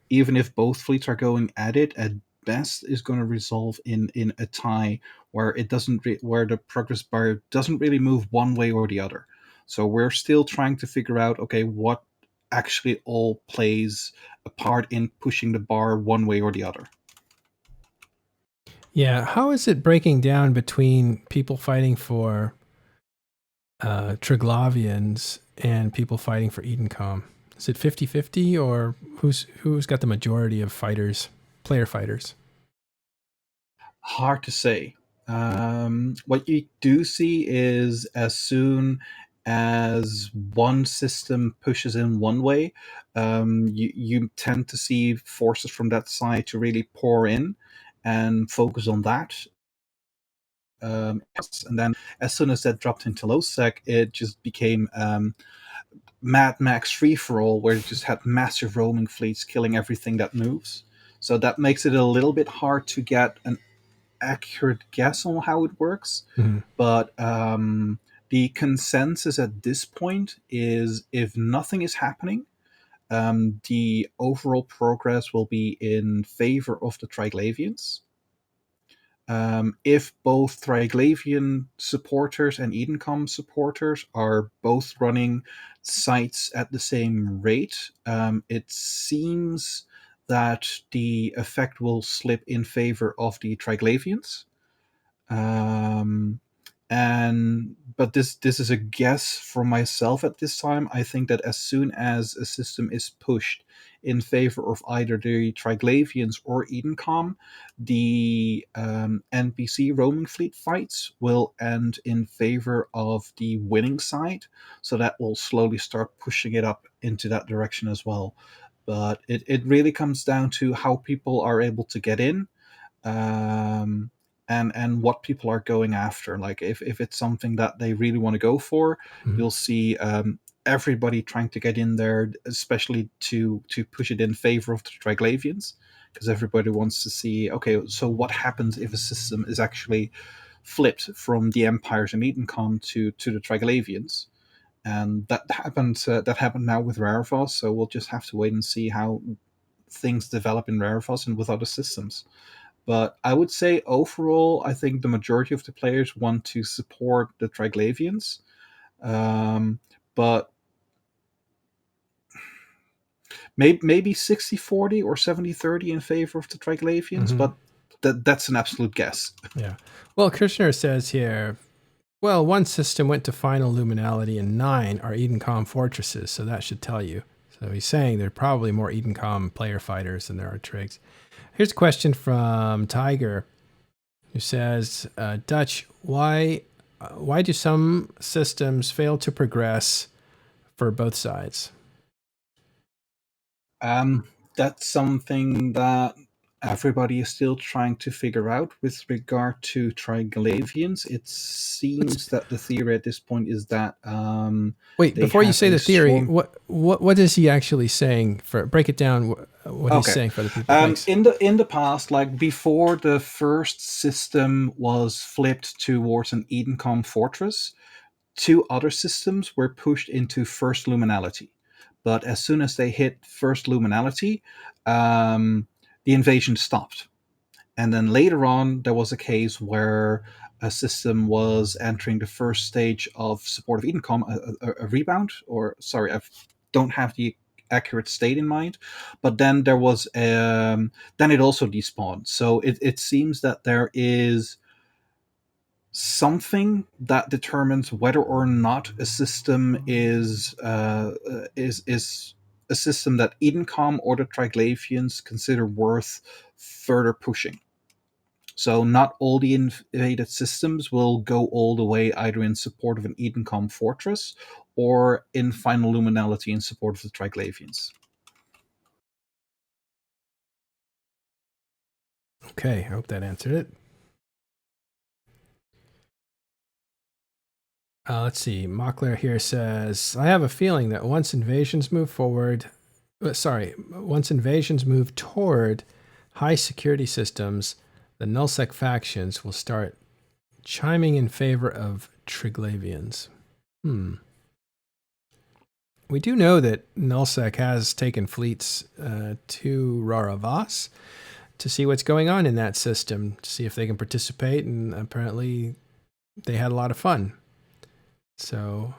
[SPEAKER 4] even if both fleets are going at it, at best is going to resolve in a tie where it doesn't where the progress bar doesn't really move one way or the other. So we're still trying to figure out, okay, what actually all plays a part in pushing the bar one way or the other.
[SPEAKER 1] Yeah, how is it breaking down between people fighting for Triglavians and people fighting for EdenCom? Is it 50-50, or who's got the majority of player fighters?
[SPEAKER 4] Hard to say. What you do see is, as soon as one system pushes in one way, you tend to see forces from that side to really pour in and focus on that. And then as soon as that dropped into low sec, it just became Mad Max free for all, where it just had massive roaming fleets killing everything that moves. So that makes it a little bit hard to get an accurate guess on how it works. But the consensus at this point is, if nothing is happening, the overall progress will be in favor of the Triglavians. if both Triglavian supporters and Edencom supporters are both running sites at the same rate, it seems that the effect will slip in favor of the Triglavians. But this is a guess from myself at this time. I think that as soon as a system is pushed in favor of either the Triglavians or Edencom, the NPC roaming fleet fights will end in favor of the winning side. So that will slowly start pushing it up into that direction as well. But it really comes down to how people are able to get in. And what people are going after. Like if it's something that they really want to go for, you'll see everybody trying to get in there, especially to push it in favor of the Triglavians, because everybody wants to see, okay, so what happens if a system is actually flipped from the Empires and Edencom to the Triglavians. And that happened now with Rarevos, so we'll just have to wait and see how things develop in Rarevos and with other systems. But I would say overall, I think the majority of the players want to support the Triglavians. But maybe 60-40 or 70-30 in favor of the Triglavians, but that's an absolute guess.
[SPEAKER 1] Yeah. Well, Kirshner says here, well, one system went to final Liminality and 9 are Edencom fortresses, so that should tell you. So he's saying there are probably more Edencom player fighters than there are Trigs. Here's a question from Tiger, who says, Dutch, why do some systems fail to progress for both sides?
[SPEAKER 4] That's something that everybody is still trying to figure out with regard to Triglavians. It seems that the theory at this point is that
[SPEAKER 1] wait, before you say the theory, what is he actually saying? Break it down. What he's saying for the people.
[SPEAKER 4] In the past, like before the first system was flipped towards an Edencom fortress, 2 other systems were pushed into first Liminality. But as soon as they hit first Liminality, the invasion stopped. And then later on, there was a case where a system was entering the first stage of support of Edencom, a rebound, or sorry, I don't have the accurate state in mind. But then there was, then it also despawned. So it seems that there is something that determines whether or not a system is a system that Edencom or the Triglavians consider worth further pushing. So not all the invaded systems will go all the way either in support of an Edencom fortress or in final Liminality in support of the Triglavians.
[SPEAKER 1] Okay, I hope that answered it. Let's see. Mockler here says, I have a feeling that once invasions move toward high security systems, the nullsec factions will start chiming in favor of Triglavians. We do know that nullsec has taken fleets to Rarevos to see what's going on in that system, to see if they can participate, and apparently they had a lot of fun. So,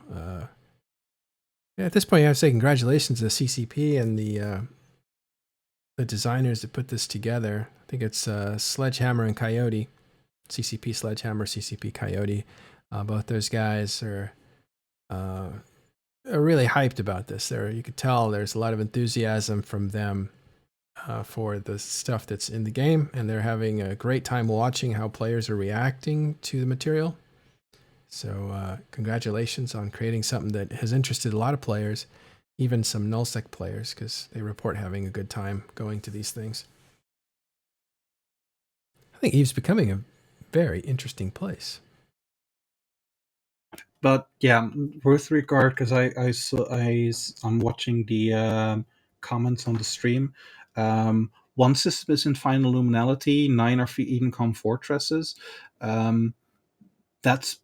[SPEAKER 1] at this point, I have to say congratulations to the CCP and the designers that put this together. I think it's Sledgehammer and Coyote, CCP Sledgehammer, CCP Coyote. Both those guys are really hyped about this. You could tell there's a lot of enthusiasm from them for the stuff that's in the game, and they're having a great time watching how players are reacting to the material. So congratulations on creating something that has interested a lot of players, even some nullsec players, because they report having a good time going to these things. I think EVE's becoming a very interesting place.
[SPEAKER 4] But yeah, with regard, because I'm watching the comments on the stream. One system is in final Liminality, 9 are Edencom fortresses. That's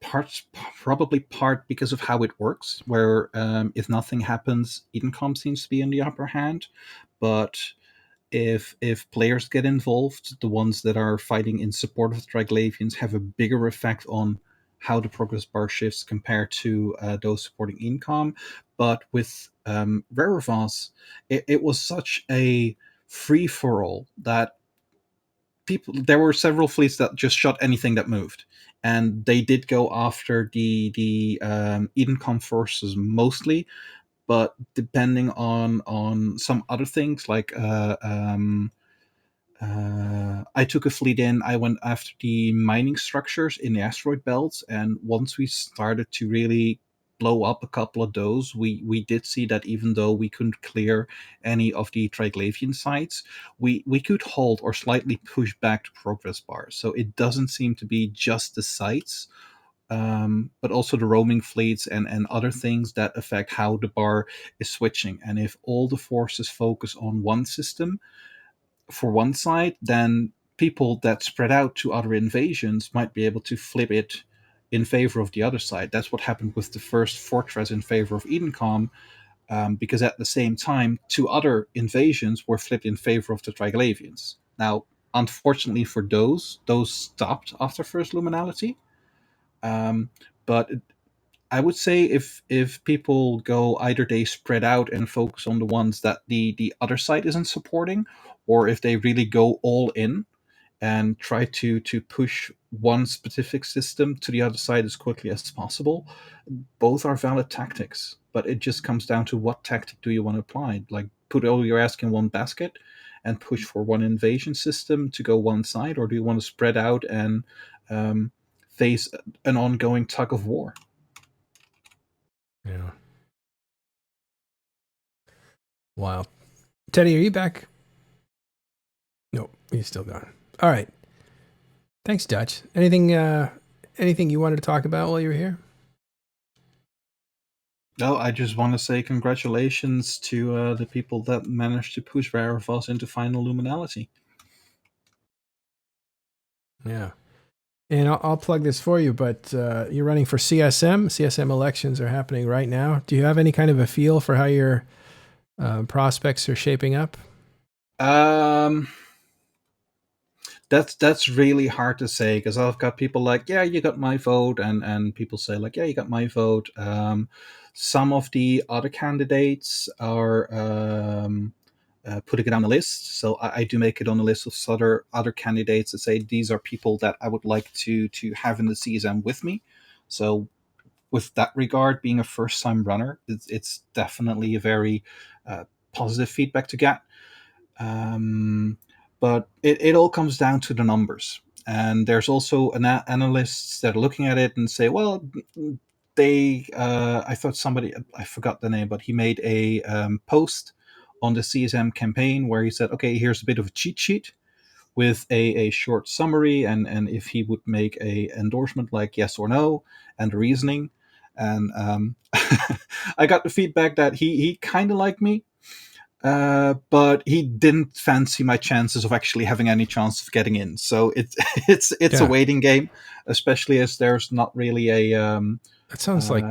[SPEAKER 4] probably part because of how it works, where if nothing happens, Edencom seems to be in the upper hand. But if players get involved, the ones that are fighting in support of the Triglavians have a bigger effect on how the progress bar shifts compared to those supporting Incom. But with Rerevas, it was such a free-for-all that there were several fleets that just shot anything that moved, and they did go after the Edencom forces mostly, but depending on some other things like I took a fleet in. I went after the mining structures in the asteroid belts, and once we started to really blow up a couple of those, we did see that even though we couldn't clear any of the Triglavian sites, we could hold or slightly push back the progress bar. So it doesn't seem to be just the sites, but also the roaming fleets and other things that affect how the bar is switching. And if all the forces focus on one system for one side, then people that spread out to other invasions might be able to flip it in favor of the other side. That's what happened with the first fortress in favor of Edencom, because at the same time, 2 other invasions were flipped in favor of the Triglavians. Now, unfortunately for those stopped after first Liminality. But I would say if people go, either they spread out and focus on the ones that the other side isn't supporting, or if they really go all in and try to push one specific system to the other side as quickly as possible, both are valid tactics. But it just comes down to what tactic do you want to apply. Like, put all your eggs in one basket and push for one invasion system to go one side, or do you want to spread out and face an ongoing tug of war?
[SPEAKER 1] Yeah. Wow. Teddy, are you back? Nope, he's still gone. All right. Thanks, Dutch. Anything you wanted to talk about while you were here?
[SPEAKER 4] No, I just want to say congratulations to the people that managed to push Rerevas into final Liminality.
[SPEAKER 1] Yeah. And I'll plug this for you, but you're running for CSM. CSM elections are happening right now. Do you have any kind of a feel for how your prospects are shaping up?
[SPEAKER 4] That's really hard to say, because I've got people like, yeah, you got my vote, and people say like, yeah, you got my vote. Some of the other candidates are putting it on a list, so I do make it on a list of other candidates that say these are people that I would like to have in the CSM with me. So with that regard, being a first time runner, it's definitely a very positive feedback to get. But it all comes down to the numbers. And there's also analysts that are looking at it and say, well, I thought somebody, I forgot the name, but he made a post on the CSM campaign where he said, okay, here's a bit of a cheat sheet with a short summary, and if he would make a endorsement like yes or no, and the reasoning. And I got the feedback that he kind of liked me, but he didn't fancy my chances of actually having any chance of getting in. So it's a waiting game, especially as there's not really a.
[SPEAKER 1] That sounds like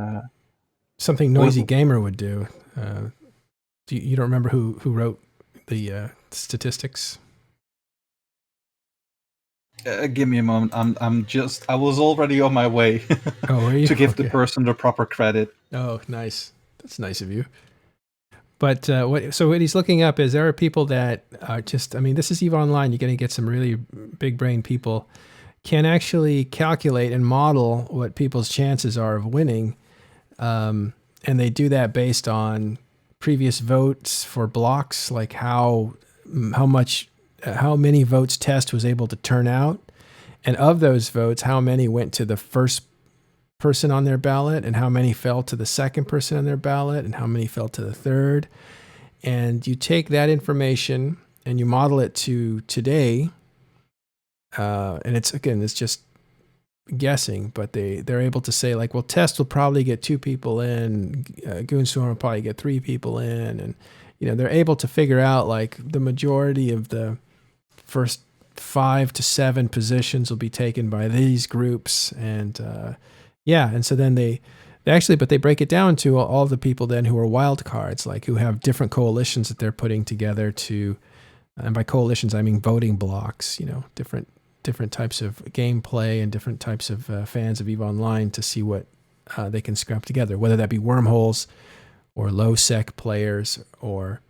[SPEAKER 1] something Noisy Gamer would do. You don't remember who wrote the statistics?
[SPEAKER 4] Give me a moment. I was already on my way to give the person the proper credit.
[SPEAKER 1] Oh, nice. That's nice of you. But what he's looking up is, there are people that are just, I mean, this is EVE Online. You're going to get some really big brain people can actually calculate and model what people's chances are of winning. And they do that based on previous votes for blocks, like how many votes Test was able to turn out. And of those votes, how many went to the first person on their ballot, and how many fell to the second person on their ballot, and how many fell to the third. And you take that information and you model it to today. And it's just guessing, but they're able to say like, well, Test will probably get 2 people in, Goonstorm will probably get 3 people in. And, they're able to figure out like the majority of the first 5 to 7 positions will be taken by these groups. And, and so then they break it down to all the people then who are wild cards, like who have different coalitions that they're putting together to And by coalitions, I mean voting blocks, different types of gameplay and different types of fans of EVE Online to see what they can scrap together, whether that be wormholes or low sec players or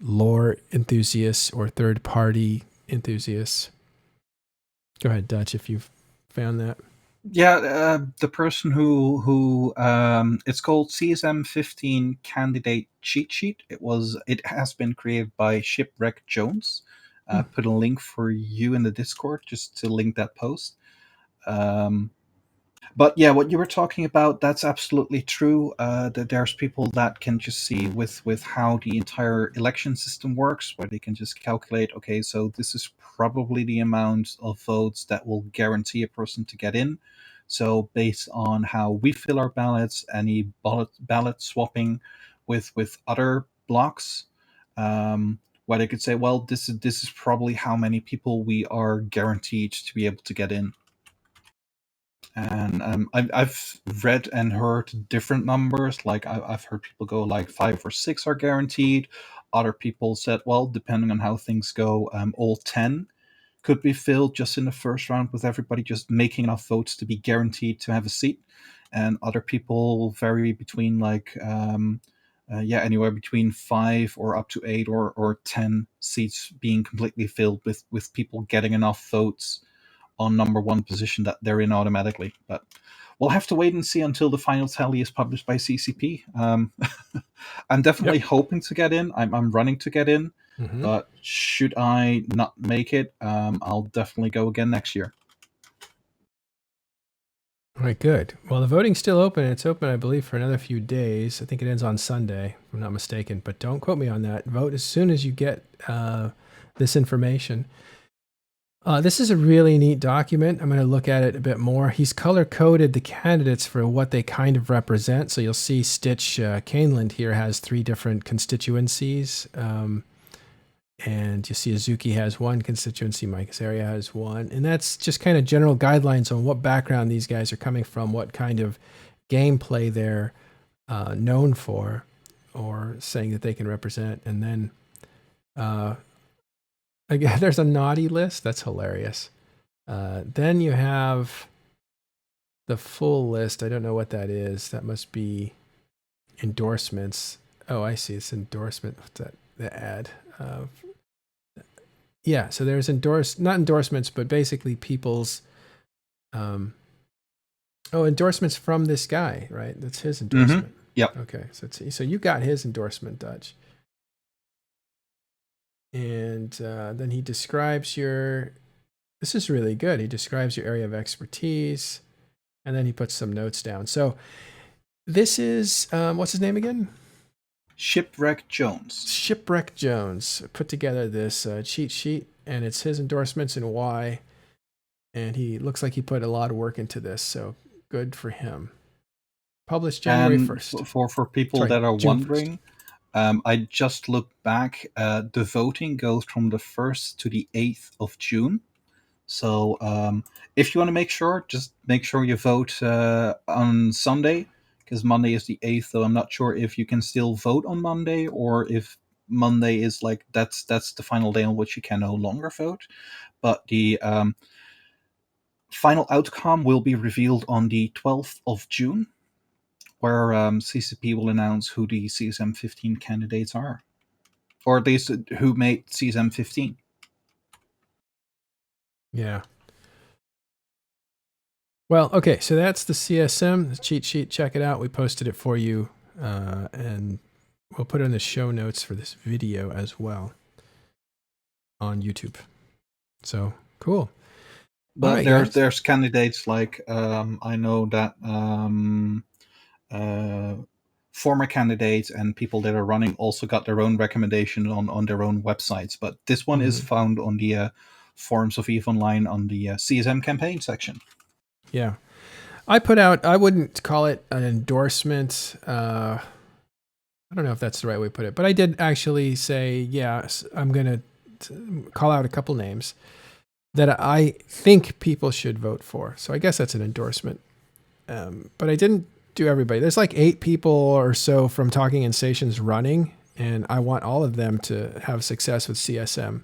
[SPEAKER 1] lore enthusiasts or third party enthusiasts. Go ahead, Dutch, if you've found that.
[SPEAKER 4] Yeah, the person who it's called CSM 15 candidate cheat sheet. It has been created by Shipwreck Jones. Put a link for you in the Discord just to link that post. But yeah, what you were talking about, that's absolutely true. That there's people that can just see with how the entire election system works, where they can just calculate, okay, so this is probably the amount of votes that will guarantee a person to get in. So based on how we fill our ballots, any ballot swapping with other blocks, where they could say, well, this is probably how many people we are guaranteed to be able to get in. And I've read and heard different numbers. Like I've heard people go like 5 or 6 are guaranteed. Other people said, well, depending on how things go, all 10 could be filled just in the first round with everybody just making enough votes to be guaranteed to have a seat. And other people vary between anywhere between 5 or up to 8 or 10 seats being completely filled with people getting enough votes on number one position that they're in automatically. But we'll have to wait and see until the final tally is published by CCP. I'm definitely hoping to get in. I'm running to get in.
[SPEAKER 1] Mm-hmm.
[SPEAKER 4] But should I not make it, I'll definitely go again next year.
[SPEAKER 1] All right, good. Well, the voting's still open. It's open, I believe, for another few days. I think it ends on Sunday, if I'm not mistaken. But don't quote me on that. Vote as soon as you get this information. This is a really neat document. I'm going to look at it a bit more. He's color-coded the candidates for what they kind of represent. So you'll see Stitch Caneland here has 3 different constituencies. And you see Azuki has 1 constituency, Mike Azaria has 1. And that's just kind of general guidelines on what background these guys are coming from, what kind of gameplay they're known for or saying that they can represent. And then again, there's a naughty list. That's hilarious. Then you have the full list. I don't know what that is. That must be endorsements. Oh, I see. It's endorsement. What's that? The ad. Yeah, so there's not endorsements, but basically people's endorsements from this guy, right? That's his endorsement.
[SPEAKER 4] Mm-hmm. Yep.
[SPEAKER 1] Okay, so you got his endorsement, Dutch. And then he describes this is really good. He describes your area of expertise, and then he puts some notes down. So this is, what's his name again?
[SPEAKER 4] Shipwreck Jones.
[SPEAKER 1] Shipwreck Jones put together this cheat sheet, and it's his endorsements and why. And he looks like he put a lot of work into this, so good for him. Published January 1st.
[SPEAKER 4] For people that are wondering, I just looked back. The voting goes from the 1st to the 8th of June. So if you want to make sure, just make sure you vote on Sunday, because Monday is the 8th, though I'm not sure if you can still vote on Monday or if Monday is like that's the final day on which you can no longer vote. But the final outcome will be revealed on the 12th of June, where CCP will announce who the CSM 15 candidates are, or at least who made CSM 15.
[SPEAKER 1] Yeah. Well, okay, so that's the CSM, the cheat sheet. Check it out. We posted it for you, and we'll put it in the show notes for this video as well on YouTube. So, cool.
[SPEAKER 4] But right, there's candidates like, I know that former candidates and people that are running also got their own recommendation on their own websites. But this one is found on the forums of EVE Online on the CSM campaign section.
[SPEAKER 1] Yeah. I wouldn't call it an endorsement. I don't know if that's the right way to put it, but I did actually say, yes, I'm going to call out a couple names that I think people should vote for. So I guess that's an endorsement. But I didn't do everybody. There's like 8 people or so from Talking in Stations running, and I want all of them to have success with CSM.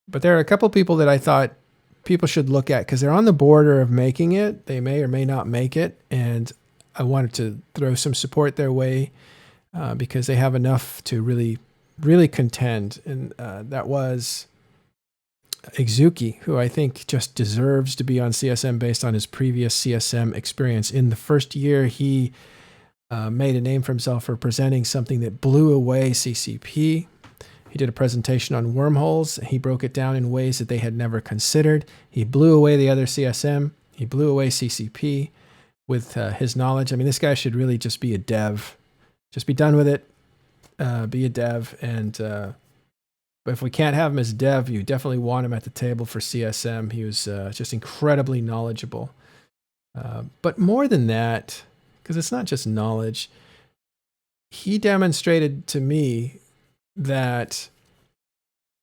[SPEAKER 1] But there are a couple people that I thought people should look at because they're on the border of making it. They may or may not make it. And I wanted to throw some support their way because they have enough to really, really contend. And that was Izuki, who I think just deserves to be on CSM based on his previous CSM experience. In the first year, he made a name for himself for presenting something that blew away CCP. He did a presentation on wormholes. He broke it down in ways that they had never considered. He blew away the other CSM. He blew away CCP with his knowledge. I mean, this guy should really just be a dev. Just be done with it. Be a dev. And but if we can't have him as dev, you definitely want him at the table for CSM. He was just incredibly knowledgeable. But more than that, because it's not just knowledge, he demonstrated to me that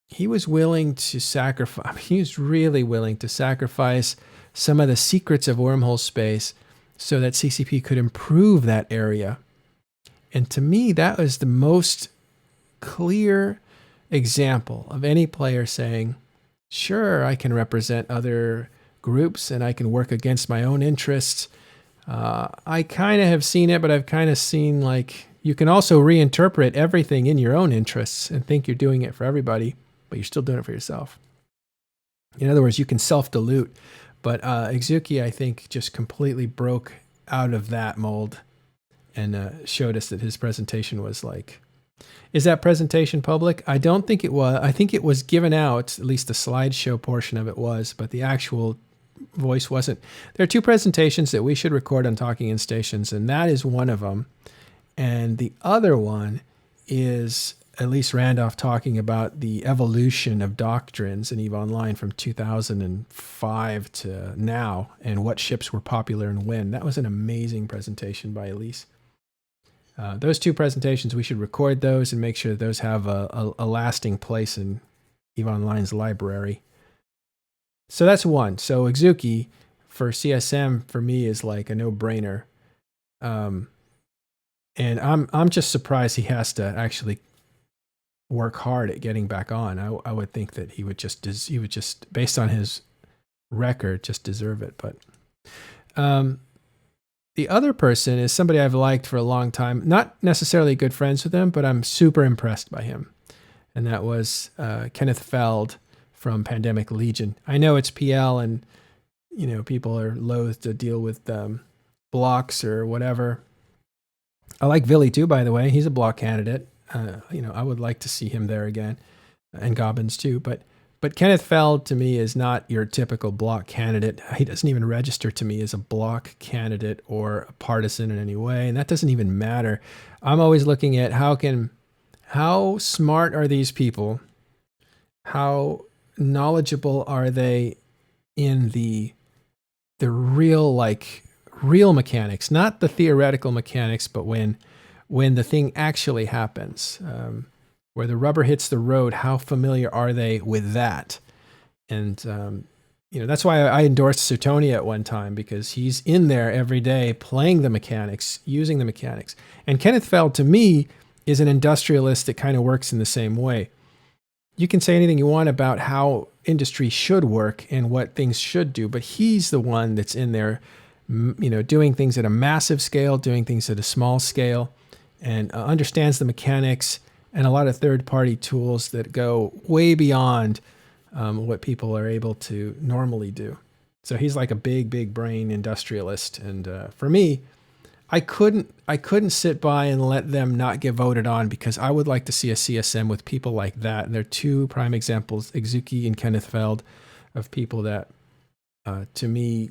[SPEAKER 1] he was willing to sacrifice. I mean, he was really willing to sacrifice some of the secrets of wormhole space so that CCP could improve that area. And to me, that was the most clear example of any player saying, sure, I can represent other groups and I can work against my own interests. I kind of have seen it, but I've kind of seen like, you can also reinterpret everything in your own interests and think you're doing it for everybody, but you're still doing it for yourself. In other words, you can self-dilute. But Izuki, I think, just completely broke out of that mold and showed us that his presentation was like, is that presentation public? I don't think it was. I think it was given out, at least the slideshow portion of it was, but the actual voice wasn't. There are two presentations that we should record on Talking in Stations, and that is one of them. And the other one is Elise Randolph talking about the evolution of doctrines in EVE Online from 2005 to now and what ships were popular and when. That was an amazing presentation by Elise. Those two presentations, we should record those and make sure that those have a lasting place in EVE Online's library. So that's one. So Izuki for CSM for me is like a no-brainer. And I'm just surprised he has to actually work hard at getting back on. I would think that he would just based on his record just deserve it. But the other person is somebody I've liked for a long time. Not necessarily good friends with him, but I'm super impressed by him. And that was Kenneth Feld from Pandemic Legion. I know it's PL and people are loath to deal with blocks or whatever. I like Villy too, by the way. He's a block candidate. I would like to see him there again, and Gobbins too. But Kenneth Feld to me is not your typical block candidate. He doesn't even register to me as a block candidate or a partisan in any way, and that doesn't even matter. I'm always looking at how smart are these people? How knowledgeable are they in the real mechanics, not the theoretical mechanics, but when the thing actually happens, where the rubber hits the road, how familiar are they with that? And, that's why I endorsed Suetonia at one time, because he's in there every day playing the mechanics, using the mechanics. And Kenneth Feld, to me, is an industrialist that kind of works in the same way. You can say anything you want about how industry should work and what things should do, but he's the one that's in there doing things at a massive scale, doing things at a small scale, and understands the mechanics and a lot of third-party tools that go way beyond what people are able to normally do. So he's like a big brain industrialist. And for me, I couldn't sit by and let them not get voted on, because I would like to see a CSM with people like that. And they're two prime examples, Izuki and Kenneth Feld, of people that, to me,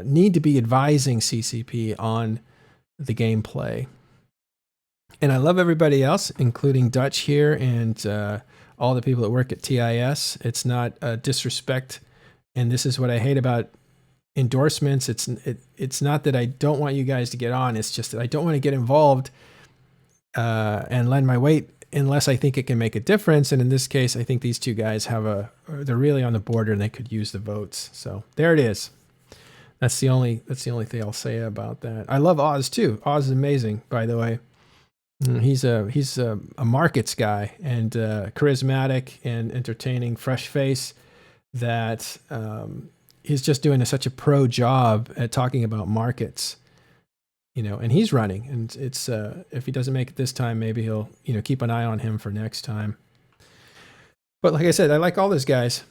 [SPEAKER 1] need to be advising CCP on the gameplay. And I love everybody else, including Dutch here and all the people that work at TIS. It's not disrespect, and this is what I hate about endorsements. It's not that I don't want you guys to get on. It's just that I don't want to get involved and lend my weight unless I think it can make a difference. And in this case, I think these two guys they're really on the border and they could use the votes. So there it is. That's the only thing I'll say about that. I love Oz too. Oz is amazing, by the way. He's a markets guy and charismatic and entertaining, fresh face that he's just doing such a pro job at talking about markets, and he's running, and it's if he doesn't make it this time, maybe he'll keep an eye on him for next time. But like I said, I like all those guys,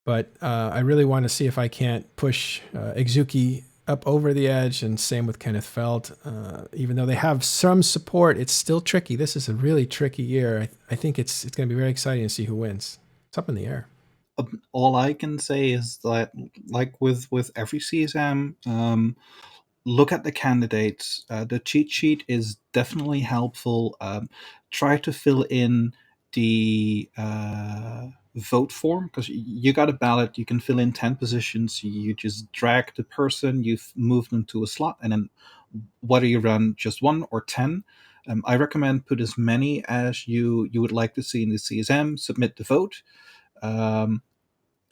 [SPEAKER 1] but I really want to see if I can't push Exuki up over the edge, and same with Kenneth Feld. Even though they have some support, it's still tricky. This is a really tricky year. I think it's going to be very exciting to see who wins. It's up in the air.
[SPEAKER 4] All I can say is that, like with every CSM, look at the candidates. The cheat sheet is definitely helpful. Try to fill in the vote form, because you got a ballot. You can fill in 10 positions. You just drag the person, you move them to a slot, and then whether you run just 1 or 10, I recommend put as many as you would like to see in the CSM. Submit the vote.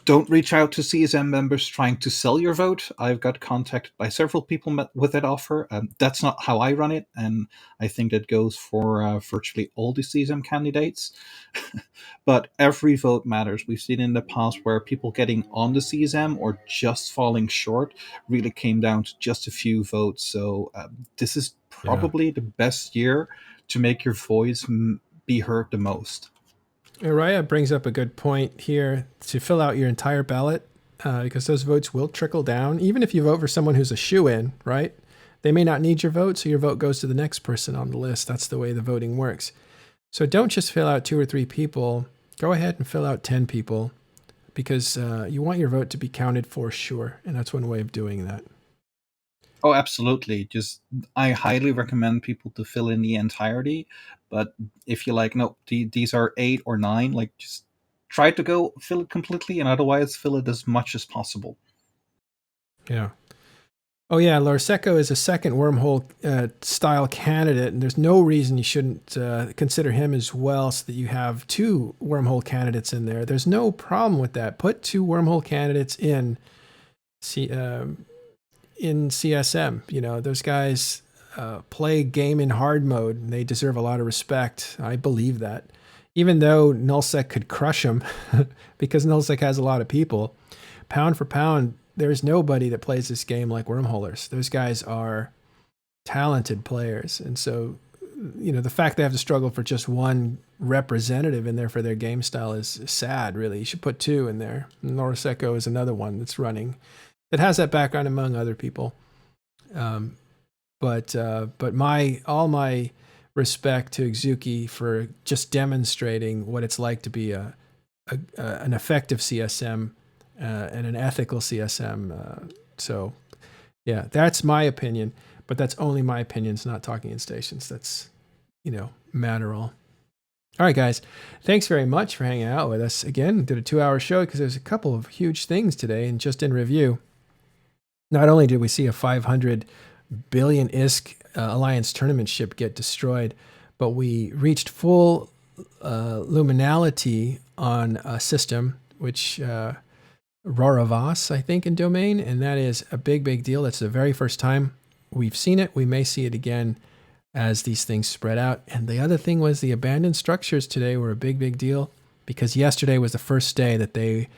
[SPEAKER 4] Don't reach out to CSM members trying to sell your vote. I've got contacted by several people with that offer. That's not how I run it, and I think that goes for virtually all the CSM candidates. But every vote matters. We've seen in the past where people getting on the CSM or just falling short really came down to just a few votes. So this is probably the best year to make your voice be heard the most.
[SPEAKER 1] Araya brings up a good point here to fill out your entire ballot, because those votes will trickle down. Even if you vote for someone who's a shoo-in, right? They may not need your vote, so your vote goes to the next person on the list. That's the way the voting works. So don't just fill out 2 or 3 people. Go ahead and fill out 10 people, because you want your vote to be counted for sure. And that's one way of doing that.
[SPEAKER 4] Oh, absolutely. I highly recommend people to fill in the entirety. But if you these are 8 or 9, just try to go fill it completely, and otherwise fill it as much as possible.
[SPEAKER 1] Yeah. Oh yeah, Larseco is a second wormhole style candidate, and there's no reason you shouldn't consider him as well, so that you have 2 wormhole candidates in there. There's no problem with that. Put 2 wormhole candidates in CSM. Those guys play game in hard mode, and they deserve a lot of respect. I believe that. Even though Nullsec could crush them, because Nullsec has a lot of people, pound for pound, there's nobody that plays this game like wormholers. Those guys are talented players. And so, the fact they have to struggle for just 1 representative in there for their game style is sad, really. You should put 2 in there. Norseco is another one that's running, that has that background among other people. But all my respect to Exuki for just demonstrating what it's like to be an effective CSM and an ethical CSM. So yeah, that's my opinion, but that's only my opinion. It's not Talking in Stations. That's, Matterall. All right, guys, thanks very much for hanging out with us. Again, did a 2-hour show because there's a couple of huge things today. And just in review, not only did we see a 500 billion ISK Alliance tournament ship get destroyed, but we reached full Liminality on a system, which Roravas, I think, in domain, and that is a big, big deal. That's the very first time we've seen it. We may see it again as these things spread out. And the other thing was the abandoned structures today were a big, big deal, because yesterday was the first day that they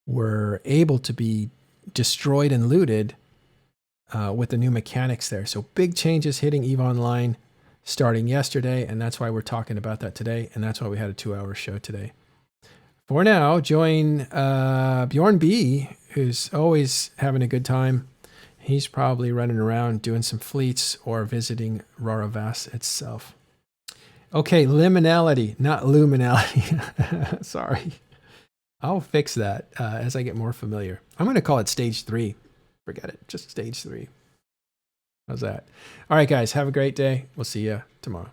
[SPEAKER 1] were able to be destroyed and looted with the new mechanics there. So big changes hitting EVE Online starting yesterday, and that's why we're talking about that today, and that's why we had a 2-hour show today. For now, join Bjorn B, who's always having a good time. He's probably running around doing some fleets or visiting Roravas itself. Okay, Liminality, not Luminality. Sorry. I'll fix that as I get more familiar. I'm going to call it Stage 3. Forget it. Just Stage 3. How's that? All right, guys. Have a great day. We'll see you tomorrow.